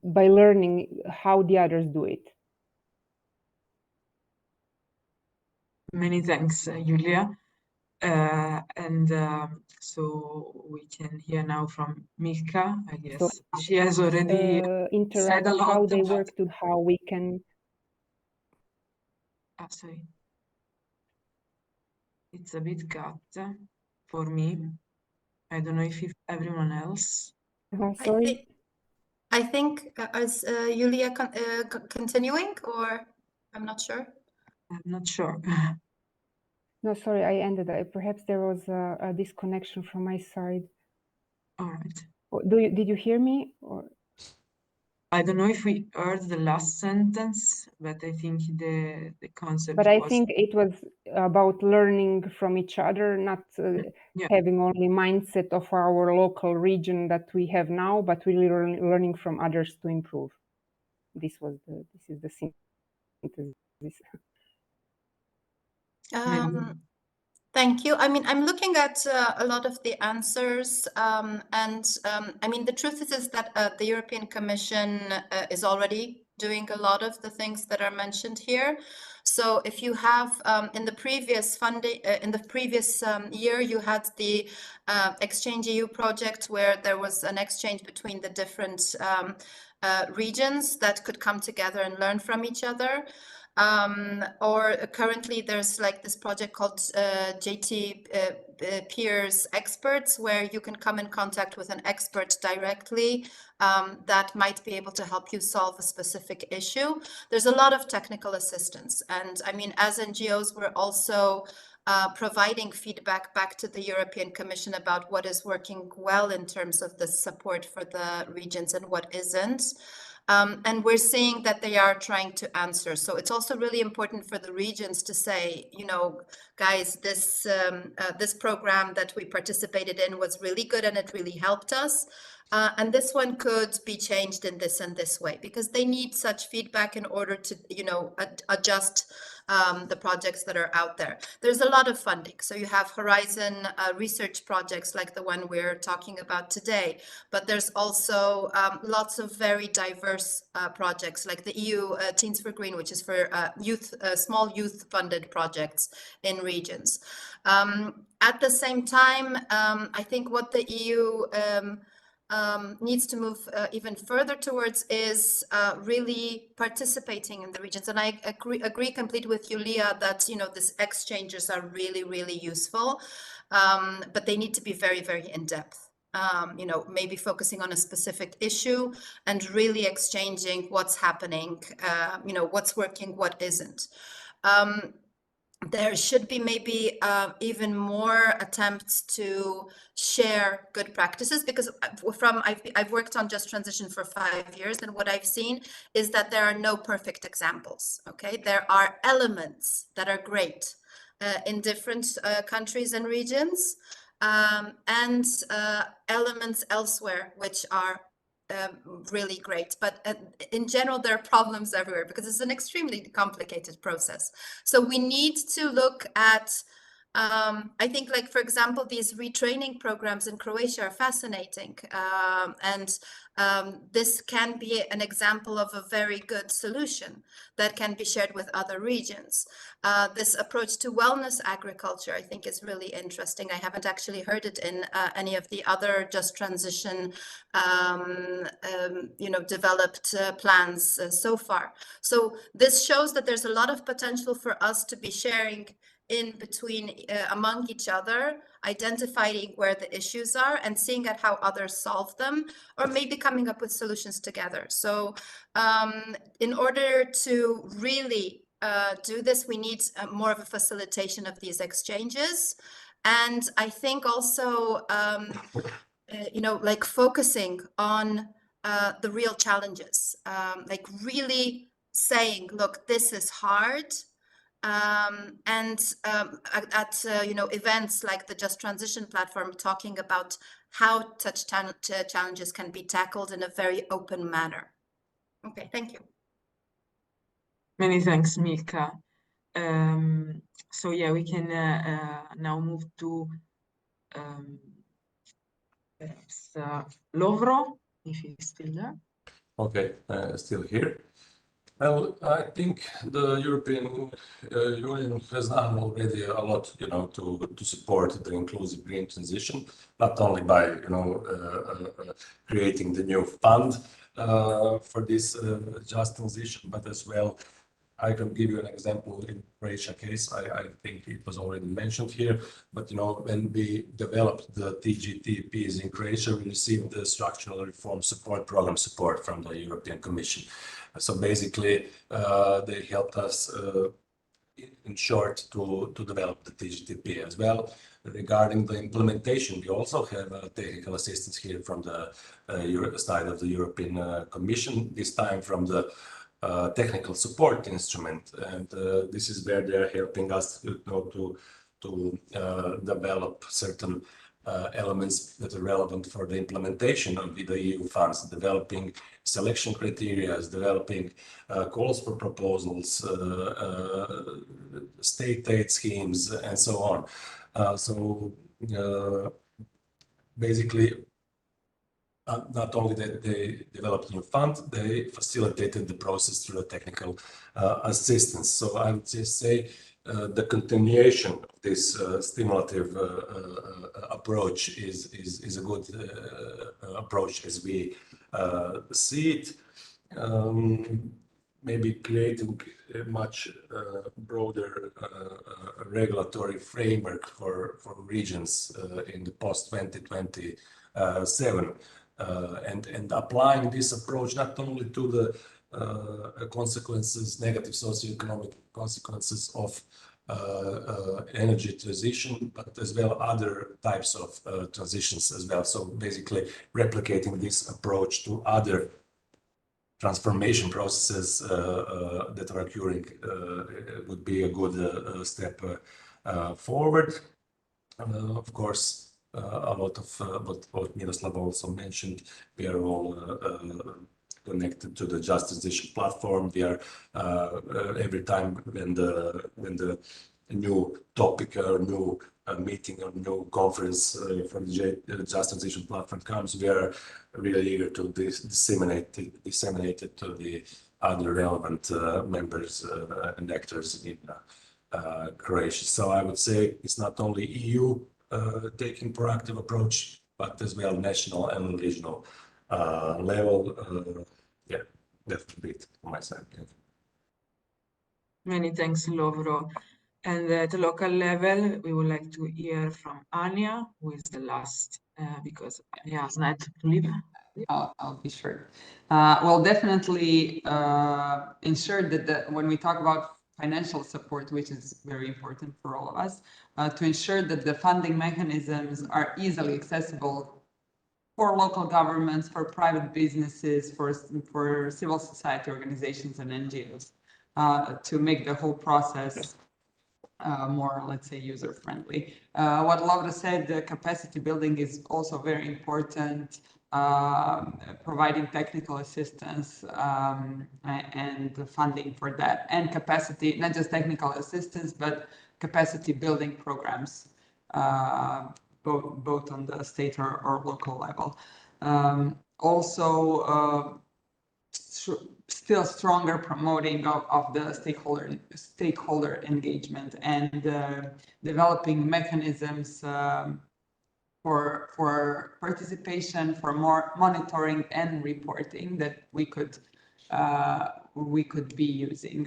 by learning how the others do it. Many thanks, Julia. So we can hear now from Milka, I guess. So, she has already said a lot. How they work to how we can. Sorry. It's a bit cut for me. I don't know if everyone else. Sorry. I think is Julia continuing, or I'm not sure. I'm not sure. No, sorry, I ended. Perhaps there was a disconnection from my side. All right. Did you hear me? Or? I don't know if we heard the last sentence, but I think the concept. But I think it was about learning from each other, not having only mindset of our local region that we have now, but really learning from others to improve. This is the synthesis. Thank you. I mean, I'm looking at a lot of the answers, and I mean, the truth is that the European Commission is already doing a lot of the things that are mentioned here. So if you have in the previous funding, in the previous year, you had the Exchange EU project where there was an exchange between the different regions that could come together and learn from each other. Or currently there's like this project called JT Peers Experts, where you can come in contact with an expert directly that might be able to help you solve a specific issue. There's a lot of technical assistance. And I mean, as NGOs, we're also providing feedback back to the European Commission about what is working well in terms of the support for the regions and what isn't. And we're seeing that they are trying to answer. So it's also really important for the regions to say, you know, guys, this program that we participated in was really good and it really helped us. And this one could be changed in this and this way, because they need such feedback in order to, you know, adjust the projects that are out there. There's a lot of funding. So you have Horizon research projects like the one we're talking about today, but there's also lots of very diverse projects like the EU Teens for Green, which is for small youth funded projects in regions. At the same time, I think what the EU needs to move even further towards is really participating in the regions. And I agree completely with Julia that, you know, these exchanges are really, really useful, but they need to be very, very in-depth. You know, maybe focusing on a specific issue and really exchanging what's happening, you know, what's working, what isn't. There should be maybe even more attempts to share good practices, because I've worked on Just Transition for 5 years, and what I've seen is that there are no perfect examples. Okay, there are elements that are great in different countries and regions, and elements elsewhere which are really great, but in general there are problems everywhere because it's an extremely complicated process. So we need to look at I think, like, for example, these retraining programs in Croatia are fascinating, and this can be an example of a very good solution that can be shared with other regions. This approach to wellness agriculture, I think, is really interesting. I haven't actually heard it in any of the other Just Transition, you know, developed plans so far. So this shows that there's a lot of potential for us to be sharing in between among each other, identifying where the issues are and seeing at how others solve them, or maybe coming up with solutions together. So in order to really do this, we need more of a facilitation of these exchanges. And I think also, you know, like focusing on the real challenges, like really saying, look, this is hard. And at you know, events like the Just Transition platform, talking about how such challenges can be tackled in a very open manner. Okay, thank you. Many thanks, Milka. So yeah, we can now move to perhaps Lovro, if he's still there. Okay, still here. Well, I think the European Union has done already a lot, you know, to support the inclusive green transition, not only by, you know, creating the new fund for this just transition, but as well, I can give you an example in Croatia case. I think it was already mentioned here, but, you know, when we developed the TGTPs in Croatia, we received the structural reform support program support from the European Commission. So basically, they helped us, in short, to develop the TGTP as well. Regarding the implementation, we also have technical assistance here from the side of the European Commission, this time from the technical support instrument, and this is where they're helping us, you know, to develop certain elements that are relevant for the implementation of the EU funds, developing selection criteria, developing calls for proposals, state aid schemes, and so on. So basically, not only that they developed a new fund, they facilitated the process through the technical assistance. So I would just say the continuation of this stimulative approach is a good approach as we see it. Maybe creating a much broader regulatory framework for regions in the post-2027. And applying this approach not only to the consequences, negative socioeconomic consequences of energy transition, but as well other types of transitions as well. So basically replicating this approach to other transformation processes that are occurring would be a good step forward. Of course, a lot of what Miroslav also mentioned, we are all connected to the Just Transition platform. We are every time when the new topic or new meeting or new conference from the Just Transition platform comes, we are really eager to disseminate it to the other relevant members and actors in Croatia. So I would say it's not only EU taking proactive approach, but as well national and regional level. Yeah, that would be it on my side. Yeah. Many thanks, Lovro. And at the local level, we would like to hear from Anja, who is the last, because Anja has had to leave. I'll be short. Well, definitely ensure that when we talk about financial support, which is very important for all of us, to ensure that the funding mechanisms are easily accessible for local governments, for private businesses, for civil society organizations and NGOs, to make the whole process more, let's say, user-friendly. What Laura said, the capacity building is also very important, providing technical assistance and funding for that, and capacity, not just technical assistance, but capacity building programs, both on the state or local level. Also, still stronger promoting of the stakeholder engagement and developing mechanisms for participation, for more monitoring and reporting that we could be using.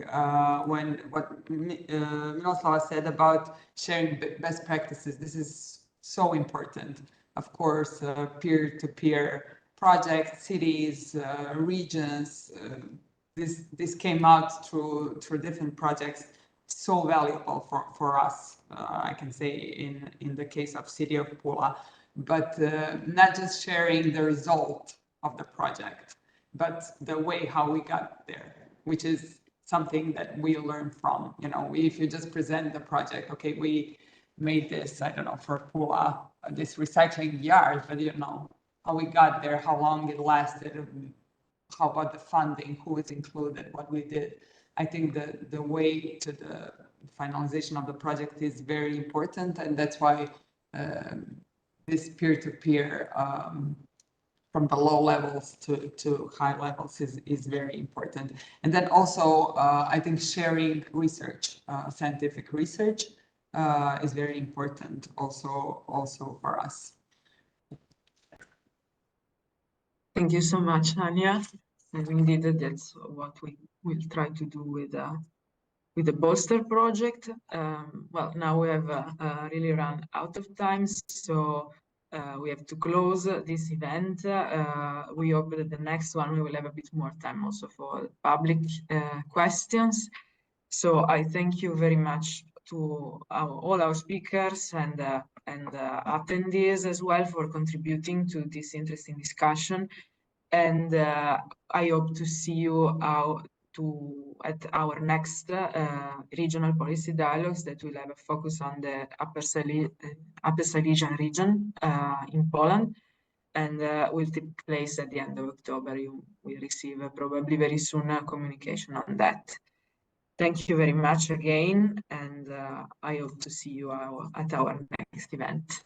When what Miroslava said about sharing best practices, this is so important. Of course, peer-to-peer projects, cities, regions. This came out through different projects. So valuable for us, I can say in the case of City of Pula, but not just sharing the result of the project, but the way how we got there, which is something that we learn from. You know, if you just present the project, okay, we made this, I don't know, for Pula, this recycling yard, but you know, how we got there, how long it lasted, how about the funding, who is included, what we did. I think the way to the finalization of the project is very important, and that's why this peer-to-peer from the low levels to high levels is very important. And then also, I think sharing research, scientific research is very important also for us. Thank you so much, Anja. And indeed, that's what we will try to do with the Bolster project. Well, now we have really run out of time, so we have to close this event. We hope that the next one we will have a bit more time also for public questions. So I thank you very much to all our speakers and attendees as well for contributing to this interesting discussion. And I hope to see you at our next regional policy dialogues that will have a focus on the Upper Silesian region in Poland, and will take place at the end of October. You will receive probably very soon a communication on that. Thank you very much again, and I hope to see you at our next event.